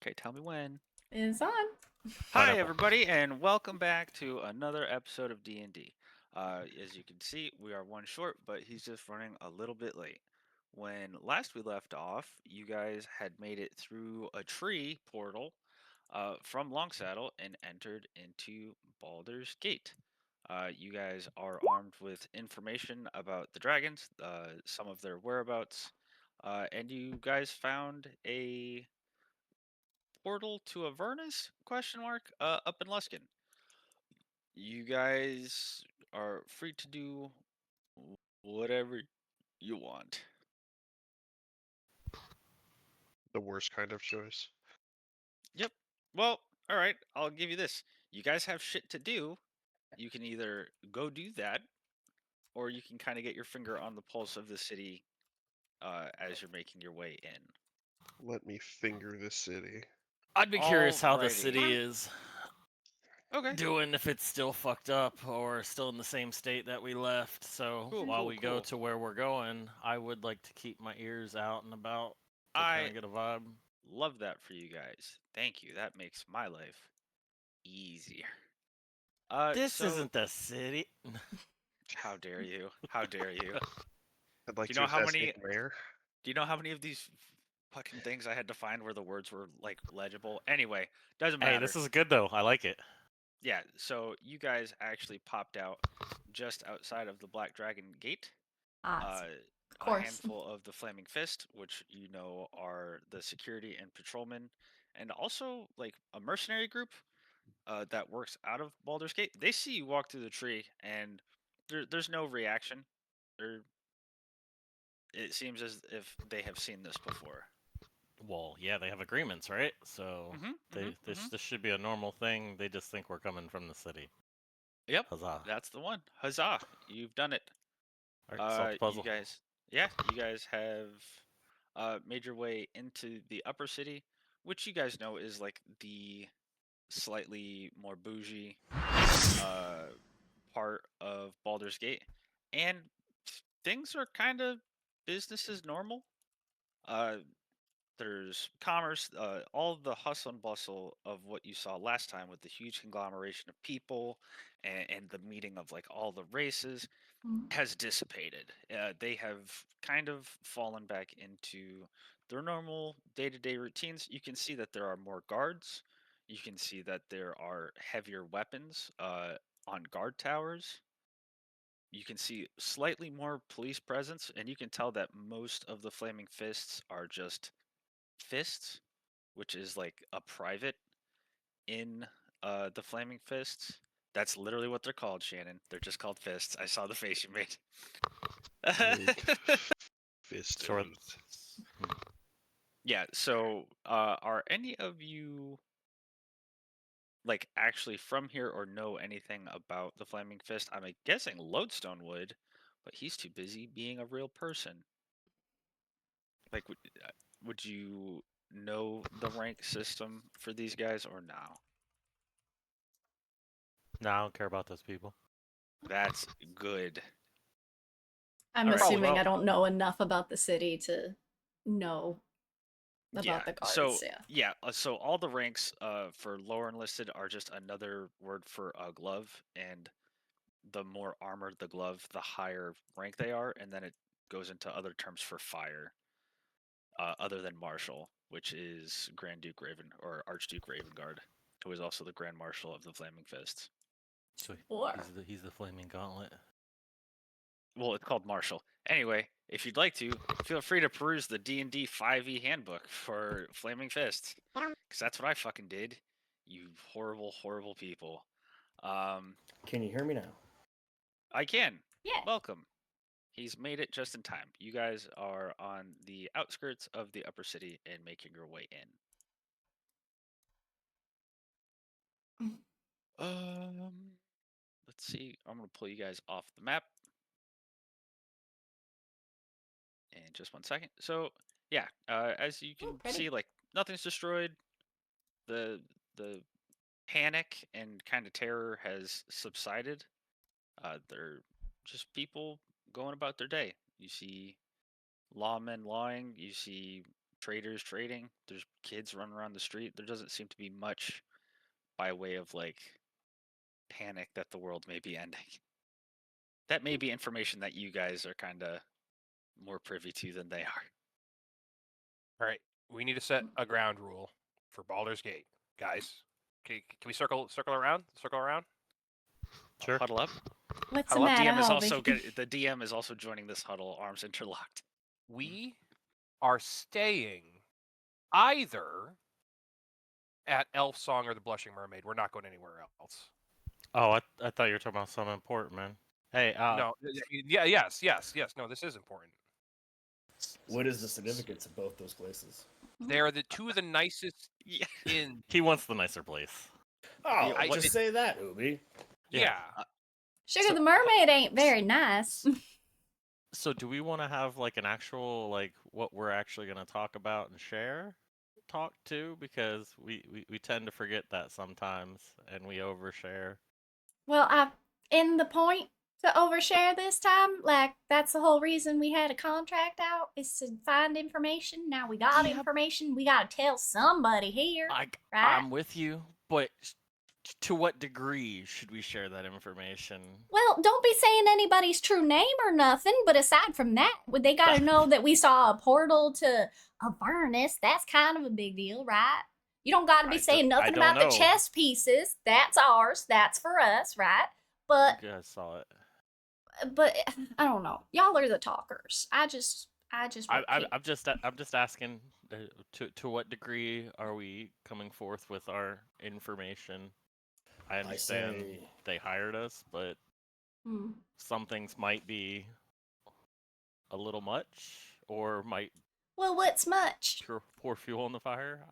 Okay, tell me when. Is on. Hi, Pineapple. everybody, and welcome back to another episode of D&D. As you can see, we are one short, but he's just running a little bit late. When last we left off, you guys had made it through a tree portal from Longsaddle and entered into Baldur's Gate. You guys are armed with information about the dragons, some of their whereabouts, and you guys found a portal to Avernus? Question mark. Up in Luskin. You guys are free to do whatever you want. The worst kind of choice. Yep. Well, all right. I'll give you this. You guys have shit to do. You can either go do that, or you can kind of get your finger on the pulse of the city as you're making your way in. Let me finger the city. I'd be curious how the Alrighty. city is Okay. doing, if it's still fucked up or still in the same state that we left. So Cool, while cool, we go cool. to where we're going, I would like to keep my ears out and about to I kind of get a vibe. love that for you guys. Thank you. That makes my life easier. This So isn't the city. how dare you? How dare you? I'd like Do you to know how assassinate many? the mayor. Do you know how many of these fucking things I had to find where the words were like legible? Anyway, doesn't matter. Hey, this is good though. I like it. Yeah, so you guys actually popped out just outside of the Black Dragon Gate. Ah, A course. handful of the Flaming Fist, which you know are the security and patrolmen, and also like a mercenary group that works out of Baldur's Gate. They see you walk through the tree, and there's no reaction. They're, it seems as if they have seen this before. Well, yeah, they have agreements, right? So this should be a normal thing. They just think we're coming from the city. Yep, Huzzah! that's the one. Huzzah! You've done it. All right, solve the puzzle. You guys have made your way into the upper city, which you guys know is like the slightly more bougie part of Baldur's Gate, and things are kind of business as normal. Uh, there's commerce, all the hustle and bustle of what you saw last time with the huge conglomeration of people and the meeting of like all the races has dissipated. They have kind of fallen back into their normal day-to-day routines. You can see that there are more guards. You can see that there are heavier weapons on guard towers. You can see slightly more police presence, and you can tell that most of the Flaming Fists are just fists, which is like a private in the Flaming Fists. That's literally what they're called, Shannon. They're just called fists. I saw the face you made. Fist. Sure. Yeah, so are any of you like actually from here or know anything about the Flaming Fist? I'm guessing Lodestone would, but he's too busy being a real person. Like, would you know the rank system for these guys or no? No, I don't care about those people. That's good. I'm All right, assuming well- I don't know enough about the city to know about the guards. So yeah. so all the ranks for lower enlisted are just another word for a glove, and the more armored the glove, the higher rank they are, and then it goes into other terms for fire, other than Marshal, which is Grand Duke Raven or Archduke Ravengard, who is also the Grand Marshal of the Flaming Fists. So Or he's the flaming gauntlet. Well, it's called Marshal. Anyway, if you'd like to, feel free to peruse the D&D 5e handbook for Flaming Fists, because that's what I fucking did. You horrible, horrible people. Can you hear me now? I can. yeah. Welcome. He's made it just in time. You guys are on the outskirts of the upper city and making your way in. Let's see. I'm gonna pull you guys off the map in just 1 second. So yeah, as you can pretty. see, like nothing's destroyed. The panic and kind of terror has subsided. They're just people going about their day. You see lawmen lawing. You see traders trading. There's kids running around the street. There doesn't seem to be much by way of like panic that the world may be ending. That may be information that you guys are kind of more privy to than they are. All right, we need to set a ground rule for Baldur's Gate, guys. Can we circle around? Circle around. Sure. Huddle up. What's Huddle the up. matter, DM is Hobie? also the DM is also joining this huddle, arms interlocked. We are staying either at Elf Song or the Blushing Mermaid. We're not going anywhere else. Oh, I thought you were talking about something important, man. Hey, No. Yes. No, this is important. What is the significance of both those places? They are the two of the nicest Yeah. in. he wants the nicer place. Oh, I just say that, Ubi. Yeah. Sugar So- the Mermaid ain't very nice. So do we want to have like an actual like what we're actually going to talk about and share talk to, because we tend to forget that sometimes and we overshare. Well, in the point to overshare this time, like that's the whole reason we had a contract out is to find information. Now we got Yep. information. We gotta tell somebody here, right? I'm with you, but to what degree should we share that information? Well, don't be saying anybody's true name or nothing, but aside from that, they gotta know that we saw a portal to Avernus. That's kind of a big deal, right? You don't gotta be saying nothing don't about know. the chess pieces. That's ours. That's for us, right? But You guys saw it. I don't know. Y'all are the talkers. I just I'm just asking to what degree are we coming forth with our information? I understand they hired us, but some things might be a little much, or might Well, what's much? pour fuel on the fire,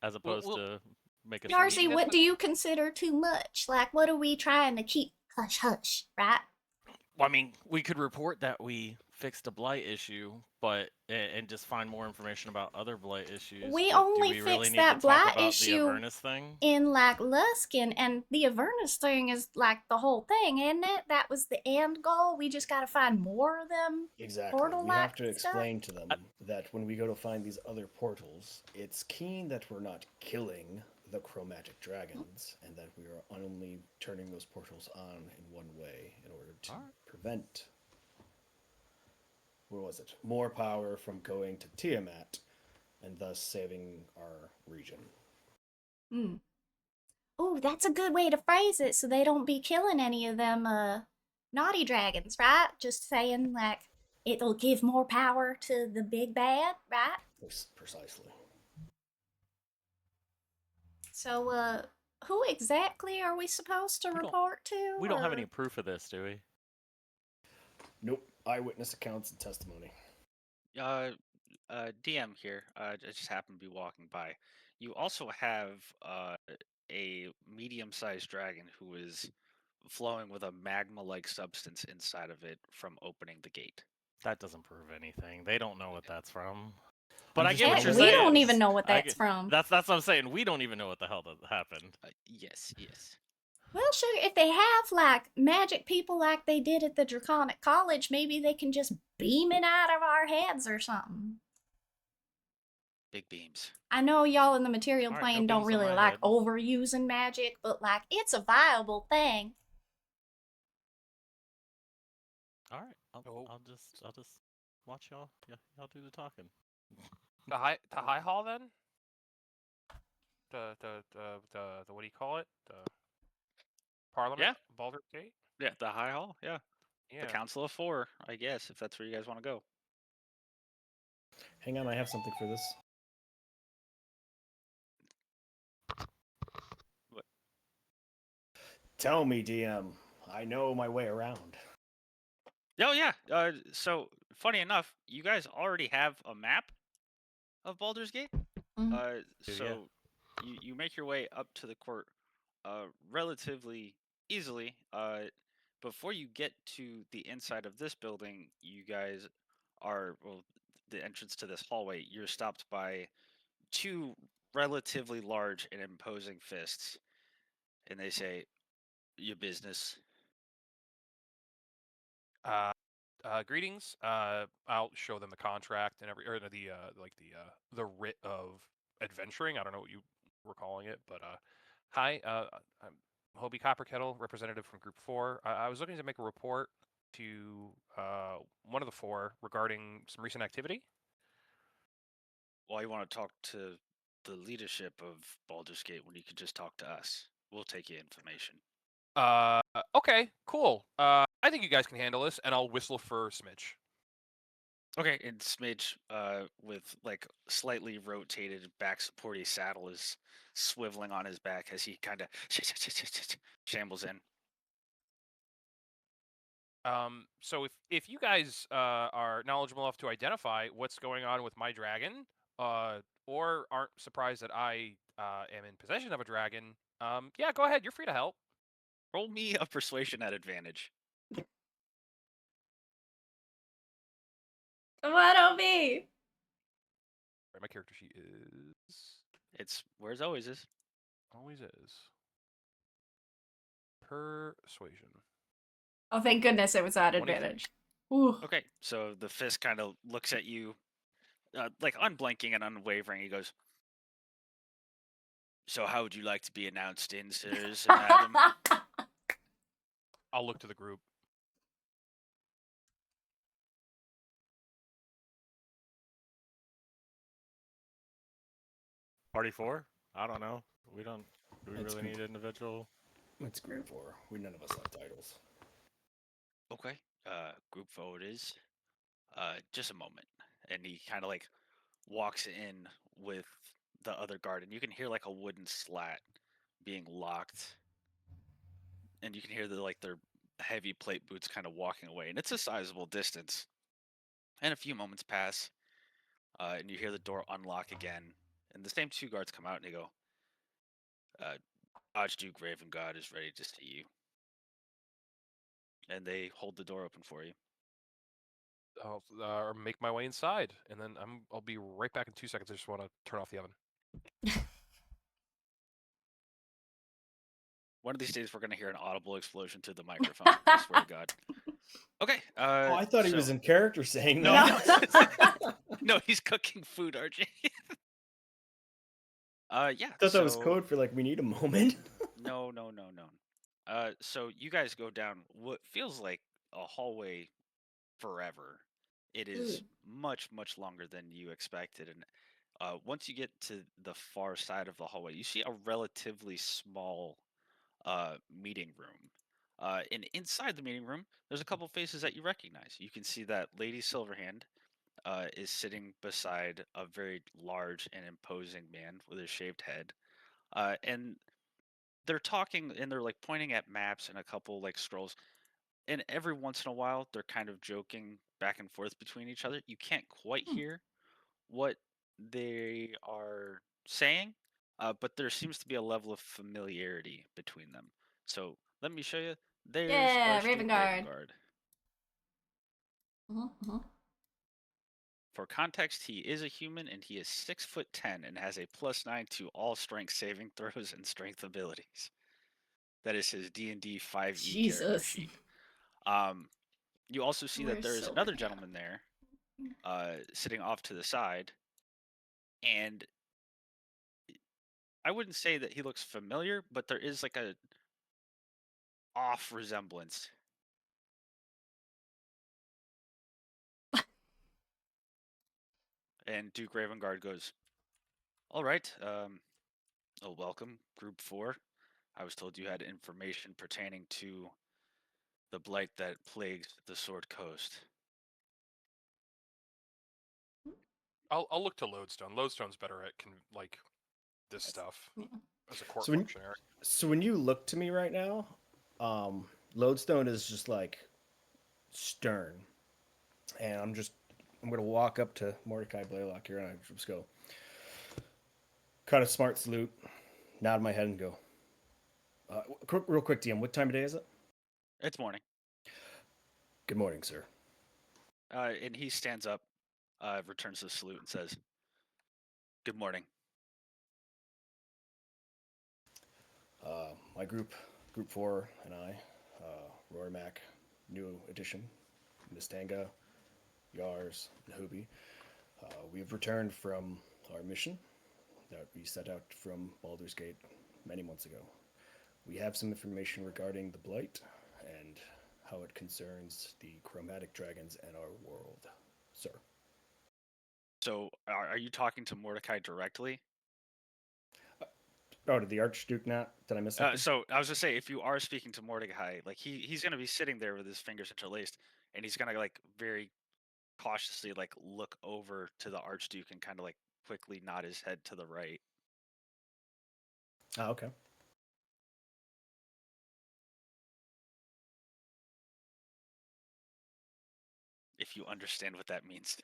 as opposed to make us. Darcy, what do you consider too much? Like, what are we trying to keep hush hush, right? Well, I mean, we could report that we fixed a blight issue, but and just find more information about other blight issues. We but only do we really fixed need that to talk blight about issue the Avernus thing? in like Luskin, and the Avernus thing is like the whole thing, isn't it? That was the end goal. We just got to find more of them. Exactly. We have to explain to them that when we go to find these other portals, it's keen that we're not killing the chromatic dragons, and that we are only turning those portals on in one way in order to prevent, what was it, more power from going to Tiamat, and thus saving our region. Oh, that's a good way to phrase it, so they don't be killing any of them naughty dragons, right? Just saying, like, it'll give more power to the big bad, right? Precisely. So, who exactly are we supposed to report to? We don't have any proof of this, do we? Nope. Eyewitness accounts and testimony. DM here. I just happened to be walking by. You also have a medium-sized dragon who is flowing with a magma-like substance inside of it from opening the gate. That doesn't prove anything. They don't know what that's from. But I get Yeah, what you're we saying. don't even know what that's from. That's what I'm saying. We don't even know what the hell that happened. Yes. Well, sugar, if they have, like, magic people like they did at the Draconic College, maybe they can just beam it out of our heads or something. Big beams. I know y'all in the material All right, plane no don't beams on really my like head. overusing magic, but, like, it's a viable thing. All right, I'll just watch y'all. Yeah, y'all do the talking. The high hall then. The what do you call it? The Parliament. Yeah. Baldur Gate. Yeah, the High Hall. Yeah. Yeah. The Council of Four, I guess, if that's where you guys want to go. Hang on, I have something for this. What? Tell me, DM. I know my way around. Oh yeah. So funny enough, you guys already have a map of Baldur's Gate. So you make your way up to the court relatively easily. Before you get to the inside of this building, you guys are the entrance to this hallway. You're stopped by two relatively large and imposing fists, and they say, "Your business." greetings. I'll show them the contract and the writ of adventuring. I don't know what you were calling it, but hi. I'm Hobie Copperkettle, representative from Group 4. I was looking to make a report to one of the 4 regarding some recent activity. Well, you want to talk to the leadership of Baldur's Gate when you could just talk to us. We'll take your information. Okay, cool. I think you guys can handle this, and I'll whistle for Smidge. Okay, and Smidge, with like slightly rotated back supporty saddle, is swiveling on his back as he kind of shambles in. So if you guys are knowledgeable enough to identify what's going on with my dragon, or aren't surprised that I am in possession of a dragon, yeah, go ahead. You're free to help. Roll me a persuasion at advantage. What, OB? My character sheet is It's where it always is. always is persuasion. Oh, thank goodness it was at 23. advantage. Ooh. Okay, so the fist kind of looks at you, like unblinking and unwavering. He goes, "So how would you like to be announced in, sirs and madam?" I'll look to the group. Party 4? I don't know. We don't. Do we It's really group- need individual? It's Group 4. We none of us have titles. Okay, group forward is. Just a moment, and he kind of like walks in with the other guard, and you can hear like a wooden slat being locked, and you can hear their heavy plate boots kind of walking away, and it's a sizable distance. And a few moments pass, and you hear the door unlock again, and the same 2 guards come out and they go, "Archduke Ravengard is ready to see you," and they hold the door open for you. I'll make my way inside, and then I'll be right back in 2 seconds. I just want to turn off the oven. One of these days, we're gonna hear an audible explosion to the microphone. I swear to God. Okay. Oh, I thought he was so- in character saying No, that. no, he's cooking food, RJ. Yeah. I thought that was so- code for like we need a moment. No. So you guys go down what feels like a hallway forever. It is much longer than you expected, and once you get to the far side of the hallway, you see a relatively small meeting room. And inside the meeting room, there's a couple faces that you recognize. You can see that Lady Silverhand is sitting beside a very large and imposing man with a shaved head, and they're talking and they're like pointing at maps and a couple like scrolls. And every once in a while, they're kind of joking back and forth between each other. You can't quite hear what they are saying, but there seems to be a level of familiarity between them. So let me show you. There's Yeah, Archduke Ravengard. Ravengard. Mhm. For context, he is a human and he is 6'10" and has a +9 to all strength saving throws and strength abilities. That is his D&D 5e character Jesus. sheet. You also see that Where's there is another Silverhand? gentleman there, sitting off to the side, and I wouldn't say that he looks familiar, but there is like a off resemblance. And Duke Ravengard goes, "All right, welcome, Group 4. I was told you had information pertaining to the blight that plagued the Sword Coast." I'll look to Lodestone. Lodestone's better at this stuff Yeah. as a court So when- functionary. So when you look to me right now, Lodestone is just like stern, and I'm gonna walk up to Mordecai Blaylock here, and I just go, kind of smart salute, nod my head, and go, real quick, DM, what time of day is it? It's morning. Good morning, sir. And he stands up, returns the salute, and says, "Good morning." My group 4, and I, Rory Mac, new addition, Mistanga, Yars, and Hubi. We've returned from our mission that we set out from Baldur's Gate many months ago. We have some information regarding the Blight and how it concerns the chromatic dragons and our world, sir. So, are you talking to Mordecai directly? Oh, did the Archduke not? Did I miss something? So I was gonna say, if you are speaking to Mordecai, like he's gonna be sitting there with his fingers interlaced, and he's gonna like very cautiously like look over to the Archduke and kind of like quickly nod his head to the right. Oh, okay. If you understand what that means.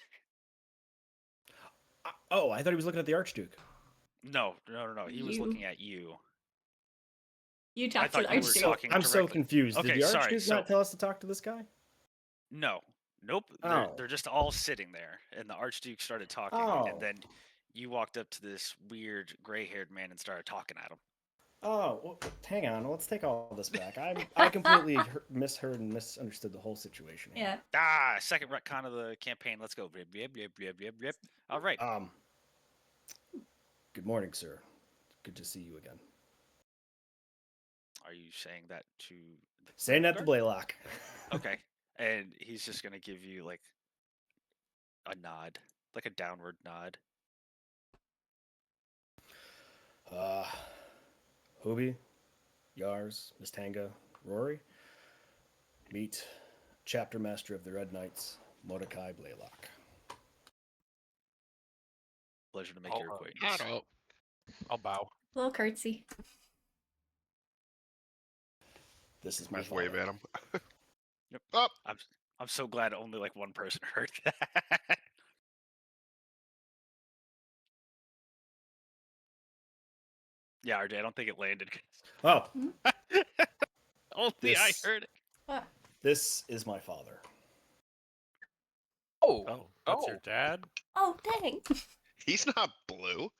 Oh, I thought he was looking at the Archduke. No. He was You. looking at you. You I talk to thought the you were Archduke. talking I'm so directly. confused. Okay, Did the sorry, Archduke so- not tell us to talk to this guy? No. Nope. Oh. They're just all sitting there, and the Archduke started talking, Oh. and then you walked up to this weird gray-haired man and started talking at him. Oh, well, hang on. Let's take all this back. I completely misheard and misunderstood the whole situation. Here. Yeah. Second retcon of the campaign. Let's go. All right. Good morning, sir. Good to see you again. Are you saying that to the Saying that to guard? Blaylock. Okay. And he's just gonna give you like a nod, like a downward nod. Hubi, Yars, Mistanga, Rory. Meet Chapter Master of the Red Knights, Mordecai Blaylock. Pleasure to make Oh, your I acquaintance. don't. I'll bow. Little curtsy. This is my Just wave father. at him. Yep. Up. I'm so glad only like one person heard that. Yeah, RJ, I don't think it landed. Oh, Only I This- heard it. What? this is my father. Oh, Oh, that's your dad? Oh, dang. He's not blue.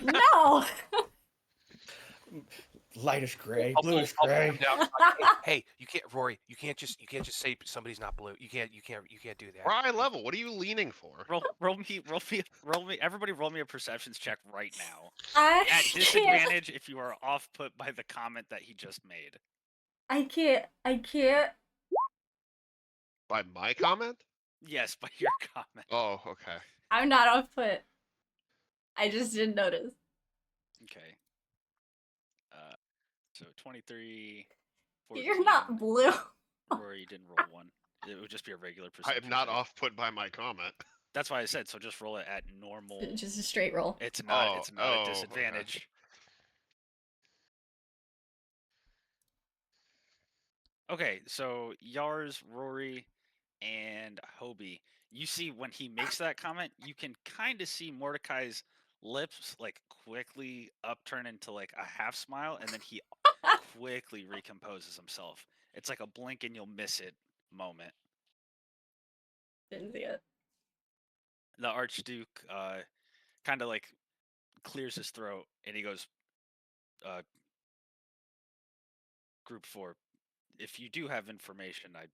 No. Lightish gray, I'll pull- bluish I'll pull gray. him down. Hey, you can't, Rory. You can't just say somebody's not blue. You can't do that. We're eye level. What are you leaning for? Roll me. Everybody, roll me a perceptions check right now. I At can't. disadvantage if you are off put by the comment that he just made. I can't. By my comment? Yes, by your comment. Oh, okay. I'm not off put. I just didn't notice. Okay. So 23. You're not 14, blue. Rory, you didn't roll one. It would just be a regular I perception. am not check. off put by my comment. That's why I said so. Just roll it at normal. Just a straight roll. It's not. Oh, It's not oh, a okay. disadvantage. Okay, so Yars, Rory, and Hobie. You see when he makes that comment, you can kind of see Mordecai's lips like quickly upturn into like a half smile, and then he quickly recomposes himself. It's like a blink and you'll miss it moment. Didn't see it. The Archduke kind of like clears his throat and he goes, Group 4, if you do have information, I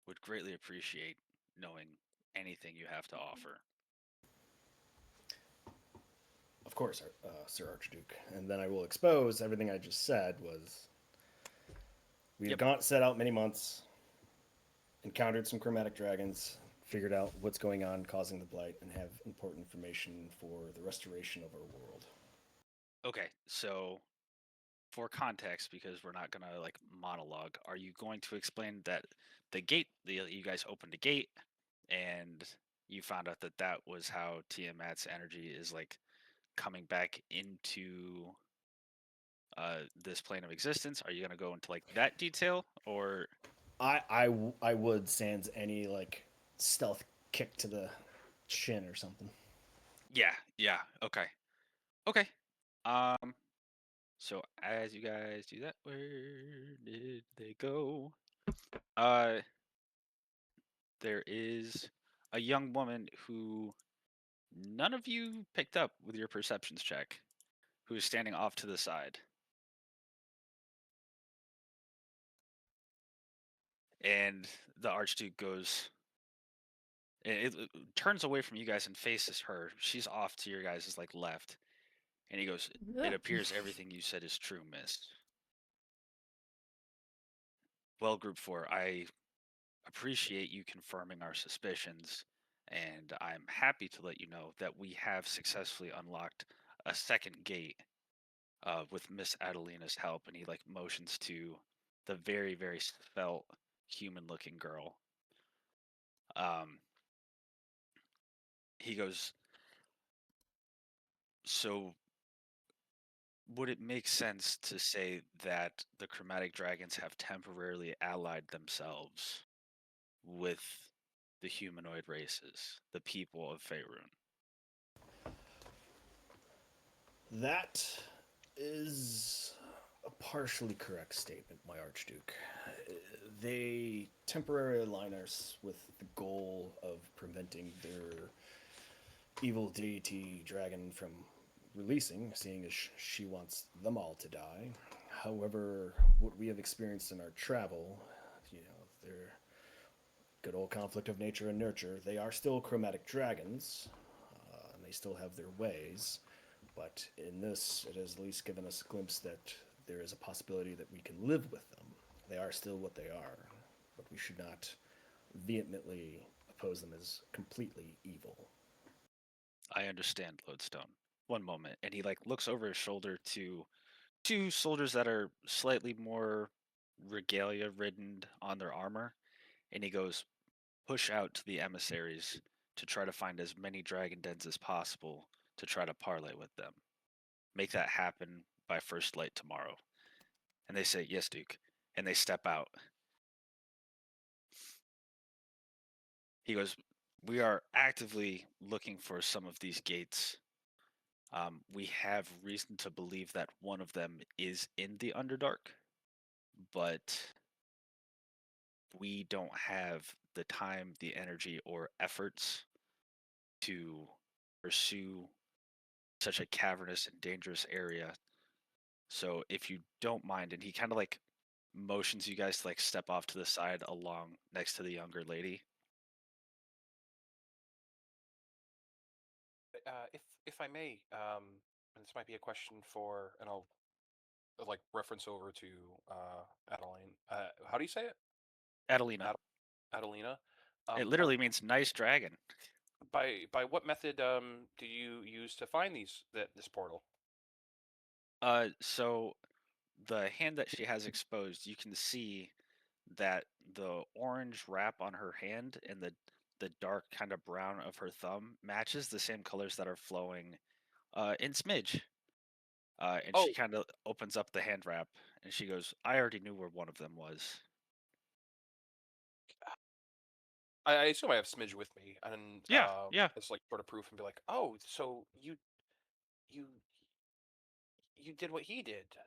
would greatly appreciate knowing anything you have to offer. Of course, Sir Archduke. And then I will expose everything I just said was we've Yep. set out many months, encountered some chromatic dragons, figured out what's going on causing the blight, and have important information for the restoration of our world. Okay, so for context, because we're not gonna like monologue, are you going to explain that the gate, you guys opened a gate, and you found out that that was how Tiamat's energy is like coming back into this plane of existence? Are you gonna go into like that detail, or I would sans any like stealth kick to the shin or something. yeah, okay. So as you guys do that, where did they go? There is a young woman who none of you picked up with your perceptions check, who is standing off to the side. And the Archduke goes, it turns away from you guys and faces her. She's off to your guys' like left. And he goes, "It appears everything you said is true, miss. Well, Group 4, I appreciate you confirming our suspicions, and I'm happy to let you know that we have successfully unlocked a second gate with Miss Adelina's help." And he like motions to the very, very svelte, human-looking girl. He goes, "So would it make sense to say that the chromatic dragons have temporarily allied themselves with the humanoid races, the people of Faerun?" That is a partially correct statement, my Archduke. They temporarily align us with the goal of preventing their evil deity dragon from releasing, seeing as she wants them all to die. However, what we have experienced in our travel, their good old conflict of nature and nurture, they are still chromatic dragons, and they still have their ways. But in this, it has at least given us a glimpse that there is a possibility that we can live with them. They are still what they are, but we should not vehemently oppose them as completely evil. I understand, Lodestone. One moment. And he like looks over his shoulder to two soldiers that are slightly more regalia ridden on their armor. And he goes, "Push out to the emissaries to try to find as many dragon dens as possible to try to parlay with them. Make that happen by first light tomorrow." And they say, "Yes, Duke." And they step out. He goes, "We are actively looking for some of these gates. We have reason to believe that one of them is in the Underdark, but we don't have the time, the energy, or efforts to pursue such a cavernous and dangerous area. So if you don't mind," and he kind of like motions you guys to like step off to the side along next to the younger lady. If I may, and this might be a question for, and I'll like reference over to Adeline. How do you say it? Adelina. Adelina. It literally means nice dragon. By what method do you use to find this portal? So the hand that she has exposed, you can see that the orange wrap on her hand and the dark kind of brown of her thumb matches the same colors that are flowing in Smidge. And Oh, she kind of opens up the hand wrap and she goes, "I already knew where one of them was." I assume I have Smidge with me, and Yeah, yeah, it's like sort of proof, and be like, oh, so you you did what he did.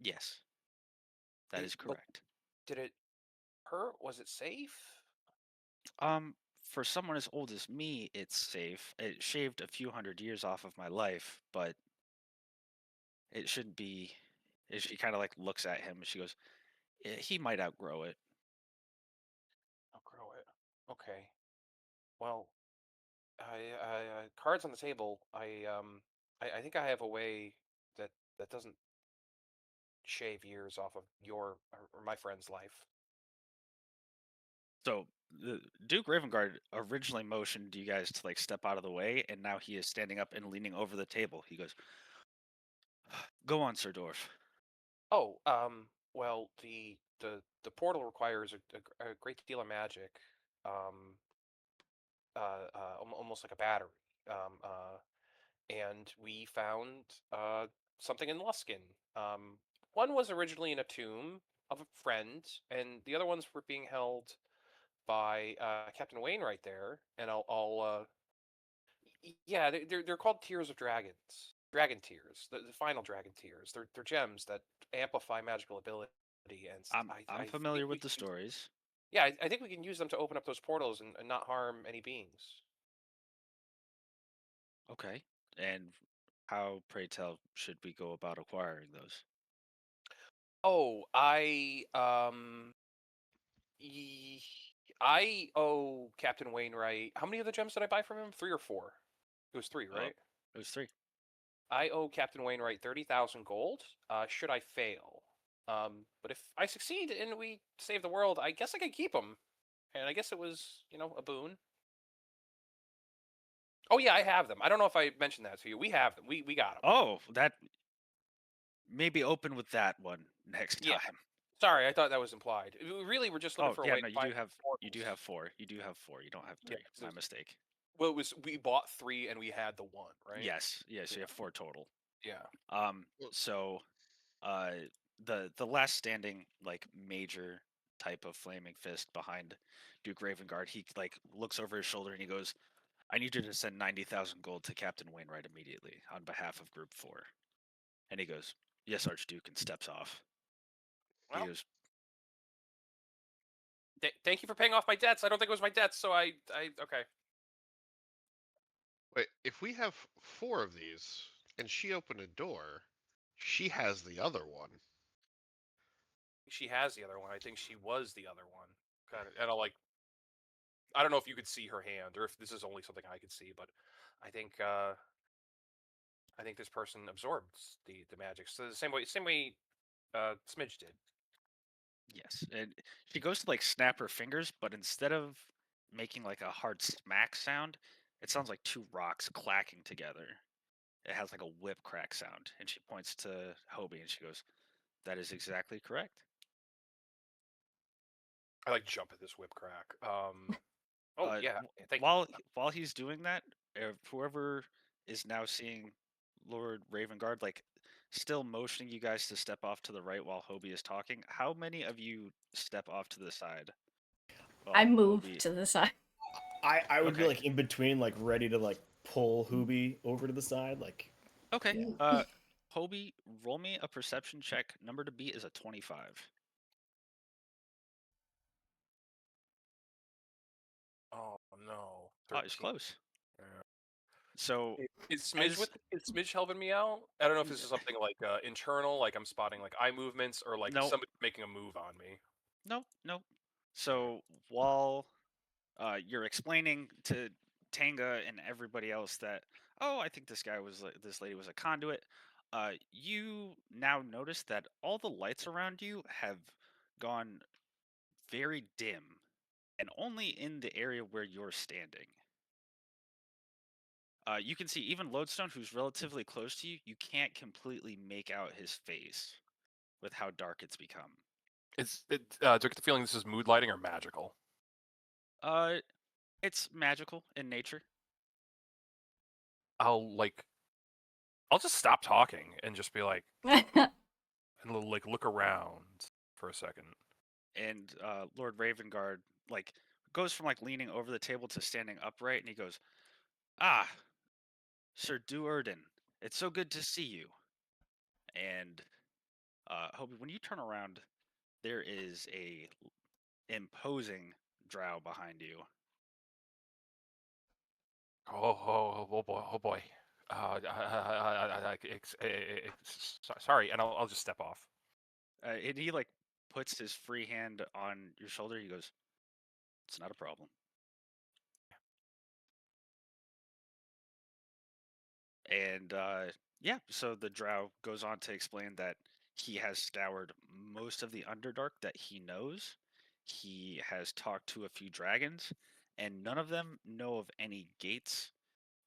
yes, that is But correct. did it hurt? Was it safe? Um, for someone as old as me, it's safe. It shaved a few hundred years off of my life, but it shouldn't be. She kind of like looks at him and she goes, He might outgrow it." I'll grow it. Okay. Well, cards on the table. I think I have a way that doesn't shave years off of your or my friend's life. So the Duke Ravengard originally motioned you guys to like step out of the way, and now he is standing up and leaning over the table. He goes, "Go on, Sir Dorf." Oh, well, the portal requires a great deal of magic, um, almost like a battery. Um, uh, and we found something in Luskin. One was originally in a tomb of a friend, and the other ones were being held by Captain Wainwright there. And yeah, they're called Tears of Dragons, Dragon Tears, the final Dragon Tears. They're gems that amplify magical ability, and I'm I familiar think we with the can, stories. yeah, I think we can use them to open up those portals and not harm any beings. Okay. And how, pray tell, should we go about acquiring those? Oh, I owe Captain Wainwright. How many of the gems did I buy from him? 3 or 4? It was 3, right? It was 3. I owe Captain Wainwright 30,000 gold. Should I fail? But if I succeed and we save the world, I guess I could keep him. And I guess it was, a boon. Oh yeah, I have them. I don't know if I mentioned that to you. We have them. We got them. Oh, that maybe open with that one next Yeah. time. Sorry, I thought that was implied. We really were just looking for a way no, to you do find have you do portals. have 4. You do have 4. You don't have 3. Yeah, My mistake. Well, we bought 3 and we had the 1, right? Yes, you have 4 total. Yeah. So the last standing like major type of flaming fist behind Duke Ravengard, he like looks over his shoulder and he goes, I need you to send 90,000 gold to Captain Wainwright immediately on behalf of Group 4. And he goes, yes, Archduke, and steps off. He Well, goes, thank you for paying off my debts. I don't think it was my debts, so I okay. Wait, if we have 4 of these and she opened a door, she has the other one. She has the other one. I think she was the other one. Kind of, and I don't know if you could see her hand or if this is only something I could see, but I think this person absorbs the magic. So the same way Smidge did. yes. And she goes to like snap her fingers, but instead of making like a hard smack sound, it sounds like 2 rocks clacking together. It has like a whip crack sound. And she points to Hobie and she goes, that is exactly correct. I like jump at this whip crack. Yeah. Thank While he's doing that, whoever is now seeing Lord Ravengard, like still motioning you guys to step off to the right while Hobie is talking. How many of you step off to the side? I moved to the side. I would be Okay. like in between, like ready to like pull Hobie over to the side, like. Okay. Hobie, roll me a perception check. Number to beat is a 25. Oh no. Oh, it's 13. close. Yeah. So Is Smidge helping me out? I don't know if this is something like internal, like I'm spotting like eye movements, or like No. somebody making a move on me. No. So while you're explaining to Tanga and everybody else that, oh, I think this lady was a conduit, you now notice that all the lights around you have gone very dim, and only in the area where you're standing. You can see even Lodestone, who's relatively close to you, you can't completely make out his face with how dark it's become. Do I get the feeling this is mood lighting or magical? It's magical in nature. I'll just stop talking and just be like, and like look around for a second. And Lord Ravengard like goes from like leaning over the table to standing upright, and he goes, "Ah, Sir Duerden, it's so good to see you." And Hobie, when you turn around, there is a imposing drow behind you. Oh boy. Sorry, and I'll just step off. And he like puts his free hand on your shoulder. He goes, "It's not a problem." And yeah, so the drow goes on to explain that he has scoured most of the Underdark that he knows. He has talked to a few dragons, and none of them know of any gates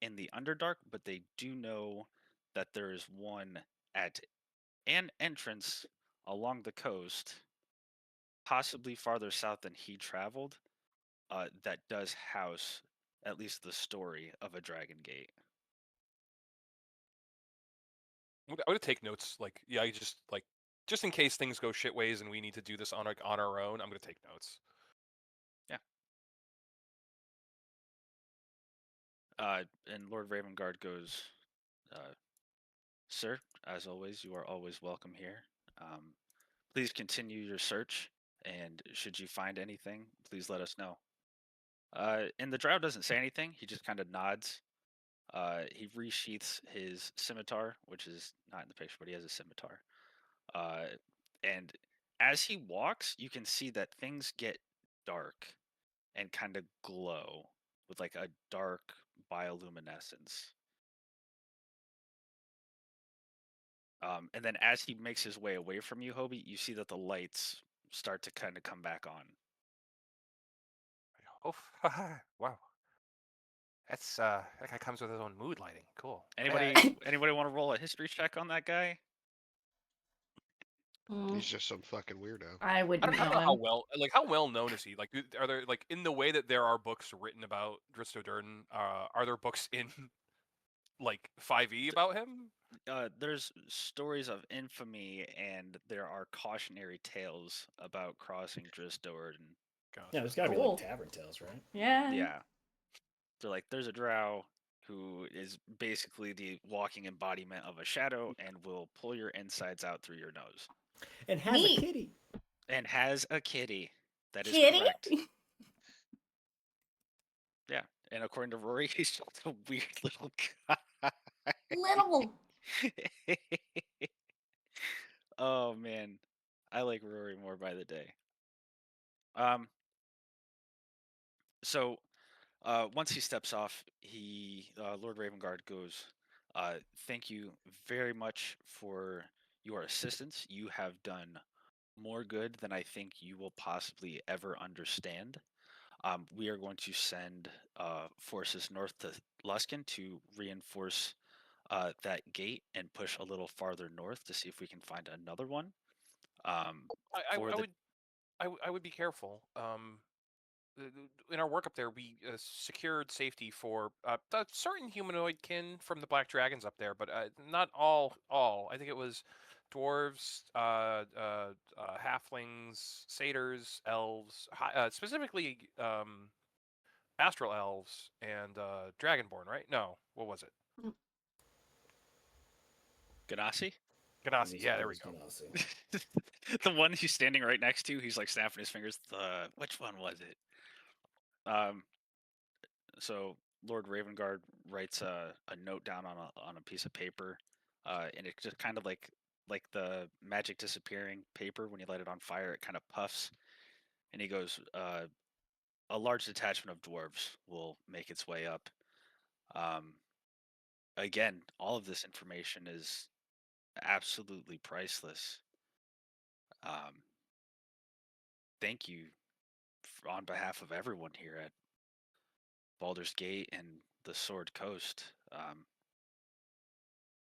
in the Underdark, but they do know that there is one at an entrance along the coast, possibly farther south than he traveled, that does house at least the story of a dragon gate. I'm gonna take notes. Like, yeah, I just in case things go shit ways and we need to do this on our own. I'm gonna take notes. Yeah. And Lord Ravengard goes, "Sir, as always, you are always welcome here. Please continue your search, and should you find anything, please let us know." And the drow doesn't say anything. He just kind of nods. He resheaths his scimitar, which is not in the picture, but he has a scimitar. And as he walks, you can see that things get dark and kind of glow with like a dark bioluminescence. And then as he makes his way away from you, Hobie, you see that the lights start to kind of come back on. Oh, wow. That's that guy comes with his own mood lighting. Cool. Anybody want to roll a history check on that guy? He's just some fucking weirdo. I I wouldn't don't know know him. how well known is he? Like, are there like in the way that there are books written about Dristo Durden? Are there books in like 5e about him? There's stories of infamy, and there are cautionary tales about crossing Drisdord. And Yeah, there's gotta be Cool. like tavern tales, right? Yeah. yeah, they're like, there's a drow who is basically the walking embodiment of a shadow and will pull your insides out through your nose. And has Neat. a kitty. And has a kitty. That is Kitty? correct. Yeah. And according to Rory, he's just a weird little guy. Little. Oh man. I like Rory more by the day. So once he steps off, Lord Ravengard goes, thank you very much for your assistance. You have done more good than I think you will possibly ever understand. We are going to send forces north to Luskin to reinforce that gate and push a little farther north to see if we can find another one. I would be careful. In our work up there, we secured safety for a certain humanoid kin from the Black Dragons up there, but not all. I think it was dwarves, halflings, satyrs, elves, specifically astral elves and dragonborn. Right? No, what was it? Ganassi? Ganassi. Yeah, there we go. The one he's standing right next to, he's like snapping his fingers. Which one was it? So Lord Ravengard writes a note down on a piece of paper, and it just kind of like the magic disappearing paper when you light it on fire, it kind of puffs, and he goes, a large detachment of dwarves will make its way up. Again, all of this information is absolutely priceless. Thank you on behalf of everyone here at Baldur's Gate and the Sword Coast.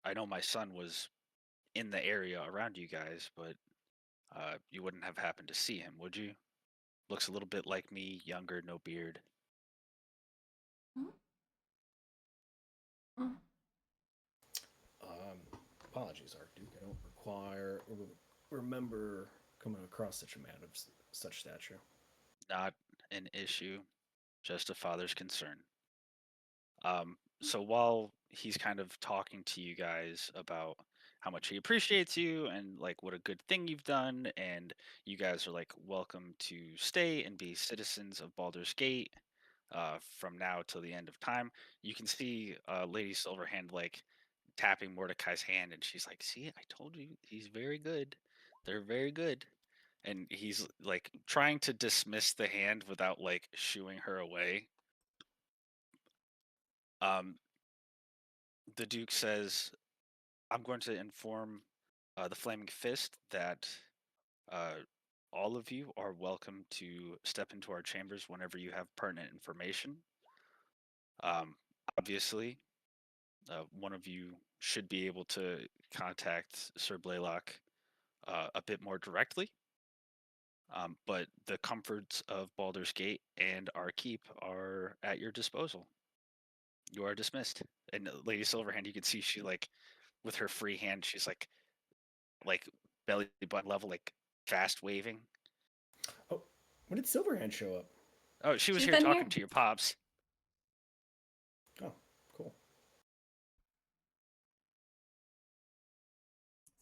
I know my son was in the area around you guys, but you wouldn't have happened to see him, would you? Looks a little bit like me, younger, no beard. Apologies, Archduke. I don't require or remember coming across such a man of such stature. Not an issue, just a father's concern. So while he's kind of talking to you guys about how much he appreciates you and like what a good thing you've done, and you guys are like welcome to stay and be citizens of Baldur's Gate from now till the end of time, you can see Lady Silverhand like tapping Mordecai's hand, and she's like, "See, I told you, he's very good. They're very good." And he's like trying to dismiss the hand without like shooing her away. The Duke says, I'm going to inform the Flaming Fist that all of you are welcome to step into our chambers whenever you have pertinent information. Obviously, one of you should be able to contact Sir Blaylock a bit more directly. But the comforts of Baldur's Gate and our keep are at your disposal. You are dismissed. And Lady Silverhand, you can see she like, with her free hand, she's like belly button level, like fast waving. Oh, when did Silverhand show up? Oh, she was She's here been talking here. to your pops. Oh, cool.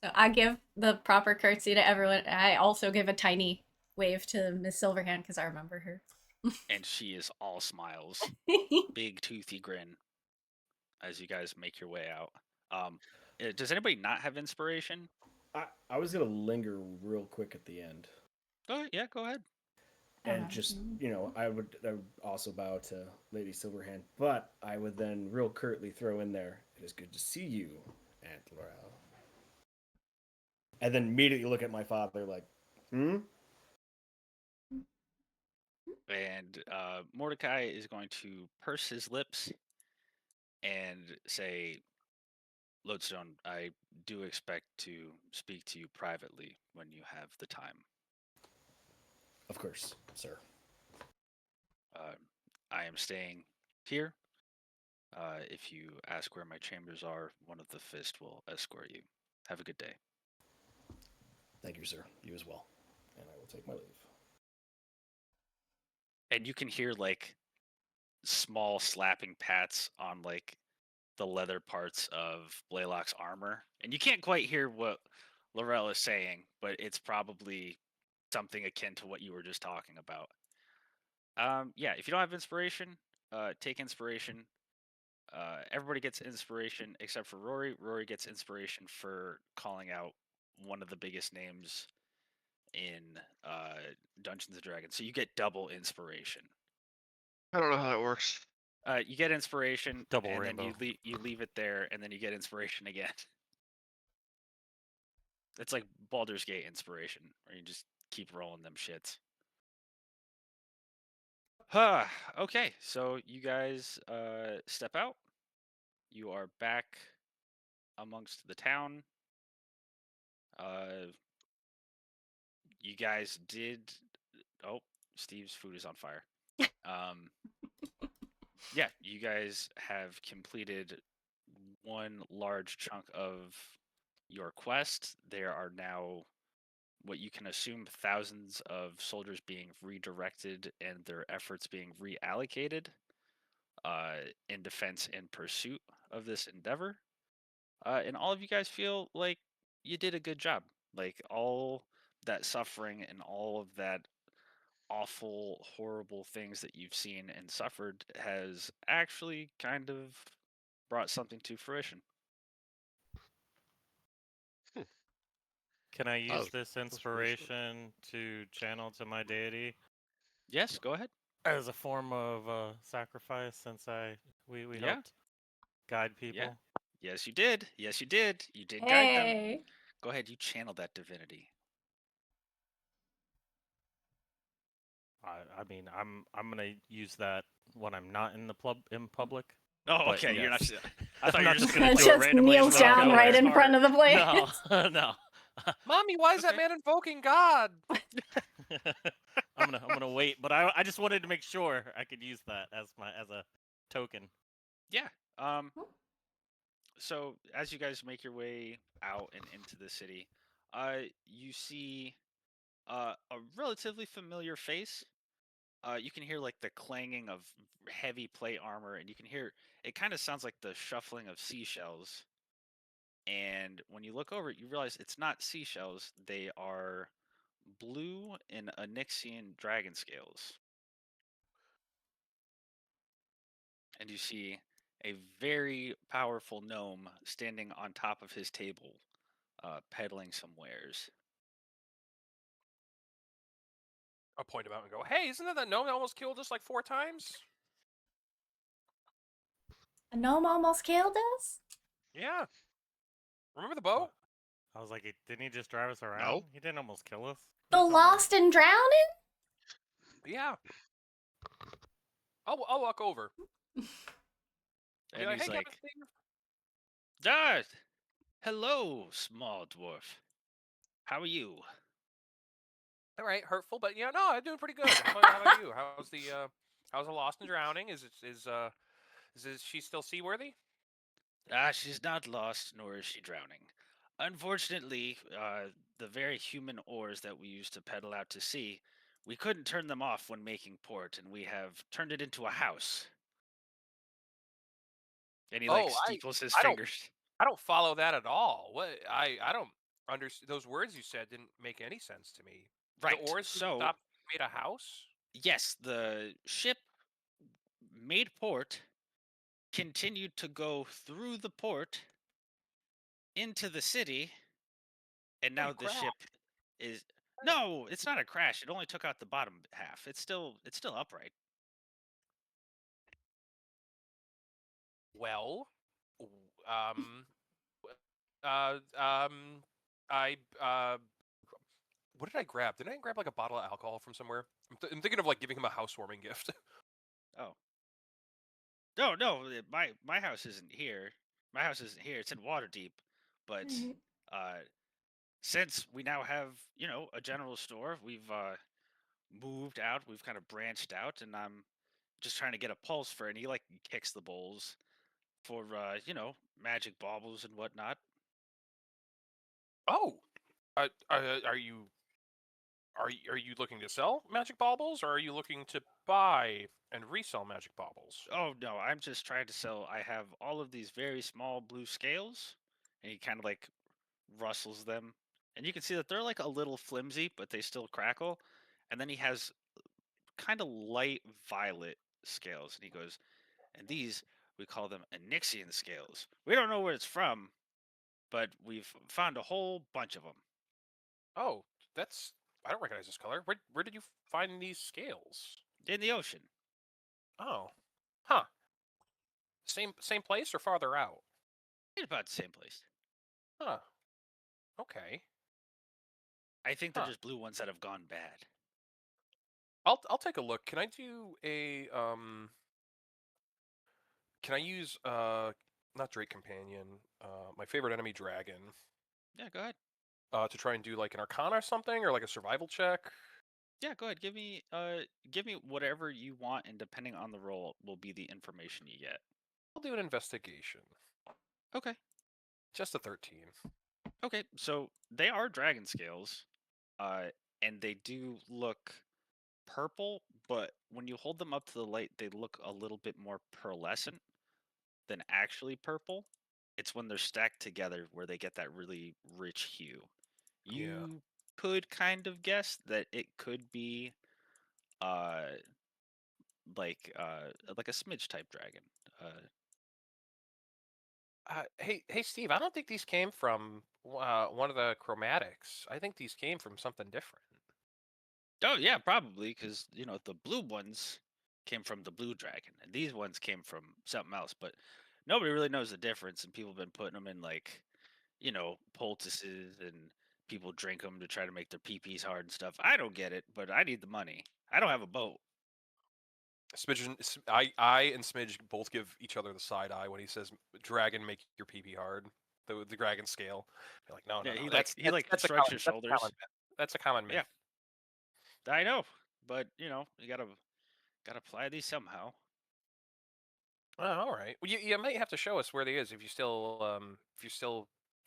So I give the proper curtsy to everyone. I also give a tiny wave to Miss Silverhand because I remember her. And she is all smiles, big toothy grin as you guys make your way out. Does anybody not have inspiration? I was gonna linger real quick at the end. Yeah, go ahead. And just, I would also bow to Lady Silverhand, but I would then real curtly throw in there, "It is good to see you, Aunt Laurel." And then immediately look at my father like, "Hmm?" And Mordecai is going to purse his lips and say, Lodestone, I do expect to speak to you privately when you have the time. Of course, sir. I am staying here. If you ask where my chambers are, one of the Fist will escort you. Have a good day. Thank you, sir. You as well. And I will take my leave. And you can hear like small slapping pats on like the leather parts of Blaylock's armor. And you can't quite hear what Laurel is saying, but it's probably something akin to what you were just talking about. Yeah, if you don't have inspiration, take inspiration. Everybody gets inspiration except for Rory. Rory gets inspiration for calling out one of the biggest names in Dungeons and Dragons. So you get double inspiration. I don't know how that works. You get inspiration, Double and rainbow. then you leave it there, and then you get inspiration again. It's like Baldur's Gate inspiration, where you just keep rolling them shits. Okay, so you guys step out. You are back amongst the town. You guys did. Oh, Steve's food is on fire. Yeah, you guys have completed one large chunk of your quest. There are now what you can assume thousands of soldiers being redirected and their efforts being reallocated in defense and pursuit of this endeavor. And all of you guys feel like you did a good job. Like all that suffering and all of that awful, horrible things that you've seen and suffered has actually kind of brought something to fruition. Can I use was- this pretty inspiration to channel to my deity Yes, go ahead. as a form of sacrifice? Since we Yeah. helped guide people. Yes, you did. Yes, you did. You did guide them. Hey. Go ahead, you channel that divinity. I mean, I'm gonna use that when I'm not in the public. Oh, But okay. You're not. yes. I thought I'm you were not just just gonna gonna do it Just randomly. kneels and let it down go right as in hard. front of the place. No, no. Mommy, why is that Okay. man invoking God? I'm gonna wait, but I just wanted to make sure I could use that as a token. Yeah. So as you guys make your way out and into the city, you see a relatively familiar face. You can hear like the clanging of heavy plate armor, and you can hear it kind of sounds like the shuffling of seashells. And when you look over it, you realize it's not seashells; they are blue and Onyxian dragon scales. And you see a very powerful gnome standing on top of his table, peddling some wares. I'll point him out and go, "Hey, isn't that gnome that almost killed us like 4 times?" A gnome almost killed us? Yeah. Remember the boat? I was like, didn't he just drive us around? No. He didn't almost kill us. The lost and drowning? Yeah. I'll walk over. I'll be And like, he's "Hey, like, Captain Steve." Dart! Hello, small dwarf. How are you? All right, hurtful, but yeah, no, I'm doing pretty good. How about you? How's the lost and drowning? Is she still seaworthy? She's not lost, nor is she drowning. Unfortunately, the very human oars that we used to pedal out to sea, we couldn't turn them off when making port, and we have turned it into a house. And he like Oh, steeples his I don't- fingers. I don't follow that at all. What I don't understand. Those words you said didn't make any sense to me. Right. The oars So stopped, made a house. yes, the ship made port, continued to go through the port into the city, and now Holy the crap. ship is No, it's not a crash. It only took out the bottom half. It's still upright. Well, w- um, uh, um, I what did I grab? Didn't I grab like a bottle of alcohol from somewhere? I'm thinking of like giving him a housewarming gift. Oh. No, my house isn't here. My house isn't here. It's in Waterdeep. But uh since we now have, a general store, we've moved out, we've kind of branched out, and I'm just trying to get a pulse for it. And he like kicks the bowls for magic baubles and whatnot. Oh, are you are you looking to sell magic baubles, or are you looking to buy and resell magic baubles? Oh no, I'm just trying to sell. I have all of these very small blue scales, and he kind of like rustles them, and you can see that they're like a little flimsy, but they still crackle. And then he has kind of light violet scales, and he goes, and these we call them Onyxian scales. We don't know where it's from, but we've found a whole bunch of them Oh, that's I don't recognize this color. Where did you find these scales? in the ocean. Oh, huh. Same place or farther out? It's about the same place. Huh. Okay. I think they're Huh. just blue ones that have gone bad. I'll take a look. Can I do a Can I use not Drake Companion, my favorite enemy dragon, Yeah, go ahead. to try and do like an Arcana or something, or like a survival check? Yeah, go ahead. Give me whatever you want, and depending on the roll, will be the information you get. I'll do an investigation. Okay. Just a 13. Okay. So they are dragon scales, uh, and they do look purple, but when you hold them up to the light, they look a little bit more pearlescent than actually purple. It's when they're stacked together where they get that really rich hue. Yeah. You could kind of guess that it could be uh like a smidge type dragon. Hey Steve, I don't think these came from one of the chromatics. I think these came from something different. Oh yeah, probably because the blue ones came from the blue dragon, and these ones came from something else. But nobody really knows the difference, and people have been putting them in like poultices, and people drink them to try to make their pee-pees hard and stuff. I don't get it, but I need the money. I don't have a boat. I and Smidge both give each other the side eye when he says, "Dragon, make your pee hard." The dragon scale. You're like, no, Yeah, no. he That's a shrugs common, his that's a shoulders. common myth. That's a common myth. Yeah, I know, but you gotta apply these somehow. Oh, all right. Well, you might have to show us where they is if you still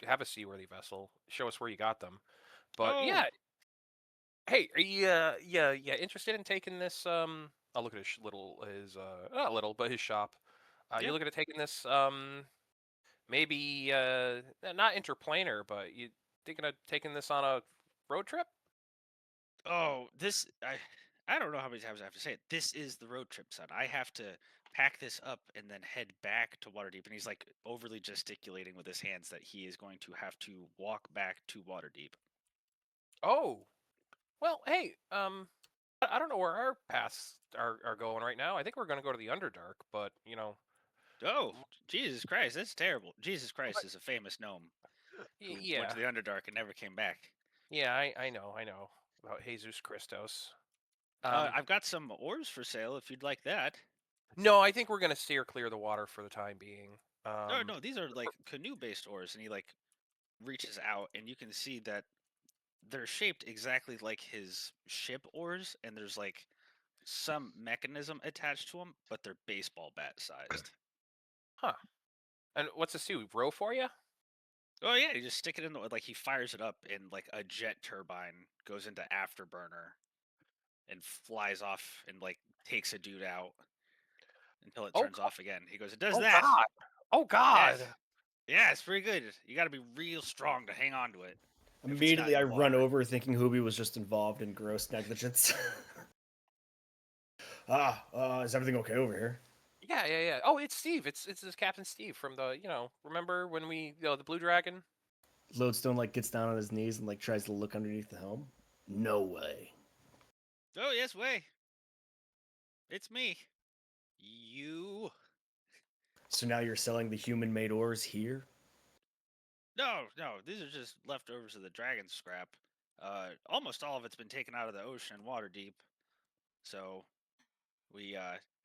have a seaworthy vessel. Show us where you got them. But Oh, yeah, hey, are you yeah interested in taking this? I'll look at his not little, but his shop. yeah. You looking at taking this maybe not interplanar, but you thinking of taking this on a road trip? Oh, I don't know how many times I have to say it. This is the road trip, son. I have to pack this up and then head back to Waterdeep. And he's like overly gesticulating with his hands that he is going to have to walk back to Waterdeep. Oh, well, hey, I don't know where our paths are going right now. I think we're going to go to the Underdark, but Oh, Jesus Christ, that's terrible. Jesus Christ but, is a famous gnome who went yeah, to the Underdark and never came back. yeah, I know about Jesus Christos. Um, I've got some ores for sale if you'd like that. no, I think we're going to steer clear of the water for the time being. No, no, these are like canoe-based ores, and he like reaches out, and you can see that they're shaped exactly like his ship ores, and there's like some mechanism attached to them, but they're baseball bat sized. Huh. And what's this do? Row for you? Oh yeah, you just stick it in the like he fires it up, and like a jet turbine goes into afterburner and flies off and like takes a dude out until it Oh, turns off again. He goes, it does oh that. God! Oh God! Yes. Yeah, it's pretty good. You got to be real strong to hang on to it. If it's not Immediately, in I the run water. over thinking Hooby was just involved in gross negligence. Is everything okay over here? Yeah. Oh, it's Steve. It's this Captain Steve from the remember when we the Blue Dragon? Lodestone like gets down on his knees and like tries to look underneath the helm. No way. Oh, yes, way. It's me. You. So now you're selling the human-made ores here? No, these are just leftovers of the dragon scrap. Almost all of it's been taken out of the ocean, water deep. So we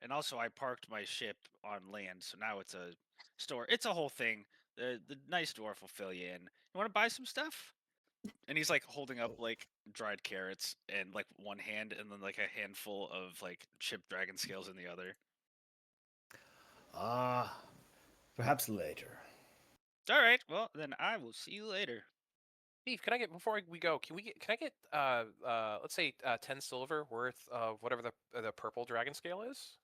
and also I parked my ship on land, so now it's a store. It's a whole thing. The nice dwarf will fill you in. You want to buy some stuff? And he's like holding up like dried carrots and like one hand, and then like a handful of like chipped dragon scales in the other. Ah, perhaps later. All right, well then I will see you later. Steve, can I get before we go? Can I get let's say 10 silver worth of whatever the purple dragon scale is?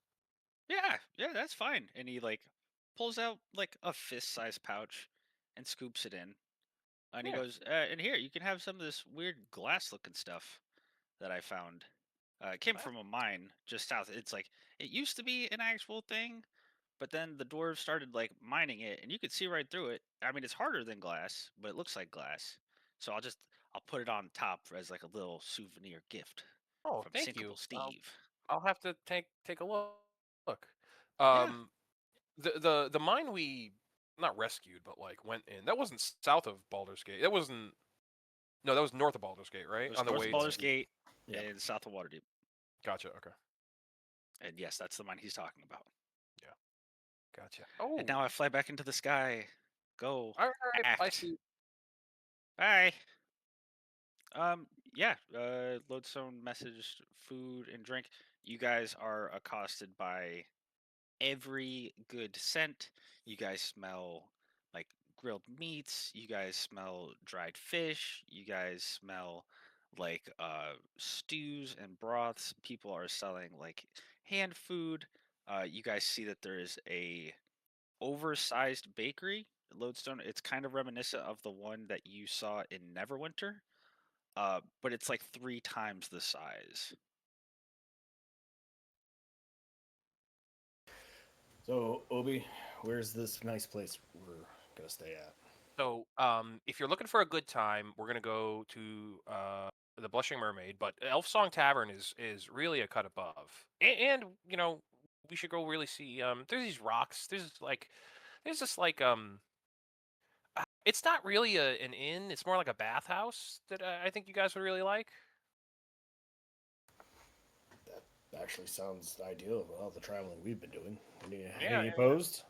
Yeah, that's fine. And he like pulls out like a fist-sized pouch and scoops it in. And he Yeah. goes, and here you can have some of this weird glass-looking stuff that I found. It came Glass? from a mine just south. It's like it used to be an actual thing, but then the dwarves started like mining it, and you could see right through it. I mean, it's harder than glass, but it looks like glass. So I'll put it on top as like a little souvenir gift Oh, from thank you. Sinkable Steve. I'll have to take a look. Yeah, The mine we not rescued, but like went in. That wasn't south of Baldur's Gate. That wasn't. No, that was north of Baldur's Gate, right? it was On the north way of Baldur's to. Gate Yeah. and south of Waterdeep. Gotcha. Okay. And yes, that's the mine he's talking about. Gotcha. Oh. And now I fly back into the sky. Go. All right. I Act. see. Bye. Yeah, Lodestone messaged food and drink. You guys are accosted by every good scent. You guys smell like grilled meats. You guys smell dried fish. You guys smell like stews and broths. People are selling like hand food. You guys see that there is a oversized bakery at Lodestone. It's kind of reminiscent of the one that you saw in Neverwinter, but it's like 3 times the size. So, Obi, where's this nice place we're gonna stay at? So, if you're looking for a good time, we're gonna go to the Blushing Mermaid, but Elf Song Tavern is really a cut above. And you know, we should go really see. There's these rocks. There's this like it's not really an inn. It's more like a bathhouse that I think you guys would really like. That actually sounds ideal with all the traveling we've been doing. Yeah, Any opposed?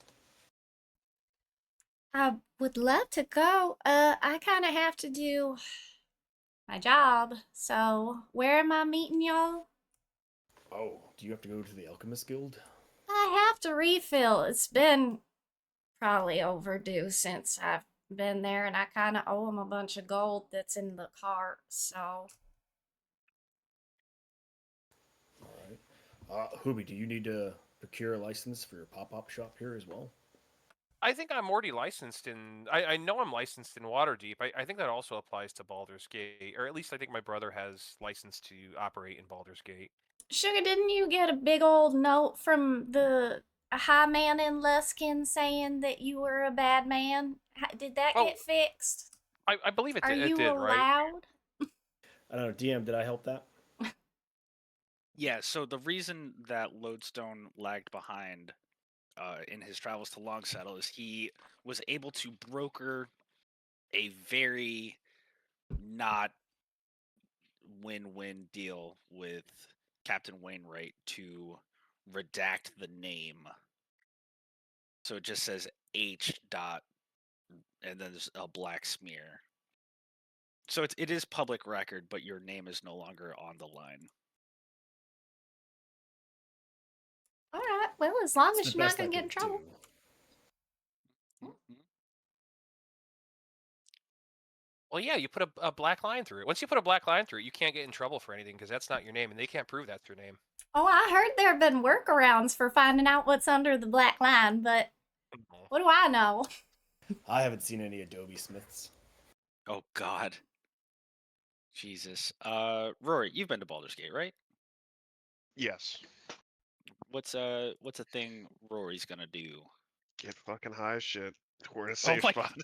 I would love to go. I kind of have to do my job. So, where am I meeting y'all? Oh, do you have to go to the Alchemist Guild? I have to refill. It's been probably overdue since I've been there, and I kind of owe them a bunch of gold that's in the cart. So, All right. Hooby, do you need to procure a license for your pop-up shop here as well? I think I'm already licensed in. I know I'm licensed in Waterdeep. I think that also applies to Baldur's Gate, or at least I think my brother has license to operate in Baldur's Gate. Sugar, didn't you get a big old note from the high man in Luskin saying that you were a bad man? Did that Oh, get fixed? I believe it Are did. you It did, right? allowed? I don't know, DM, did I help that? Yeah, so the reason that Lodestone lagged behind in his travels to Longsettle is he was able to broker a very not win-win deal with Captain Wainwright to redact the name. So it just says H dot and then there's a black smear. So it is public record, but your name is no longer on the line. All right. Well, as long It's as the you're not best I gonna get in could trouble. do. Well, yeah, you put a black line through it. Once you put a black line through it, you can't get in trouble for anything because that's not your name, and they can't prove that's your name. Oh, I heard there have been workarounds for finding out what's under the black line, but what do I know? I haven't seen any Adobe Smiths. Oh God. Jesus. Rory, you've been to Baldur's Gate, right? Yes. What's a thing Rory's gonna do? Get fucking high as shit. We're in a safe my- spot.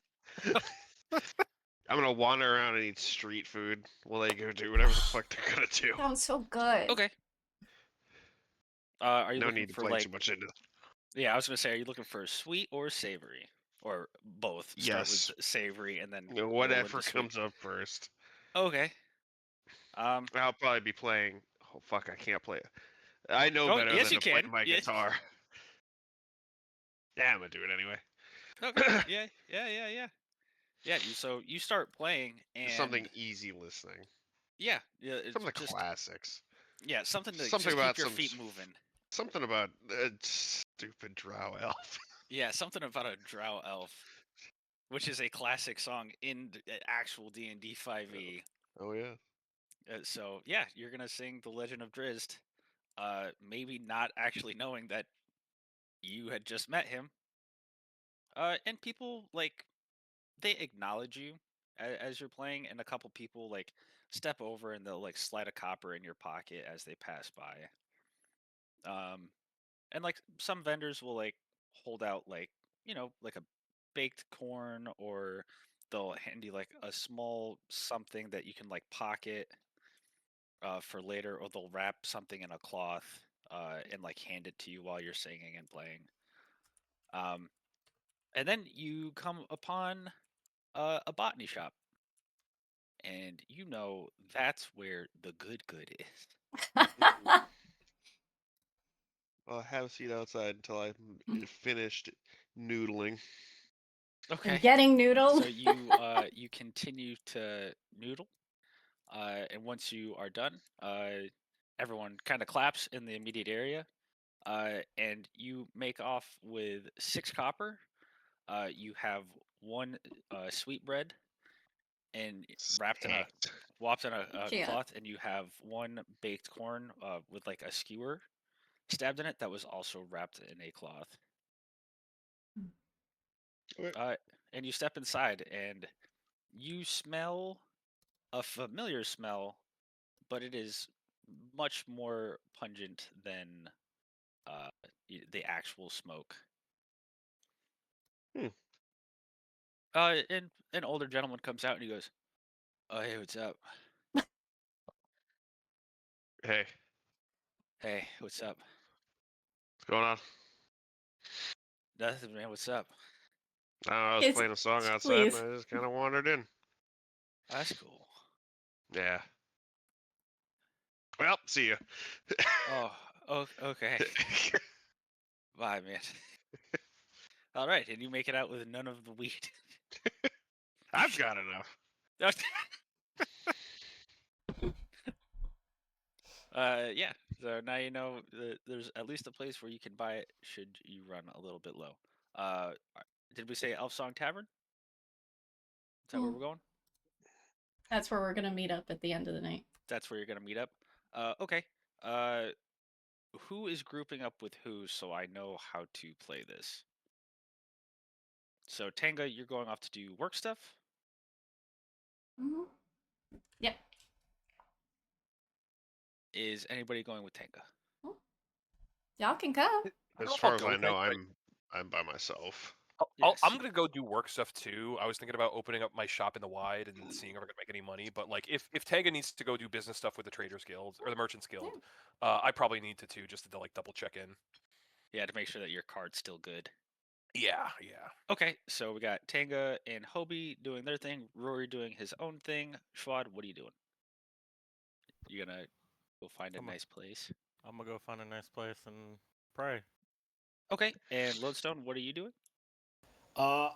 I'm gonna wander around and eat street food while they go do whatever the fuck they're gonna do. Sounds so good. Okay. Are you No looking need to for play like? too much into. Yeah, I was gonna say, are you looking for sweet or savory, or both? Start Yes. with savory and then You know, roll whatever into sweet. comes up first. Okay. I'll probably be playing. Oh fuck! I can't play it. I know Oh, better yes, than you to play can. my Yeah. guitar. Yeah, I'm gonna do it anyway. Okay. Yeah. Yeah. So you start playing, and Something easy listening. yeah, Some it's of the just classics. something to Something just keep about your some. feet moving. Something about stupid drow elf. Yeah, something about a drow elf, which is a classic song in actual D&D 5e. Oh yeah. So yeah, you're gonna sing the Legend of Drizzt, maybe not actually knowing that you had just met him. And people like they acknowledge you as you're playing, and a couple people like step over and they'll like slide a copper in your pocket as they pass by. And like some vendors will like hold out like like a baked corn, or they'll hand you like a small something that you can like pocket for later, or they'll wrap something in a cloth and like hand it to you while you're singing and playing. Um, and then you come upon a botany shop, and that's where the good is. I'll have a seat outside until I'm finished noodling. Okay. Getting noodled. So you continue to noodle, and once you are done, everyone kind of claps in the immediate area, and you make off with 6 copper. You have 1 sweetbread, and wrapped in a Yeah. cloth, and you have 1 baked corn with like a skewer stabbed in it that was also wrapped in a cloth. Okay. And you step inside, and you smell a familiar smell, but it is much more pungent than the actual smoke. Hmm. And an older gentleman comes out and he goes, "Oh, hey, what's up? Hey, Hey, what's up? what's going on? Nothing, man. What's up? I don't know, I was It's playing a song outside please. and I just kind of wandered in. That's cool. Yeah. Well, see ya. Oh, okay. Bye, man. All right, and you make it out with none of the weed. I've got enough. Yeah. So now you know that there's at least a place where you can buy it should you run a little bit low. Did we say Elf Song Tavern? Is that where we're going? That's where we're gonna meet up at the end of the night. That's where you're gonna meet up. Okay. Who is grouping up with who so I know how to play this? So Tanga, you're going off to do work stuff. Mm-hmm. Yep. Is anybody going with Tanga? Y'all can come. I don't As know if far I'll as go I with know, it, but I'm by myself. Yes. I'm gonna go do work stuff too. I was thinking about opening up my shop in the wide and seeing if I could make any money. But like, if Tega needs to go do business stuff with the Traders Guild or the Merchants Guild, I probably need to too, just to like double check in. Yeah, to make sure that your card's still good. Yeah. Okay, so we got Tanga and Hobie doing their thing, Rory doing his own thing. Schwad, what are you doing? You gonna go find a nice place? I'm gonna go find a nice place and pray. Okay, and Lodestone, what are you doing? I'm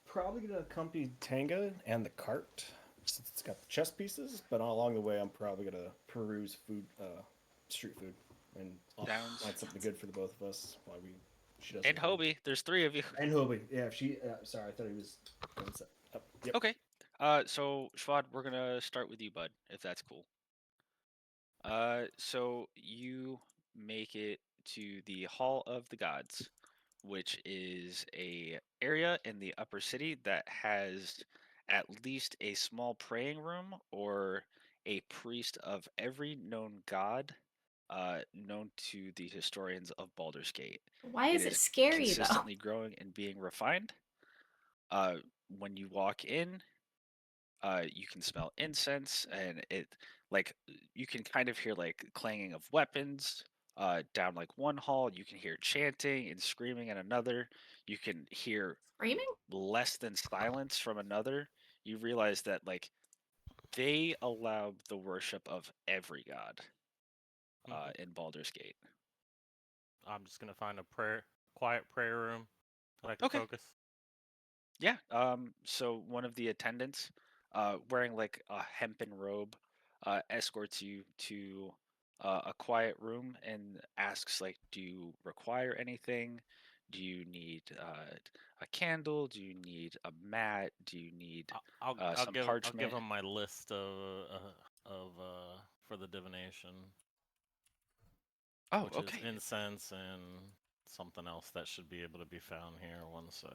probably gonna accompany Tanga and the cart since it's got the chess pieces. But along the way, I'm probably gonna peruse street food, and I'll Downs. find something good for the both of us while she does. And Hobie, there's 3 of you. And Hobie, yeah. If she, sorry, I thought he was. Yep. Okay. So Schwad, we're gonna start with you, bud, if that's cool. So you make it to the Hall of the Gods, which is a area in the upper city that has at least a small praying room or a priest of every known god known to the historians of Baldur's Gate. Why is it scary though? Consistently growing and being refined. When you walk in, You can smell incense, and you can kind of hear like clanging of weapons down like one hall. You can hear chanting and screaming in another. You can hear Screaming? less than silence from another. You realize that like they allow the worship of every god in Baldur's Gate. I'm just gonna find a quiet prayer room that I can Okay. focus. Yeah. So one of the attendants, wearing like a hempen robe, escorts you to a quiet room and asks like, "Do you require anything? Do you need a candle? Do you need a mat? Do you need I'll some give parchment?" him my list of for the divination, Oh, which is okay. incense and something else that should be able to be found here. One sec.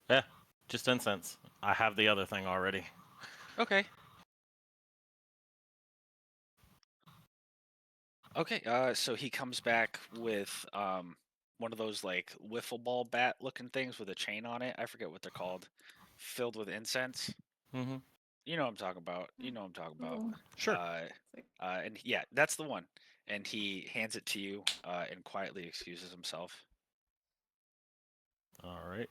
Yeah, just incense. I have the other thing already. Okay. Okay. So he comes back with one of those like wiffle ball bat looking things with a chain on it. I forget what they're called, filled with incense. Mm-hmm. You know what I'm talking about. You know what I'm talking about. Ooh. Sure. And yeah, that's the one. And he hands it to you and quietly excuses himself. All right.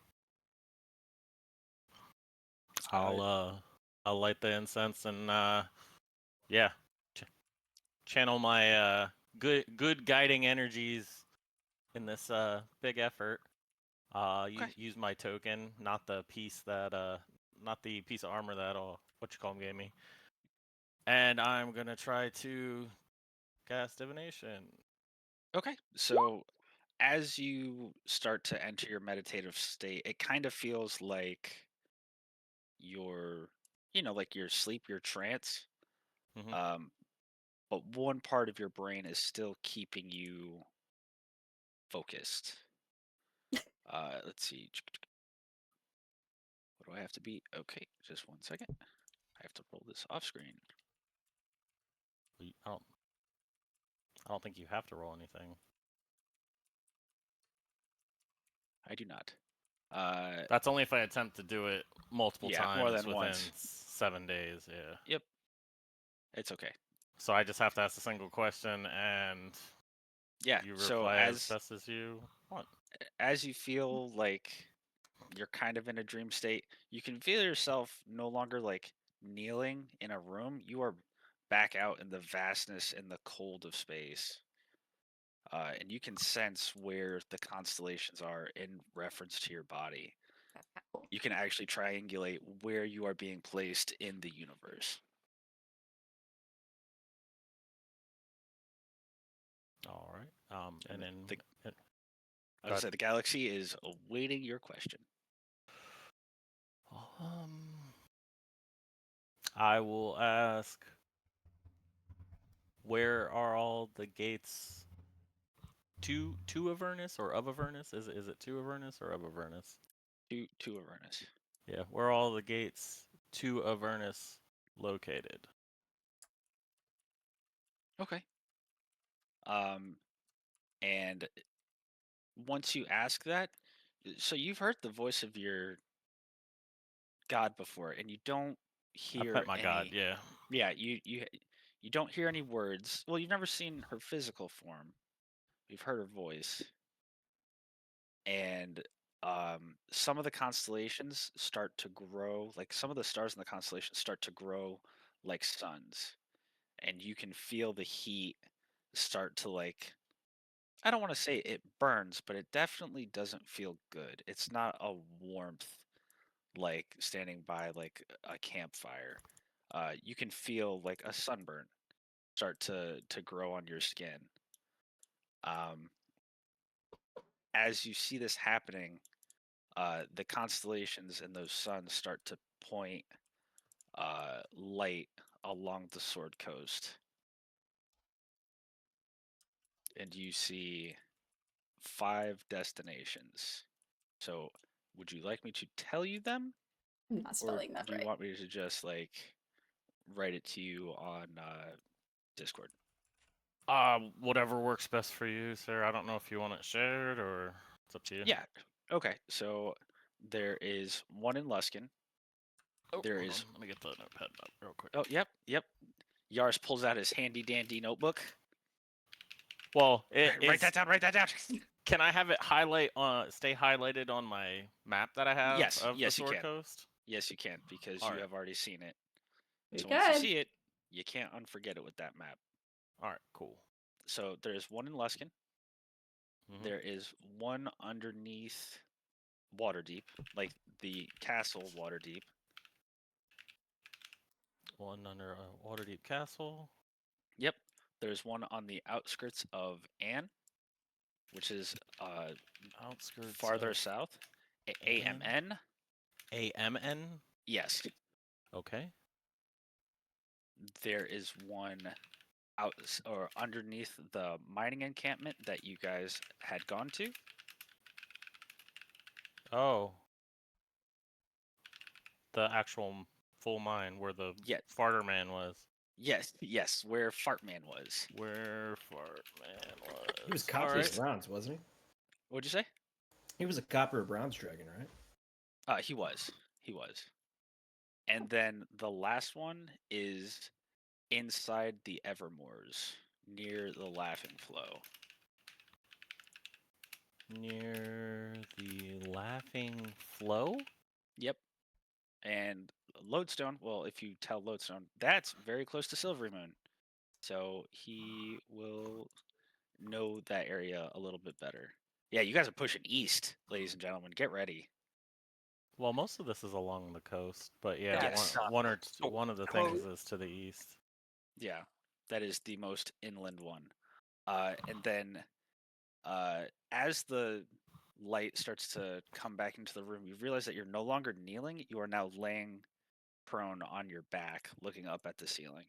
I'll light the incense and yeah, channel my good guiding energies in this big effort. Okay. Use my token, not the piece of armor that what you call 'em gave me. And I'm gonna try to cast divination. Okay. So as you start to enter your meditative state, it kind of feels like your, like your sleep, your trance. Mm-hmm. But one part of your brain is still keeping you focused. Let's see. What do I have to be? Okay, just 1 second. I have to roll this off screen. I don't think you have to roll anything. I do not. That's only if I attempt to do it multiple Yeah, more times than within once. 7 days. Yeah. Yep. It's okay. So I just have to ask a single question, and Yeah. you So reply as best as you want. as you feel like you're kind of in a dream state, you can feel yourself no longer like kneeling in a room. You are back out in the vastness and the cold of space. And you can sense where the constellations are in reference to your body. That's kind of cool. You can actually triangulate where you are being placed in the universe. All right. And then I would say the galaxy is awaiting your question. I will ask, where are all the gates to Avernus or of Avernus? Is it to Avernus or of Avernus? To Avernus. Yeah, where are all the gates to Avernus located? Okay. And once you ask that, so you've heard the voice of your god before, and you don't I hear pet my any. god, yeah. Yeah, you don't hear any words. Well, you've never seen her physical form. You've heard her voice, and some of the constellations start to grow. Like some of the stars in the constellations start to grow like suns, and you can feel the heat start to like. I don't want to say it burns, but it definitely doesn't feel good. It's not a warmth like standing by like a campfire. You can feel like a sunburn start to grow on your skin. Um, as you see this happening, the constellations and those suns start to point light along the Sword Coast, and you see 5 destinations. So, would you like me to tell you them, I'm not or spelling that do you right. want me to just like write it to you on Discord? Whatever works best for you, sir. I don't know if you want it shared or it's up to you. Yeah. Okay. So there is one in Luskin. Oh, There hold is. on. Let me get the notepad up real quick. Oh, yep. Yars pulls out his handy dandy notebook. Well, Write that down. Write that down. Can I have it stay highlighted on my map that I have Yes, of the yes, you Sword can. Coast? Yes, you can because All you right. have already seen it. We So once you good. see it, you can't unforget it with that map. All right, cool. So there's one in Luskin. Mhm. There is one underneath Waterdeep, like the castle Waterdeep. One under Waterdeep Castle. Yep. There's one on the outskirts of Anne, which is Outskirts. farther of south. Anne? AMN. AMN. Yes. Okay. There is one out or underneath the mining encampment that you guys had gone to. Oh. The actual full mine where the Yes. farter man was. Yes, where Fartman was. Where fart man was. He was copper or Alright. bronze, wasn't he? What'd you say? He was a copper or bronze dragon, right? He was. And then the last one is inside the Evermoors, near the Laughing Flow. Near the Laughing Flow? Yep. And Lodestone, well, if you tell Lodestone, that's very close to Silvery Moon. So he will know that area a little bit better. Yeah, you guys are pushing east, ladies and gentlemen. Get ready. Well, most of this is along the coast, but yeah, Yes. one of the Clo- things is to the east. Yeah, that is the most inland one. And then as the light starts to come back into the room, you realize that you're no longer kneeling. You are now laying prone on your back, looking up at the ceiling.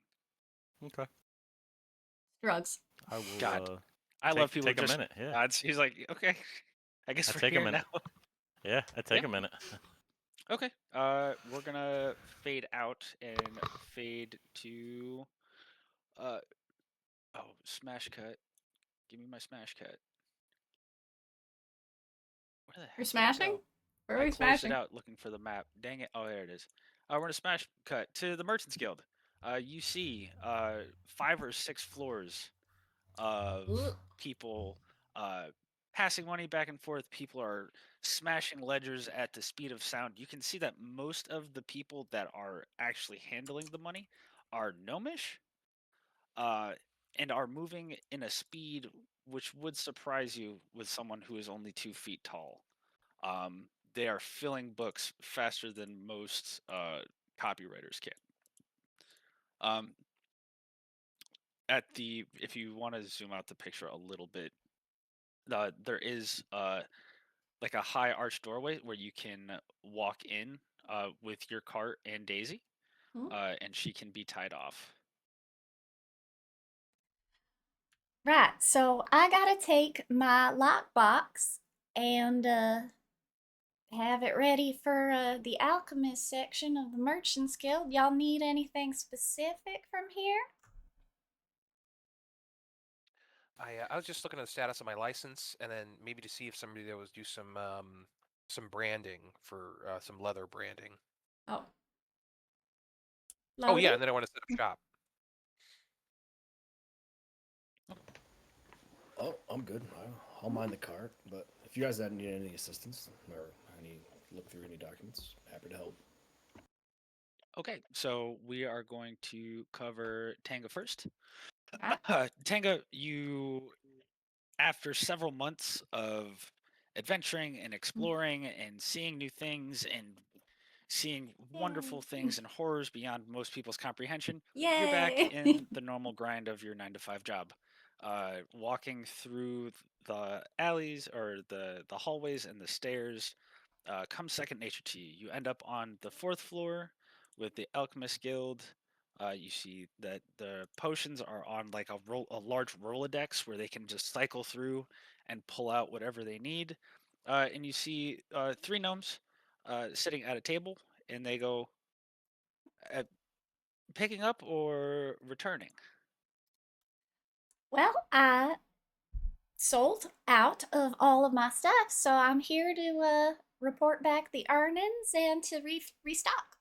Okay. Drugs. I will. God, I love people take who a just minute. Yeah. nods. He's like, okay, I guess I we're take a here minute. now. Yeah, I take Yeah. a minute. Okay. We're gonna fade out and fade to. Oh, smash cut. Give me my smash cut. Where the heck You're did it smashing? go? Where I are we closed smashing? it out looking for the map. Dang it. Oh, there it is. We're going to smash cut to the Merchants Guild. You see 5 or 6 floors of Ugh. people passing money back and forth. People are smashing ledgers at the speed of sound. You can see that most of the people that are actually handling the money are gnomish uh, and are moving in a speed which would surprise you with someone who is only 2 feet tall. They are filling books faster than most copywriters can. Um, if you want to zoom out the picture a little bit, there is like a high arched doorway where you can walk in with your cart and Daisy, Hmm. and she can be tied off. Right, so I gotta take my lockbox and have it ready for the alchemist section of the Merchants Guild. Y'all need anything specific from here? I was just looking at the status of my license, and then maybe to see if somebody there was do some branding for some leather branding. Oh. Oh yeah, Loaded? and then I want to set up shop. Oh, I'm good. I'll mind the cart, but if you guys need any assistance or look through any documents, happy to help. Okay, so we are going to cover Tanga first. Right. Tanga, after several months of adventuring and exploring and seeing new things and seeing wonderful Yay. things and horrors beyond most people's comprehension, Yay! you're back in the normal grind of your 9 to 5 job. Walking through the alleys or the hallways and the stairs comes second nature to you. You end up on the 4th floor with the Alchemist Guild. You see that the potions are on like a large Rolodex where they can just cycle through and pull out whatever they need. And you see 3 gnomes sitting at a table, and they go, picking up or returning? Well, I sold out of all of my stuff, so I'm here to report back the earnings and to restock.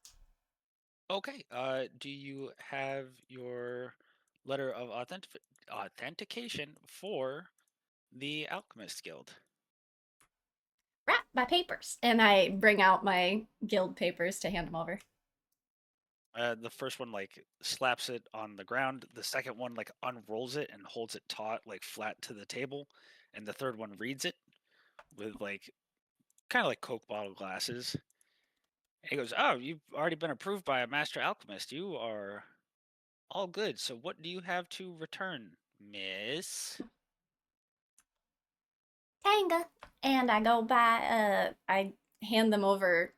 Okay. Do you have your letter of authentication for the Alchemist Guild? Right, my papers. And I bring out my guild papers to hand them over. The first one like slaps it on the ground. The second one like unrolls it and holds it taut like flat to the table, and the third one reads it with like kind of like Coke bottle glasses. And he goes, "Oh, you've already been approved by a master alchemist. You are all good. So what do you have to return, miss?" Tanga. And I go by, I hand them over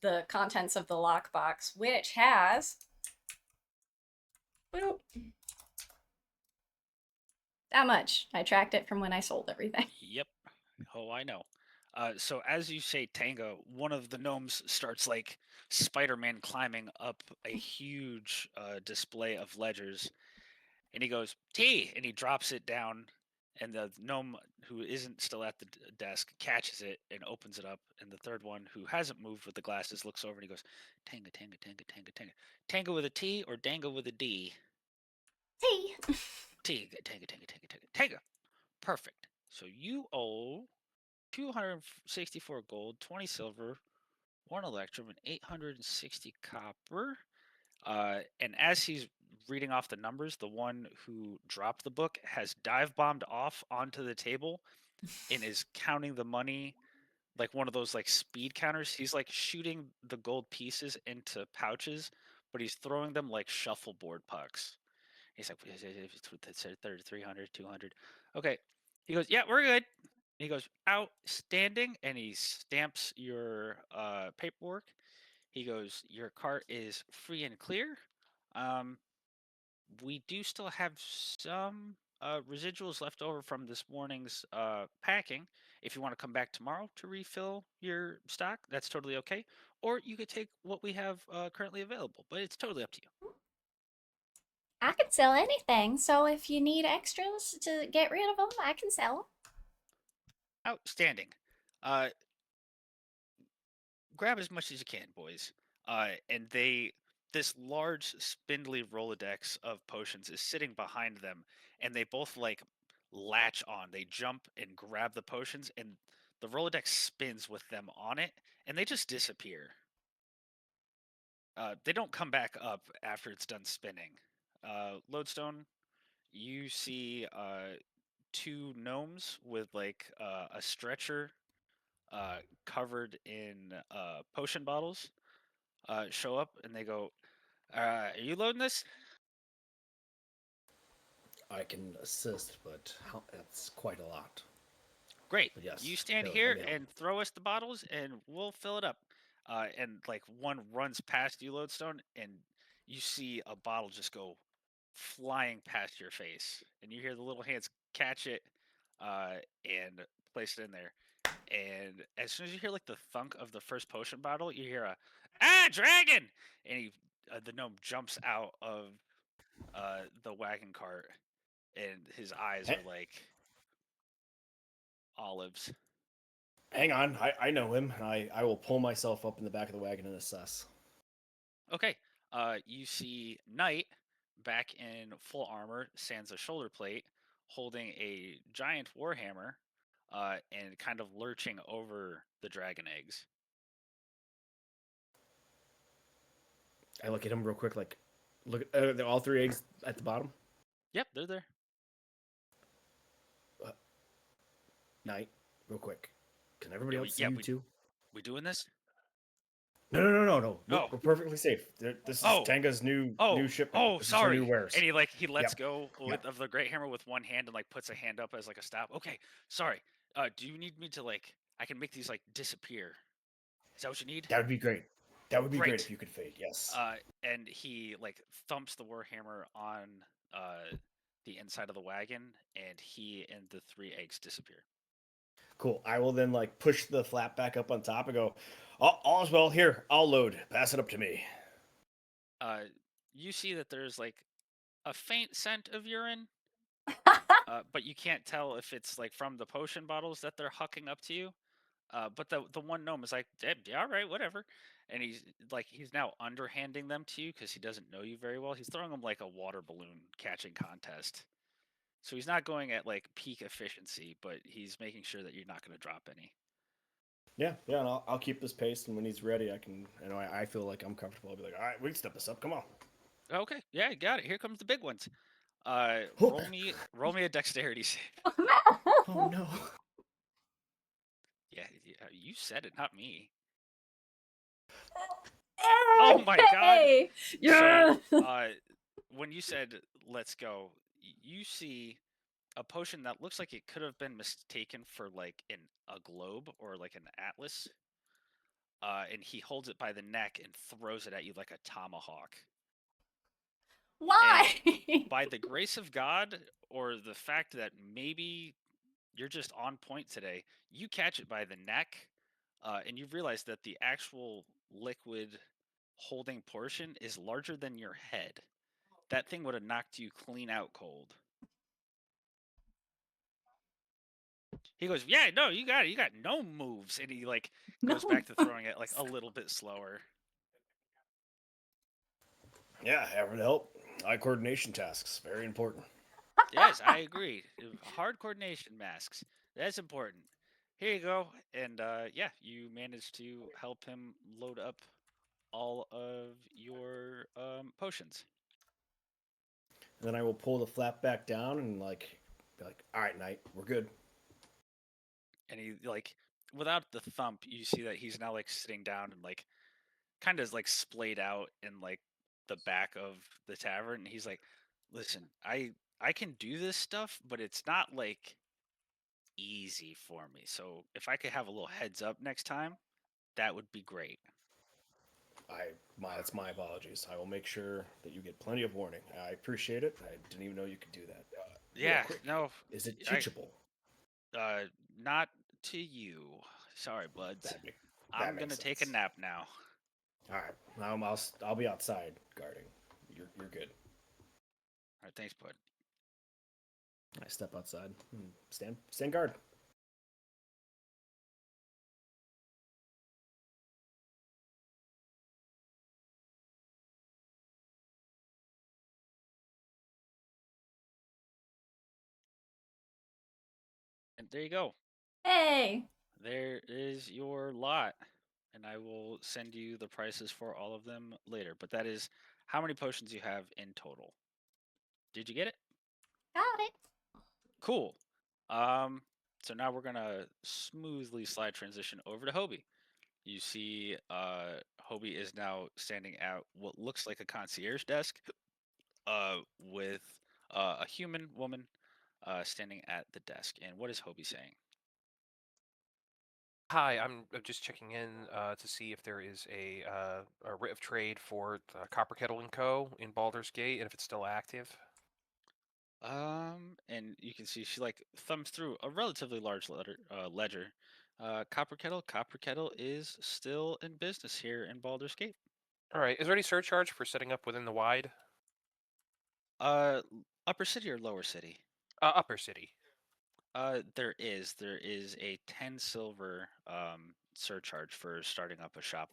the contents of the lockbox, which has boop, that much. I tracked it from when I sold everything. Yep. Oh, I know. So as you say Tango, one of the gnomes starts like Spider-Man climbing up a huge display of ledgers, and he goes T, and he drops it down, and the gnome who isn't still at the desk catches it and opens it up, and the third one who hasn't moved with the glasses looks over and he goes Tanga, Tanga, Tanga, Tanga, Tanga, Tanga with a T or Danga with a D? See. Tanga, Tanga, Tanga, Tanga, Tanga, Tanga. Perfect. So you owe 264 gold, 20 silver, 1 electrum, and 860 copper. And as he's reading off the numbers, the one who dropped the book has dive bombed off onto the table and is counting the money like one of those like speed counters. He's like shooting the gold pieces into pouches, but he's throwing them like shuffleboard pucks. He's like, 300, 200. Okay. He goes, yeah, we're good. He goes, outstanding. And he stamps your paperwork. He goes, your cart is free and clear. Um, we do still have some residuals left over from this morning's packing. If you want to come back tomorrow to refill your stock, that's totally okay. Or you could take what we have currently available, but it's totally up to you. I can sell anything, so if you need extras to get rid of them, I can sell them. Outstanding. Grab as much as you can, boys. And this large, spindly Rolodex of potions is sitting behind them, and they both like latch on. They jump and grab the potions, and the Rolodex spins with them on it, and they just disappear. They don't come back up after it's done spinning. Lodestone, you see two gnomes with like a stretcher covered in potion bottles show up, and they go, "Are you loading this?" I can assist, but that's quite a lot. Great. But yes, You stand let here me help. and throw us the bottles, and we'll fill it up. And like one runs past you, Lodestone, and you see a bottle just go flying past your face, and you hear the little hands catch it and place it in there. And as soon as you hear like the thunk of the first potion bottle, you hear a dragon, and the gnome jumps out of the wagon cart, and his eyes are like olives. Hang on, I know him. I will pull myself up in the back of the wagon and assess. Okay, you see Knight back in full armor, sans a shoulder plate, holding a giant warhammer, and kind of lurching over the dragon eggs. I look at him real quick, like, look at all three eggs at the bottom. Yep, they're there. Night, real quick. Can everybody Yeah, else see you too? We doing this? No. Oh. We're perfectly safe. This is Tanga's new shipment. Oh, this sorry. Is her new wares. And he lets Yep. go of the great hammer with one hand and like puts a hand up as like a stop. Okay, sorry. Do you need me to like? I can make these like disappear. Is that what you need? That would be great. That would be Great. great if you could fade. Yes. And he like thumps the warhammer on the inside of the wagon, and he and the three eggs disappear. Cool. I will then like push the flap back up on top and go, all is well. Here, I'll load. Pass it up to me. You see that there's like a faint scent of urine, but you can't tell if it's like from the potion bottles that they're hucking up to you. But the one gnome is like, yeah, all right, whatever. And he's now underhanding them to you because he doesn't know you very well. He's throwing them like a water balloon catching contest. So he's not going at like peak efficiency, but he's making sure that you're not going to drop any. Yeah, and I'll keep this pace, and when he's ready, I can. I feel like I'm comfortable. I'll be like, all right, we can step this up. Come on. Okay, yeah, got it. Here comes the big ones. Oh. Roll me a dexterity save. Oh no. Yeah, you said it, not me. Oh my god! Hey! Yeah! So, when you said "let's go," you see a potion that looks like it could have been mistaken for like a globe or like an atlas. And he holds it by the neck and throws it at you like a tomahawk. Why? And by the grace of God, or the fact that maybe you're just on point today, you catch it by the neck, and you realize that the actual liquid holding portion is larger than your head. That thing would have knocked you clean out cold. He goes, yeah, no, you got it. You got no moves. And he like goes back to throwing it like a little bit slower. Yeah, ever to help. Eye coordination tasks, very important. Yes, I agree. Hard coordination masks. That's important. Here you go. And yeah, you managed to help him load up all of your potions. And then I will pull the flap back down and be like, all right, Knight, we're good. And he like, without the thump, you see that he's now like sitting down and like kind of like splayed out in like the back of the tavern. And he's like, listen, I can do this stuff, but it's not like easy for me. So if I could have a little heads up next time, that would be great. That's my apologies. I will make sure that you get plenty of warning. I appreciate it. I didn't even know you could do that. Yeah, quick, no, is it teachable? Not to you. Sorry, buds. I'm gonna take a nap now. All right, I'll be outside guarding. You're good. All right, thanks, bud. I step outside and stand guard. And there you go. Hey! There is your lot. And I will send you the prices for all of them later. But that is how many potions you have in total. Did you get it? Got it. Cool. So now we're gonna smoothly slide transition over to Hobie. You see, Hobie is now standing at what looks like a concierge desk, with a human woman standing at the desk. And what is Hobie saying? Hi, I'm just checking in to see if there is a writ of trade for Copper Kettle and Co. in Baldur's Gate, and if it's still active. And you can see she like thumbs through a relatively large ledger. Copper Kettle is still in business here in Baldur's Gate. All right. Is there any surcharge for setting up within the wide? Upper city or lower city? Upper city. There is a 10 silver surcharge for starting up a shop.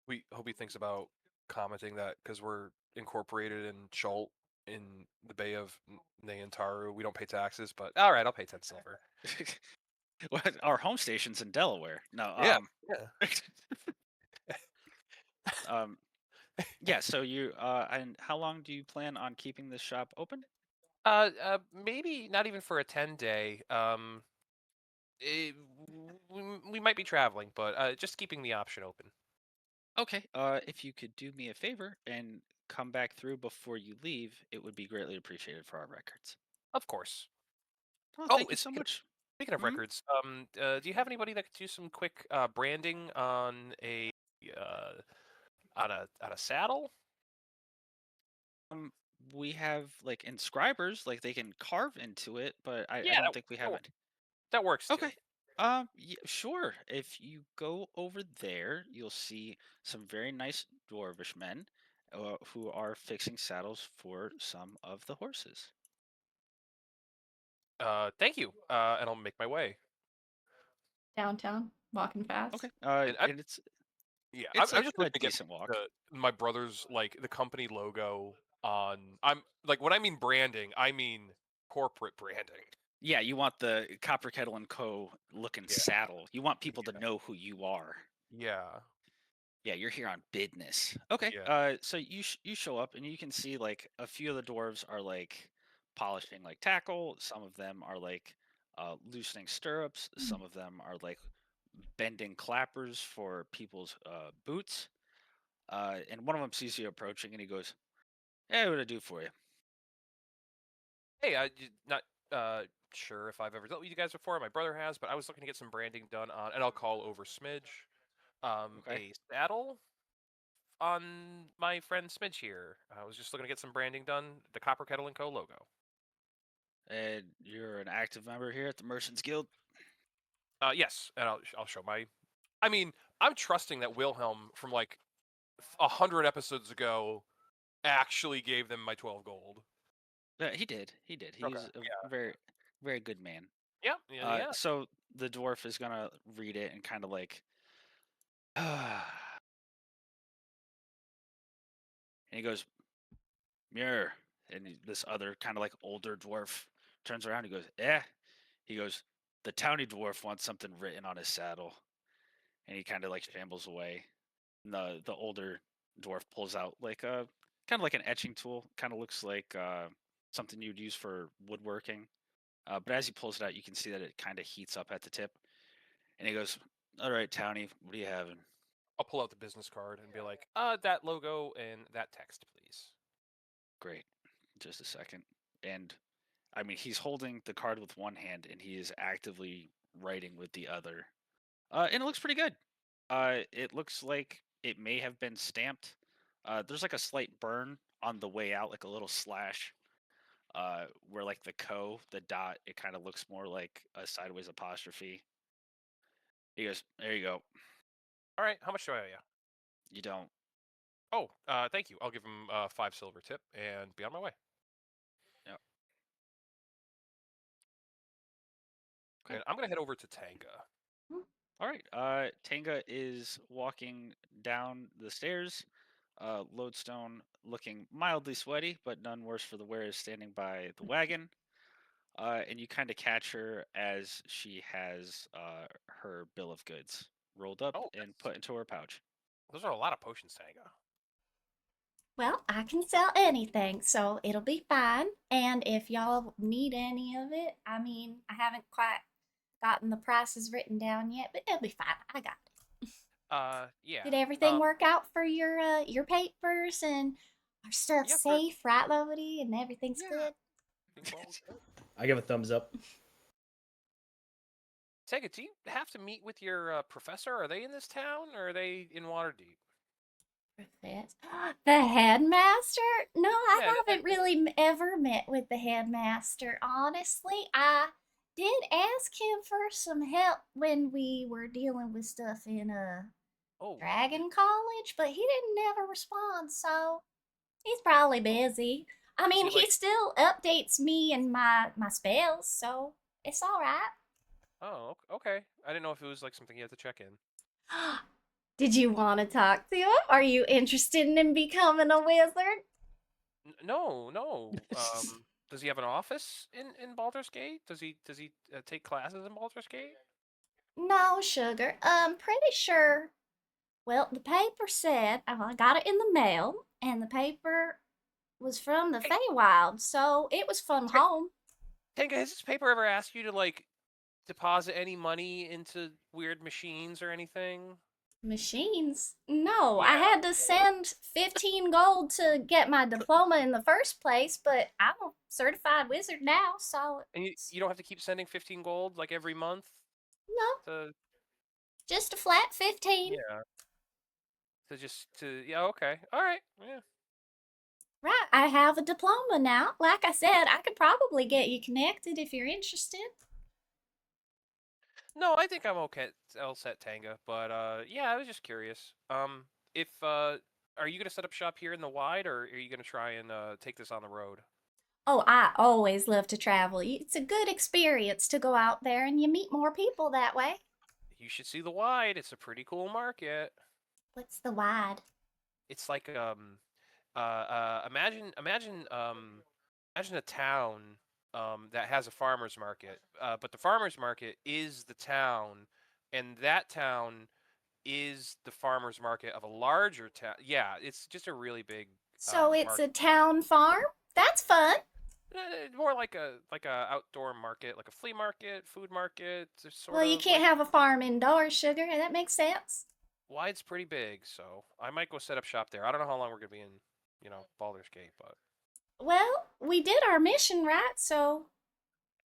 We hope he thinks about commenting that because we're incorporated in Chult in the Bay of Nayantaru. We don't pay taxes, but all right, I'll pay 10 silver. What, our home station's in Delaware. No, Yeah. yeah, so you and how long do you plan on keeping this shop open? Maybe not even for a 10-day. We might be traveling, but just keeping the option open. Okay. If you could do me a favor and come back through before you leave, it would be greatly appreciated for our records. Of course. Oh, Oh, thank you so much. Speaking of records, do you have anybody that could do some quick branding on a saddle? We have like inscribers, like they can carve into it, but I Yeah, don't think we have it. That works too. Okay. Yeah, sure. If you go over there, you'll see some very nice dwarvish men who are fixing saddles for some of the horses. Thank you. And I'll make my way. Downtown, walking fast. Okay. And And it's yeah, it's I'm just a looking to get decent walk. my brother's like the company logo on. I'm like when I mean branding, I mean corporate branding. Yeah, you want the Copper Kettle and Co. looking Yeah. saddle. You want people to know who you are. Yeah. Yeah, you're here on business. Okay. Yeah. So you show up and you can see like a few of the dwarves are like polishing like tackle. Some of them are like loosening stirrups. Some of them are like bending clappers for people's boots. And one of them sees you approaching and he goes, "Hey, what do I do for you?" Hey, not sure if I've ever dealt with you guys before. My brother has, but I was looking to get some branding done on, and I'll call over Smidge. Okay. A saddle on my friend Smidge here. I was just looking to get some branding done. The Copper Kettle and Co. logo. And you're an active member here at the Merchants Guild. Yes, and I'll show my. I mean, I'm trusting that Wilhelm from like 100 episodes ago actually gave them my 12 gold. Yeah, he did. He did. He's Okay. a very, very good man. Yeah. Yeah. So the dwarf is gonna read it and kind of like, and he goes, "Muir," and this other kind of like older dwarf turns around. He goes, "Eh." He goes, "The towny dwarf wants something written on his saddle," and he kind of like shambles away. And the older dwarf pulls out like a kind of like an etching tool. Kind of looks like something you'd use for woodworking. But as he pulls it out, you can see that it kind of heats up at the tip. And he goes, "All right, Towny, what are you having?" I'll pull out the business card and be like, that logo and that text, please. Great. Just a second. And I mean, he's holding the card with one hand and he is actively writing with the other. And it looks pretty good. It looks like it may have been stamped. There's like a slight burn on the way out, like a little slash. Where like the dot, it kind of looks more like a sideways apostrophe. He goes, "There you go." All right, how much do I owe you? You don't. Oh, thank you. I'll give him 5 silver tip and be on my way. Yep. And I'm gonna head over to Tanga. All right. Tanga is walking down the stairs. Lodestone looking mildly sweaty, but none worse for the wear, is standing by the wagon. And you kind of catch her as she has her bill of goods rolled up Oh, and put into her pouch. those are a lot of potions, Tanga. Well, I can sell anything, so it'll be fine. And if y'all need any of it, I mean, I haven't quite gotten the prices written down yet, but it'll be fine. I got it. Yeah. Did everything work out for your papers and our stuff Yeah, safe, right, Lodi? And everything's Yeah. good? I give a thumbs up. Tanga, do you have to meet with your professor? Are they in this town or are they in Waterdeep? The headmaster? No, I Yeah, haven't really ever met with the headmaster. Honestly, I did ask him for some help when we were dealing with stuff in Oh, Dragon College, but he didn't never respond, so he's probably busy. I Is mean, he, he like- still updates me and my spells, so it's all right. Oh, okay. I didn't know if it was like something you had to check in. Did you want to talk to him? Are you interested in becoming a wizard? No. Does he have an office in Baldur's Gate? Does he take classes in Baldur's Gate? No, sugar. I'm pretty sure. Well, the paper said, I got it in the mail, and the paper was from the Hey. Feywild, so it was from home. Tanga, has this paper ever asked you to like deposit any money into weird machines or anything? Machines? No, I Yeah. had to send 15 gold to get my diploma in the first place, but I'm a certified wizard now, so And you don't have to keep sending 15 gold like every month no, to just a flat 15. yeah yeah, okay, all right, yeah. Right, I have a diploma now. Like I said, I could probably get you connected if you're interested. No, I think I'm okay. All set, Tanga. But yeah, I was just curious. If are you gonna set up shop here in the wide, or are you gonna try and take this on the road? Oh, I always love to travel. It's a good experience to go out there and you meet more people that way. You should see the Wide. It's a pretty cool market. What's the wide? It's like imagine a town that has a farmer's market, but the farmer's market is the town, and that town is the farmer's market of a larger town. Yeah, it's just a really big So it's market. a town farm? That's fun. More like a outdoor market, like a flea market, food market, sort Well, you of can't like. have a farm indoors, sugar. That makes sense. Wide's pretty big, so I might go set up shop there. I don't know how long we're gonna be in, Baldur's Gate, but Well, we did our mission, right? So,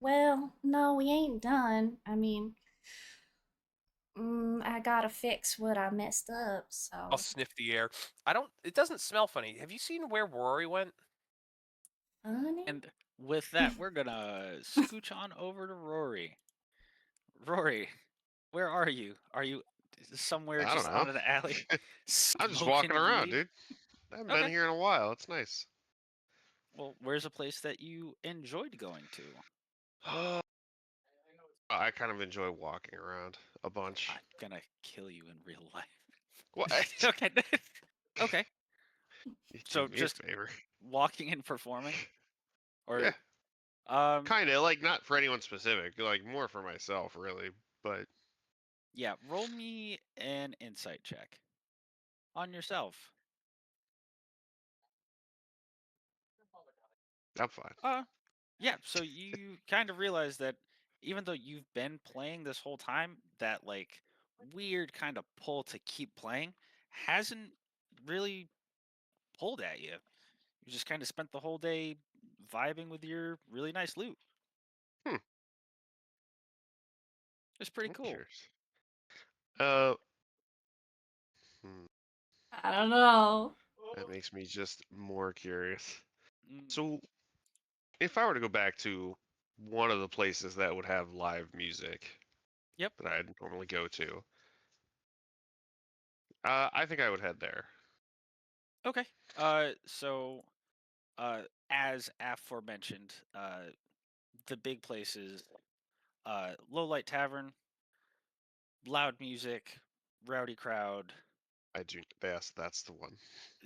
well, no, we ain't done. I mean, I gotta fix what I messed up, I'll so. sniff the air. I don't. It doesn't smell funny. Have you seen where Rory went? Honey? And with that, we're gonna scooch on over to Rory. Rory, where are you? Are you somewhere I don't just know. on an alley I'm just smoking walking around, weed? dude. I haven't been Okay. here in a while. It's nice. Well, where's a place that you enjoyed going to? I kind of enjoy walking around a bunch. I'm gonna kill you in real life. What? Okay. Okay. You So do me a just favor. walking and performing, Yeah, or um, kind of like not for anyone specific, like more for myself, really. But yeah. Roll me an insight check on yourself. I'm fine. Yeah. So you kind of realize that even though you've been playing this whole time, that like weird kind of pull to keep playing hasn't really pulled at you. You just kind of spent the whole day vibing with your really nice loot. Hmm. It's pretty I'm cool. curious. Uh, hmm, I don't know. that makes me just more curious. Mm, So, if I were to go back to one of the places that would have live music yep. that I'd normally go to, I think I would head there. Okay. So as aforementioned, the big places, low light tavern, loud music, rowdy crowd. I do. Yes, that's the one.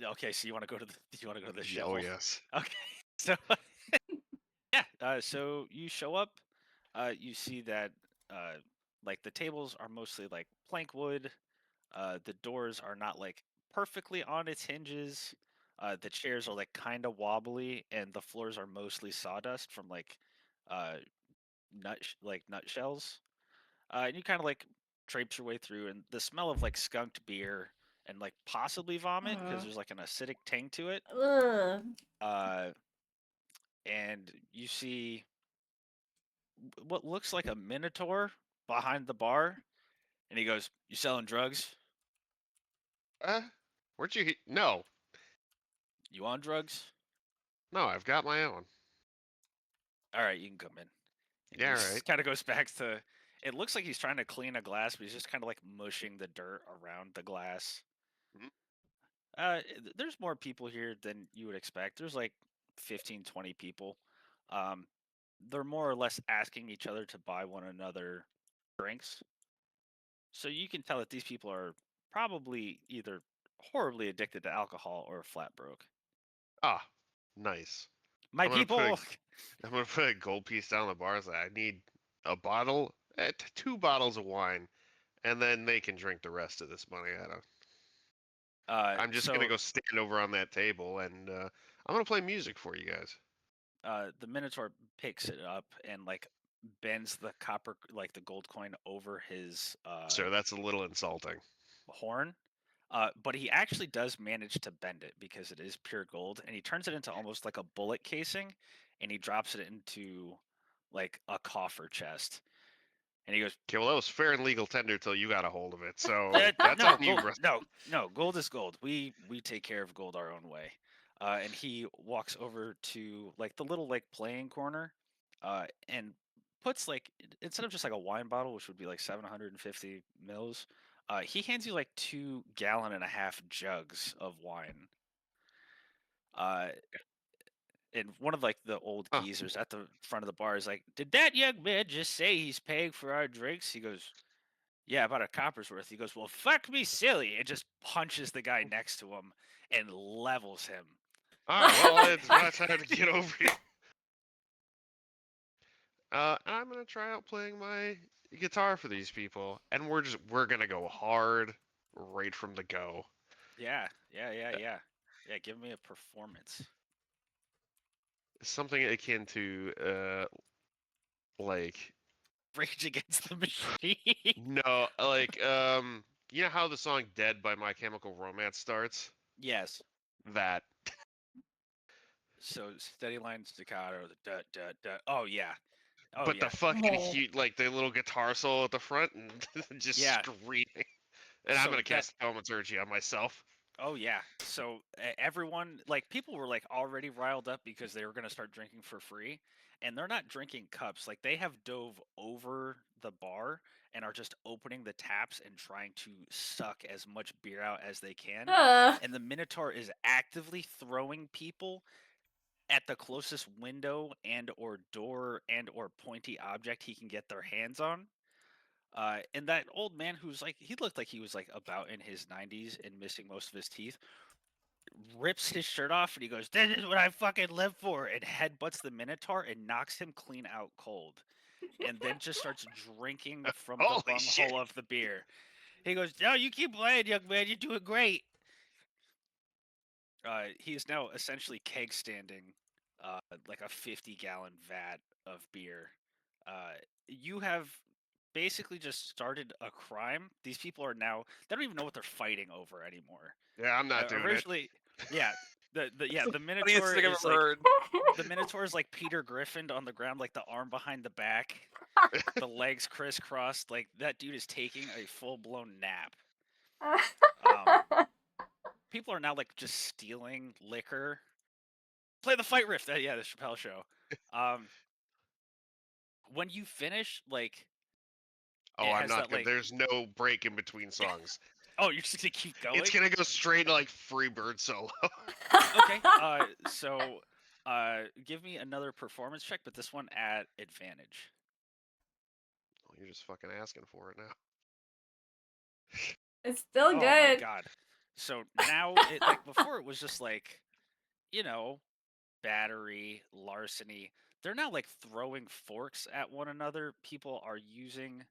Okay, so you want to go to you want to go to the Yeah, oh shithole? yes. Okay. So yeah, so you show up, you see that uh, like the tables are mostly like plank wood. The doors are not like perfectly on its hinges. The chairs are like kind of wobbly, and the floors are mostly sawdust from like uh, like nutshells. And you kind of like traipse your way through, and the smell of like skunked beer and like possibly vomit because Mm. there's like an acidic tang to it. Ugh. Uh, and you see what looks like a minotaur behind the bar, and he goes, "You selling drugs? Uh, where'd you? No, You on drugs? no, I've got my own. All right, you can come in." And Yeah, he right. kind of goes back to. It looks like he's trying to clean a glass, but he's just kind of like mushing the dirt around the glass. Mhm. There's more people here than you would expect. There's like 15, 20 people. Um, they're more or less asking each other to buy one another drinks. So you can tell that these people are probably either horribly addicted to alcohol or flat broke. Ah, nice. My I'm gonna put a, people. I'm gonna put a gold piece down the bar. I need a bottle, 2 bottles of wine, and then they can drink the rest of this money. I don't. I'm just gonna So go stand over on that table, and I'm gonna play music for you guys. the Minotaur picks it up and like bends the copper, like the gold coin, over his So that's a little insulting. horn. But he actually does manage to bend it because it is pure gold, and he turns it into almost like a bullet casing, and he drops it into like a coffer chest. And he goes, Okay, well that was fair and legal tender till you got a hold of it. So that's no, on you, gold, bro. no, gold is gold. We take care of gold our own way. And he walks over to like the little like playing corner, and puts like instead of just like a wine bottle, which would be like 750 mils, he hands you like 2 gallon and a half jugs of wine. Uh, And one of like the old geezers at the front of the bar is like, "Did that young man just say he's paying for our drinks?" He goes, "Yeah, about a copper's worth." He goes, "Well, fuck me silly," and just punches the guy next to him and levels him. All right, well, it's my time to get over here. I'm gonna try out playing my guitar for these people, and we're gonna go hard right from the go. Yeah. Yeah, give me a performance. Something akin to like Rage Against the Machine. no, like you know how the song "Dead" by My Chemical Romance starts? Yes. That. So steady line staccato, the da da da. Oh yeah. Oh But yeah. the fucking Oh. like the little guitar solo at the front and just Yeah. screaming. And I'm So gonna that- cast Thaumaturgy on myself. Oh yeah. So everyone, like people were like already riled up because they were gonna start drinking for free, and they're not drinking cups. Like they have dove over the bar and are just opening the taps and trying to suck as much beer out as they can. And the Minotaur is actively throwing people at the closest window and or door and or pointy object he can get their hands on. And that old man who's like, he looked like he was like about in his 90s and missing most of his teeth, rips his shirt off and he goes, "This is what I fucking live for," and headbutts the Minotaur and knocks him clean out cold. And then just starts drinking from the Holy shit. bunghole of the beer. He goes, "No, you keep playing, young man. You're doing great." He is now essentially keg standing like a 50-gallon vat of beer. You have basically just started a crime. These people are now, they don't even know what they're fighting over anymore. Yeah, I'm not doing Originally, yeah, the Funniest Minotaur thing I've is ever like heard. the Minotaur is like Peter Griffin on the ground, like the arm behind the back, the legs crisscrossed. Like that dude is taking a full-blown nap. People are now like just stealing liquor. Play the fight riff. Yeah, the Chappelle Show. When you finish, like, Oh, it I'm has not that gonna. like, There's no break in between songs. oh, you're just gonna keep going. It's gonna go straight to like Freebird solo. Okay. So, give me another performance check, but this one at advantage. Oh, you're just fucking asking for it now. It's still Oh good. my god. So now, like before, it was just like, you know, battery, larceny. They're now like throwing forks at one another. People are using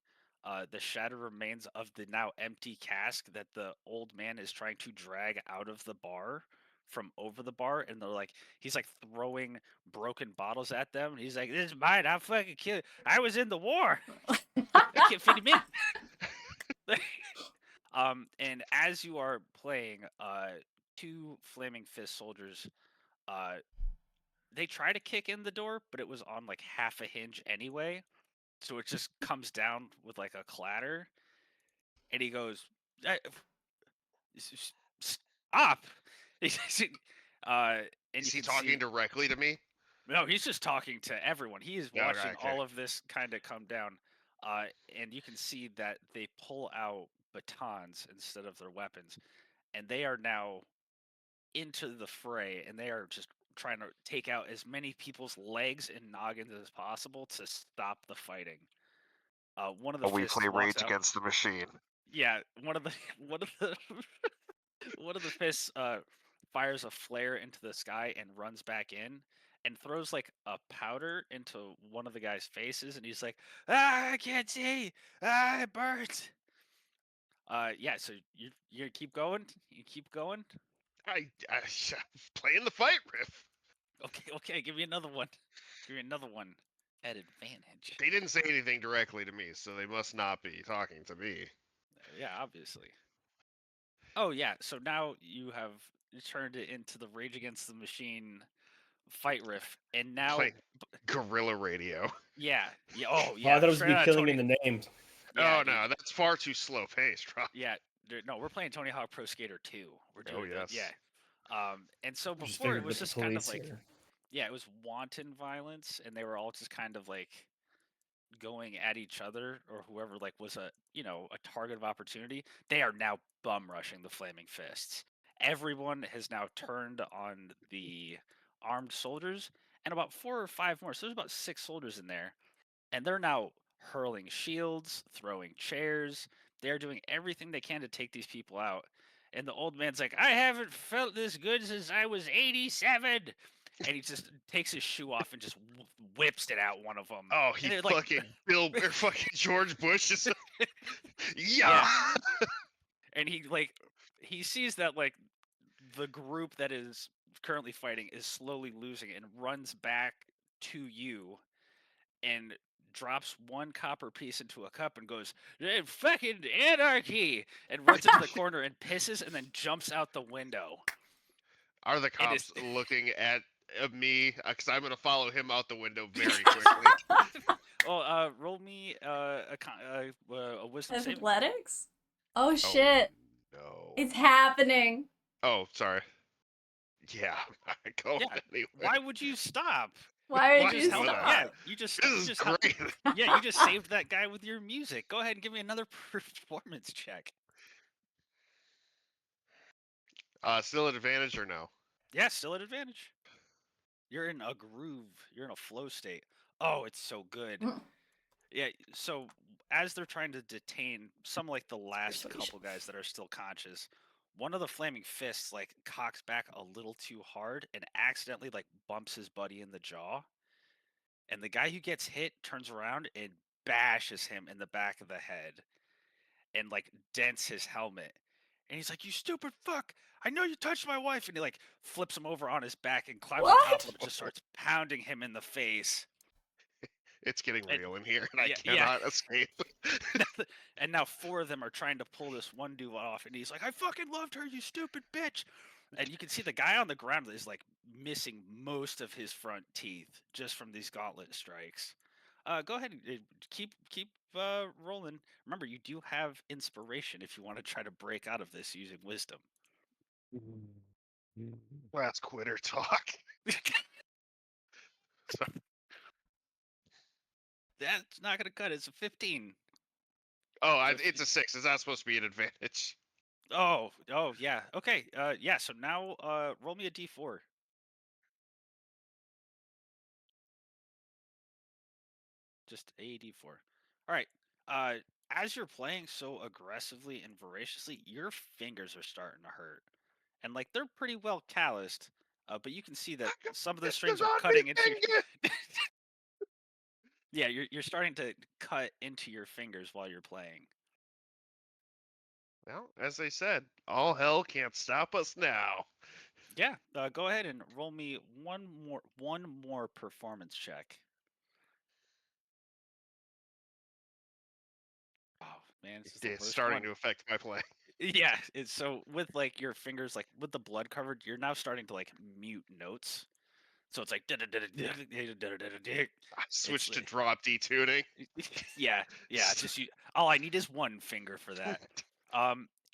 the shattered remains of the now empty cask that the old man is trying to drag out of the bar from over the bar, and they're like, he's like throwing broken bottles at them. And he's like, "This is mine. I'm fucking killing. I was in the war. I can't fit him in." And as you are playing, two Flaming Fist soldiers, they try to kick in the door, but it was on like half a hinge anyway, so it just comes down with like a clatter. And he goes, "Stop!" And Is you he can talking see. directly to me? No, he's just talking to everyone. He is Yeah, watching okay. all of this kind of come down. And you can see that they pull out batons instead of their weapons, and they are now into the fray, and they are just trying to take out as many people's legs and noggins as possible to stop the fighting. One of the We fists play walks Rage out. Against the Machine. Yeah, one of the one of the fists fires a flare into the sky and runs back in and throws like a powder into one of the guy's faces, and he's like, "Ah, I can't see. Ah, it burns." Yeah. So you keep going. You keep going. I playing the fight riff. Okay. Give me another one. Give me another one at advantage. They didn't say anything directly to me, so they must not be talking to me. Yeah, obviously. Oh yeah. So now you have turned it into the Rage Against the Machine fight riff, and now Playing guerrilla radio. yeah. Oh Oh, yeah. I thought it was straight be out of killing Tony. in the name. Yeah, Oh dude. no, that's far too slow paced, Rob. Yeah. No, we're playing Tony Hawk Pro Skater 2. We're doing yes. yeah. And so Just before it figured was with just the kind of police like here. yeah, it was wanton violence, and they were all just kind of like going at each other or whoever like was a a target of opportunity. They are now bum rushing the Flaming Fists. Everyone has now turned on the armed soldiers and about 4 or 5 more. So there's about 6 soldiers in there, and they're now hurling shields, throwing chairs. They're doing everything they can to take these people out. And the old man's like, I haven't felt this good since I was 87. And he just takes his shoe off and just whips it at one of them. Oh, he and fucking Bill or fucking George Bush is. Yeah. And he sees that like the group that is currently fighting is slowly losing and runs back to you and drops one copper piece into a cup and goes, fucking anarchy, and runs into the corner and pisses and then jumps out the window. Are the cops looking at me? Because I'm going to follow him out the window very quickly. Well, roll me a wisdom saving. Athletics? Oh shit. No. It's happening. Oh, sorry. Yeah, go Yeah, anyway. Why would you stop? Why Why would you would I? stop? Yeah, you just This you is just helped- great. yeah, you just saved that guy with your music. Go ahead and give me another performance check. Still at advantage or no? Yeah, still at advantage. You're in a groove. You're in a flow state. Oh, it's so good. Yeah, so as they're trying to detain some like the last couple guys that are still conscious, one of the flaming fists like cocks back a little too hard and accidentally like bumps his buddy in the jaw. And the guy who gets hit turns around and bashes him in the back of the head and like dents his helmet. And he's like, "You stupid fuck! I know you touched my wife!" And he like flips him over on his back and climbs on top of him and just starts pounding him in the face. It's getting real in here, and I yeah. cannot escape. And now 4 of them are trying to pull this one dude off, and he's like, "I fucking loved her, you stupid bitch!" And you can see the guy on the ground is like missing most of his front teeth just from these gauntlet strikes. Go ahead and keep rolling. Remember, you do have inspiration if you want to try to break out of this using wisdom. Last quitter talk. That's not gonna cut it. It's a 15. Oh, it's a 6. Is that supposed to be an advantage? Oh, yeah. Okay. Yeah. So now, roll me a d4. Just a d4. All right. As you're playing so aggressively and voraciously, your fingers are starting to hurt, and like they're pretty well calloused. But you can see that some of the strings are cutting into. Yeah, you're starting to cut into your fingers while you're playing. Well, as they said, all hell can't stop us now. Yeah, go ahead and roll me one more performance check. Oh man, this is the It's worst starting one. to affect my play. Yeah, it's so with like your fingers, like with the blood covered, you're now starting to like mute notes. So it's like I switched to drop D tuning. yeah. It's just you. All I need is one finger for that.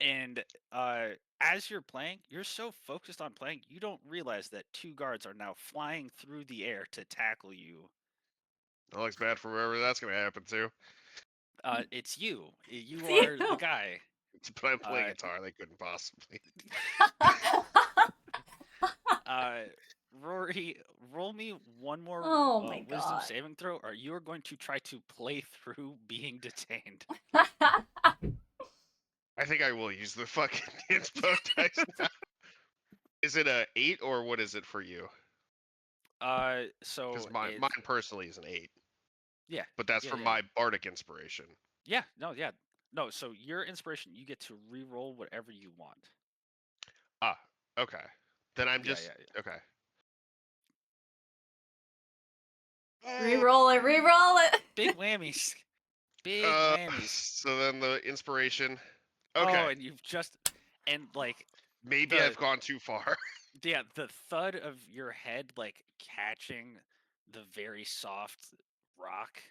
And as you're playing, you're so focused on playing, you don't realize that 2 guards are now flying through the air to tackle you. That looks bad for wherever that's going to happen to. It's you. You are the guy. But I'm playing guitar. They couldn't possibly. Rory, roll me one more wisdom saving throw, or you are going to try to play through being detained. I think I will use the fucking inspo dice now. Is it a 8 or what is it for you? So because mine personally is an 8. Yeah. But that's for my bardic inspiration. Yeah. No. So your inspiration, you get to re-roll whatever you want. Ah. Okay. Then I'm just okay. Reroll it. Big whammies. Big whammies. So then the inspiration. Okay. Oh, and you've just like maybe I've gone too far. Yeah, the thud of your head like catching the very soft rock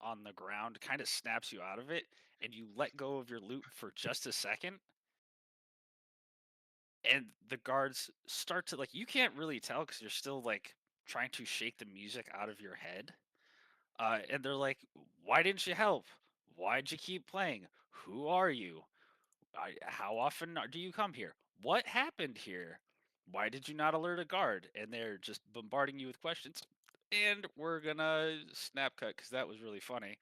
on the ground kind of snaps you out of it, and you let go of your loot for just a second. And the guards start to like, you can't really tell because you're still like trying to shake the music out of your head. And they're like, "Why didn't you help? Why'd you keep playing? Who are you? How often do you come here? What happened here?" why did you not alert a guard? And they're just bombarding you with questions. And we're gonna snap cut because that was really funny.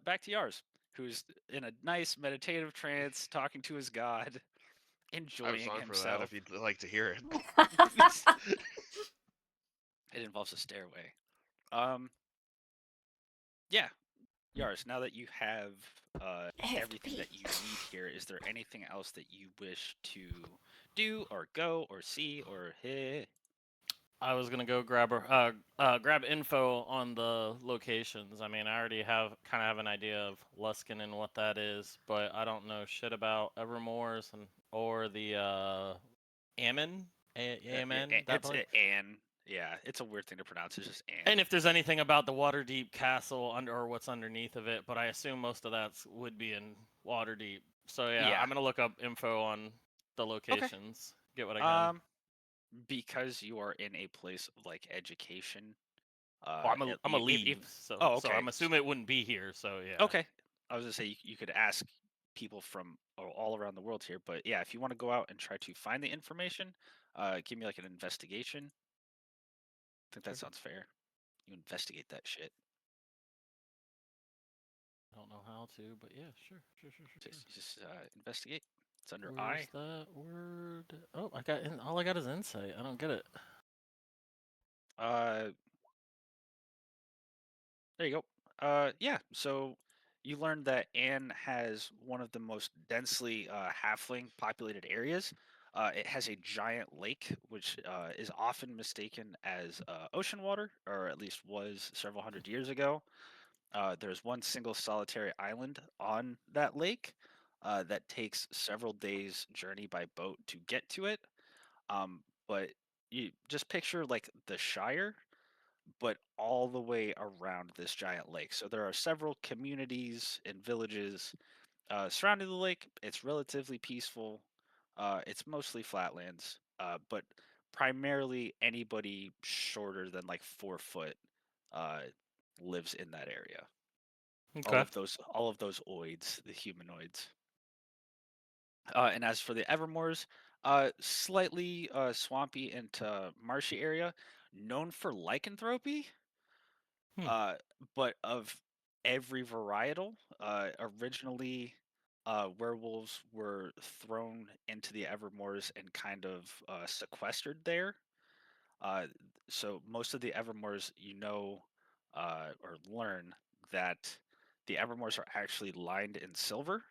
Back to Yars, who's in a nice meditative trance, talking to his god, I have a enjoying song for that if himself. you'd like to hear it. It involves a stairway. Um, yeah, Yars. Now that you have everything that you need here, is there anything else that you wish to do or go or see or hit? I was gonna go grab info on the locations. I mean, I already have an idea of Luskin and what that is, but I don't know shit about Evermore's or the Ammon. Ammon, that It's place. An. Yeah, it's a weird thing to pronounce. It's just An. And if there's anything about the Waterdeep Castle or what's underneath of it, but I assume most of that would be in Waterdeep. So yeah, I'm gonna look up info on the locations. Get what I can. Because you are in a place of like education. I'm a leave, so okay. I'm assuming it wouldn't be here. So yeah. Okay, I was gonna say you could ask people from all around the world here, but yeah, if you want to go out and try to find the information, give me like an investigation. I think that sounds fair. You investigate that shit. I don't know how to, but yeah, sure. Just investigate. It's under Where's that word? Oh, all I got is insight. I don't get it. There you go. Yeah. So you learned that Anne has one of the most densely halfling populated areas. It has a giant lake, which is often mistaken as ocean water, or at least was several hundred years ago. There's one single solitary island on that lake that takes several days' journey by boat to get to it. But you just picture like the Shire, but all the way around this giant lake. So there are several communities and villages surrounding the lake. It's relatively peaceful. It's mostly flatlands, but primarily anybody shorter than like 4 foot uh, lives in that area. Okay. All of those oids, the humanoids. And as for the Evermores, slightly swampy into marshy area, known for lycanthropy. Hmm. uh, but of every varietal. Originally, werewolves were thrown into the Evermores and kind of sequestered there. Uh, so most of the Evermores, or learn that the Evermores are actually lined in silver,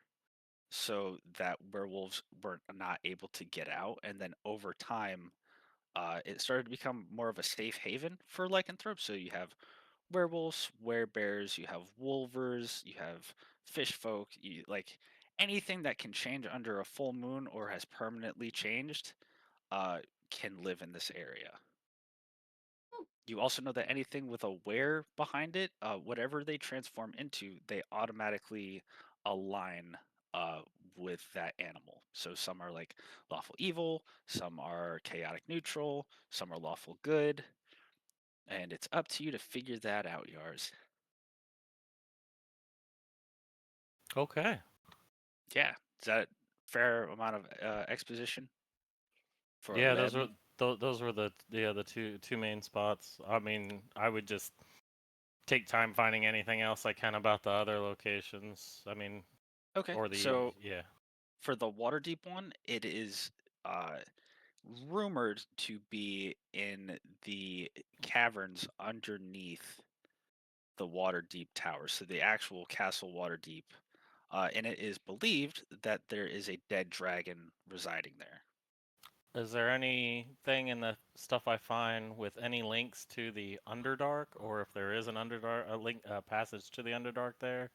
so that werewolves were not able to get out. And then over time, it started to become more of a safe haven for lycanthropes. So you have werewolves, werebears, you have wolvers, you have fish folk, you like anything that can change under a full moon or has permanently changed uh can live in this area. You also know that anything with a were behind it, whatever they transform into, they automatically align uh with that animal. So some are like lawful evil, some are chaotic neutral, some are lawful good, and it's up to you to figure that out, Yars. Okay. Yeah, is that a fair amount of exposition for Yeah, them? those were the two main spots. I mean, I would just take time finding anything else I can about the other locations. I mean, Okay, or the so yeah. for the Waterdeep one, it is uh, rumored to be in the caverns underneath the Waterdeep Tower, so the actual Castle Waterdeep, and it is believed that there is a dead dragon residing there. Is there anything in the stuff I find with any links to the Underdark, or if there is an Underdark, a passage to the Underdark there?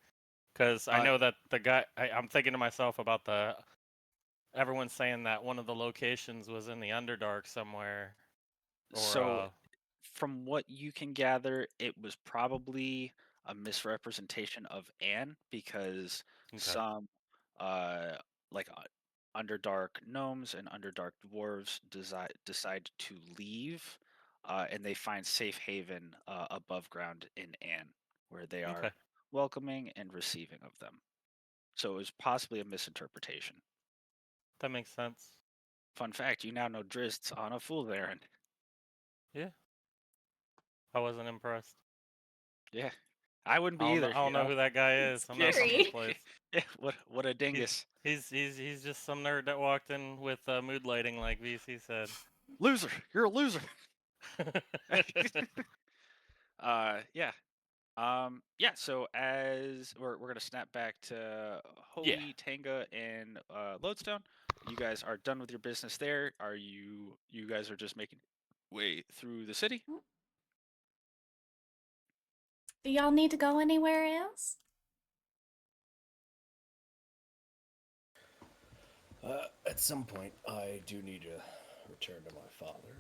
Because I know that the guy, I'm thinking to myself about everyone's saying that one of the locations was in the Underdark somewhere. So, from what you can gather, it was probably a misrepresentation of Anne because some uh like Underdark gnomes and Underdark dwarves decide to leave, and they find safe haven above ground in Anne, where they are welcoming and receiving of them. So it was possibly a misinterpretation. That makes sense. Fun fact: you now know Drizzt on a fool's errand. Yeah. I wasn't impressed. Yeah, I wouldn't be I either. don't know who that guy is. I'm not from this Scary. place. Yeah, what a dingus. He's just some nerd that walked in with mood lighting, like VC said. Loser, you're a loser. Yeah. Yeah, so as we're gonna snap back to Hobie, Tanga, and Lodestone. You guys are done with your business there. Are you guys are just making way through the city? Do y'all need to go anywhere else? At some point, I do need to return to my father.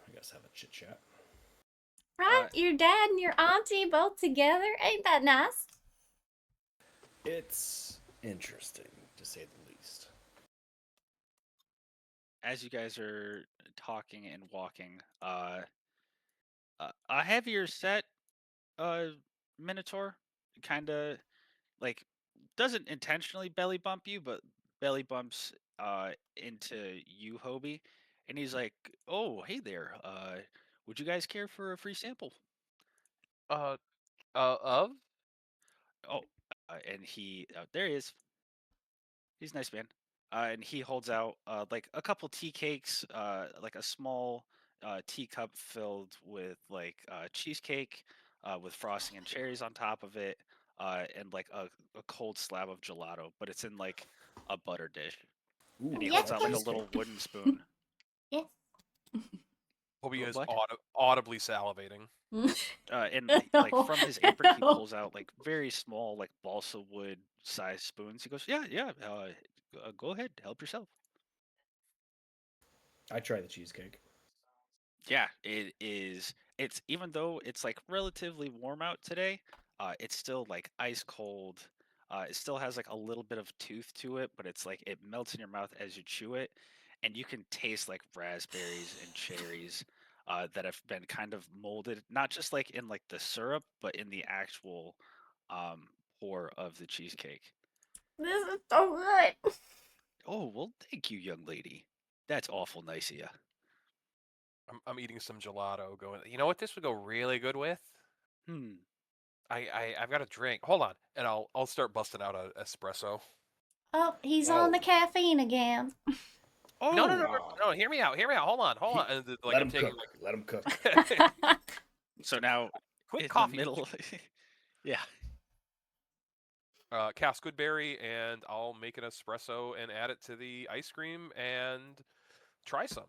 I guess have a chit chat. Right? Your dad and your auntie both together? Ain't that nice? It's interesting, to say the least. As you guys are talking and walking, a heavier set Minotaur kind of like doesn't intentionally belly bump you, but belly bumps into you, Hobie, and he's like, "Oh, hey there. Would you guys care for a free sample?" Of? Oh, and he there he is. He's a nice man. And he holds out like a couple tea cakes, like a small teacup filled with like cheesecake with frosting and cherries on top of it, and like a cold slab of gelato, but it's in like a butter dish. Ooh, And he Yes, holds out like a please. little wooden spoon. Yes. Hobie is What? audibly salivating. And like from his apron, he pulls out like very small, like balsa wood sized spoons. He goes, "Yeah, yeah, go ahead, help yourself." I try the cheesecake. Yeah, it is. It's even though it's like relatively warm out today, it's still like ice cold. It still has like a little bit of tooth to it, but it's like it melts in your mouth as you chew it, and you can taste like raspberries and cherries that have been kind of molded, not just like in like the syrup, but in the actual um, pour of the cheesecake. This is so good. Oh, well, thank you, young lady. That's awful nice of you. I'm eating some gelato. Going. You know what this would go really good with? Hmm. I've got a drink. Hold on, and I'll start busting out a espresso. Oh, he's on the Oh. caffeine again. Oh, No. Hear me out. Hold on. And, like, Let I'm him taking, cook. Let him cook. like, so now quick in coffee. the middle, yeah. Cass Goodberry, and I'll make an espresso and add it to the ice cream and try some.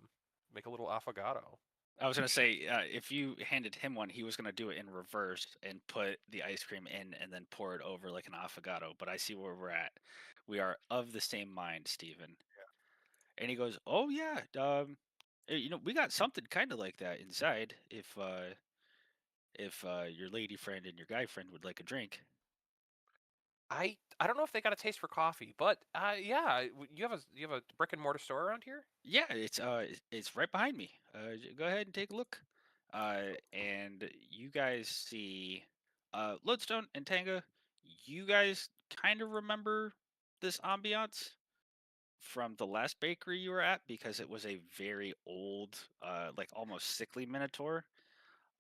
Make a little affogato. I was gonna say, if you handed him one, he was gonna do it in reverse and put the ice cream in and then pour it over like an affogato. But I see where we're at. We are of the same mind, Stephen. And he goes, "Oh yeah, we got something kind of like that inside. If your lady friend and your guy friend would like a drink." I don't know if they got a taste for coffee, but yeah, you have a brick and mortar store around here? Yeah, it's right behind me. Go ahead and take a look. And you guys see Lodestone and Tanga. You guys kind of remember this ambiance from the last bakery you were at because it was a very old, like almost sickly Minotaur.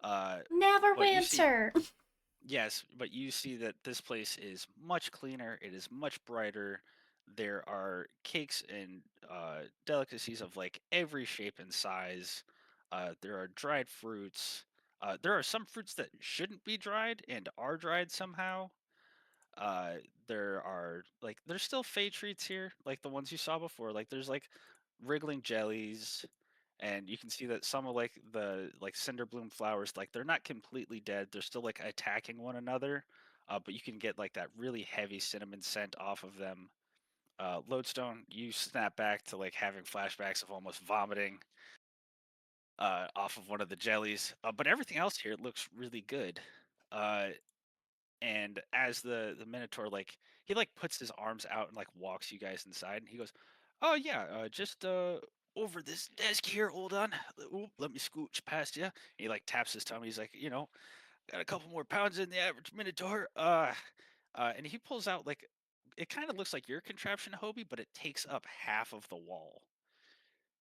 But you see, Neverwinter. yes, but you see that this place is much cleaner. It is much brighter. There are cakes and delicacies of like every shape and size. There are dried fruits. There are some fruits that shouldn't be dried and are dried somehow. There are like there's still fey treats here, like the ones you saw before. Like there's like wriggling jellies, and you can see that some of like the like cinder bloom flowers, like they're not completely dead. They're still like attacking one another, but you can get like that really heavy cinnamon scent off of them. Lodestone, you snap back to like having flashbacks of almost vomiting off of one of the jellies. But everything else here looks really good. Uh, and as the Minotaur like he like puts his arms out and like walks you guys inside, and he goes, "Oh yeah, just over this desk here. Hold on. Oop, let me scooch past you." And he like taps his tummy. He's like, got a couple more pounds than the average Minotaur. And he pulls out like it kind of looks like your contraption, Hobie, but it takes up half of the wall.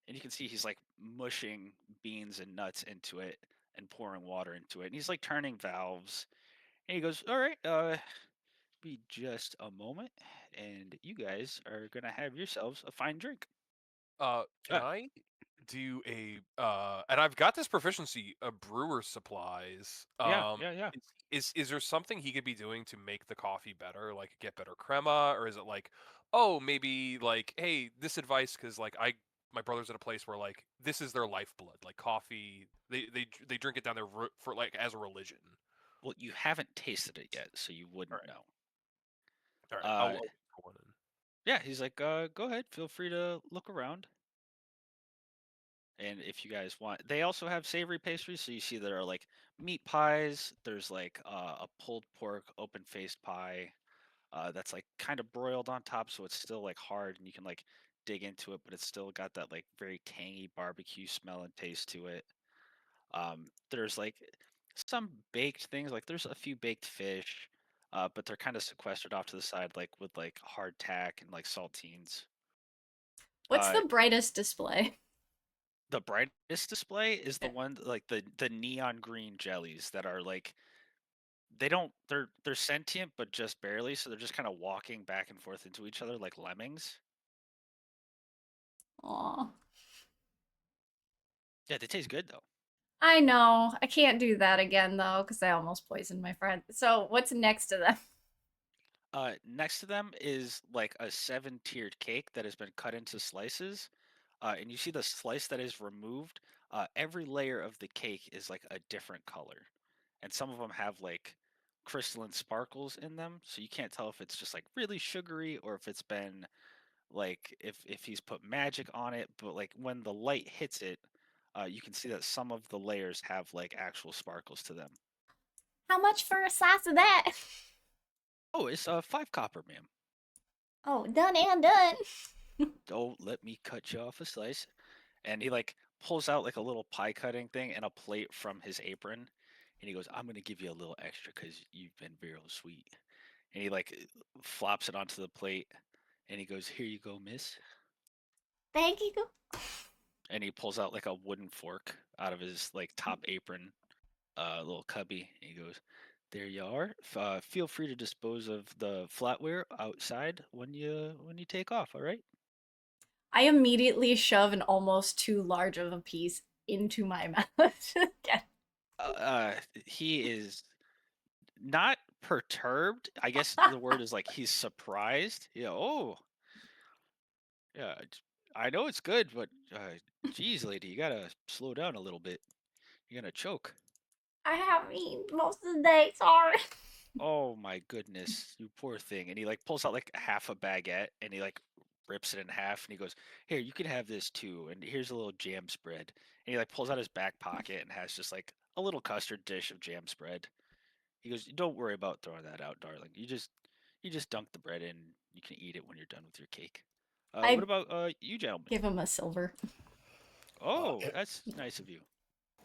and you can see he's like mushing beans and nuts into it and pouring water into it, and he's like turning valves. And he goes, "All right, be just a moment, and you guys are gonna have yourselves a fine drink." Can I do a and I've got this proficiency of brewer supplies. Yeah. Is there something he could be doing to make the coffee better, like get better crema, or is it like, oh, maybe like, hey, this advice because like my brother's at a place where like this is their lifeblood, like coffee. They drink it down there for like as a religion. Well, you haven't tasted it yet, so you wouldn't Alright. know. All right, Uh, I'll wait for one. yeah, he's like, go ahead, feel free to look around. And if you guys want, they also have savory pastries. So you see there are like meat pies. There's like a pulled pork open-faced pie that's like kind of broiled on top, so it's still like hard and you can like dig into it, but it's still got that like very tangy barbecue smell and taste to it. There's like some baked things, like there's a few baked fish, but they're kind of sequestered off to the side, like with like hardtack and like saltines. What's Uh, the brightest display? the brightest display is the Yeah. one like the neon green jellies that are like they're sentient but just barely, so they're just kind of walking back and forth into each other like lemmings. Aw. Yeah, they taste good though. I know. I can't do that again though, because I almost poisoned my friend. So what's next to them? Next to them is like a 7-tiered cake that has been cut into slices. And you see the slice that is removed. Every layer of the cake is like a different color, and some of them have like crystalline sparkles in them, so you can't tell if it's just like really sugary or if it's been like if he's put magic on it. But like when the light hits it, you can see that some of the layers have like actual sparkles to them. How much for a slice of that? Oh, it's 5 copper, ma'am. Oh, done and done. Oh, let me cut you off a slice. And he like pulls out like a little pie cutting thing and a plate from his apron, and he goes, "I'm gonna give you a little extra because you've been real sweet." And he like flops it onto the plate, and he goes, "Here you go, miss." Thank you. And he pulls out like a wooden fork out of his like top apron, little cubby. And he goes, "There you are. Feel free to dispose of the flatware outside when you take off. All right." I immediately shove an almost too large of a piece into my mouth. He is not perturbed. I guess the word is like he's surprised. Yeah. Oh, yeah. I know it's good, but geez, lady, you gotta slow down a little bit. You're gonna choke. I haven't eaten most of the day, sorry. Oh my goodness, you poor thing. And he like pulls out like half a baguette and he like rips it in half and he goes, "Here, you can have this too. And here's a little jam spread." And he like pulls out his back pocket and has just like a little custard dish of jam spread. He goes, "Don't worry about throwing that out, darling. You just dunk the bread in. You can eat it when you're done with your cake." What I about you, gentlemen? give him a silver. Oh, that's nice of you.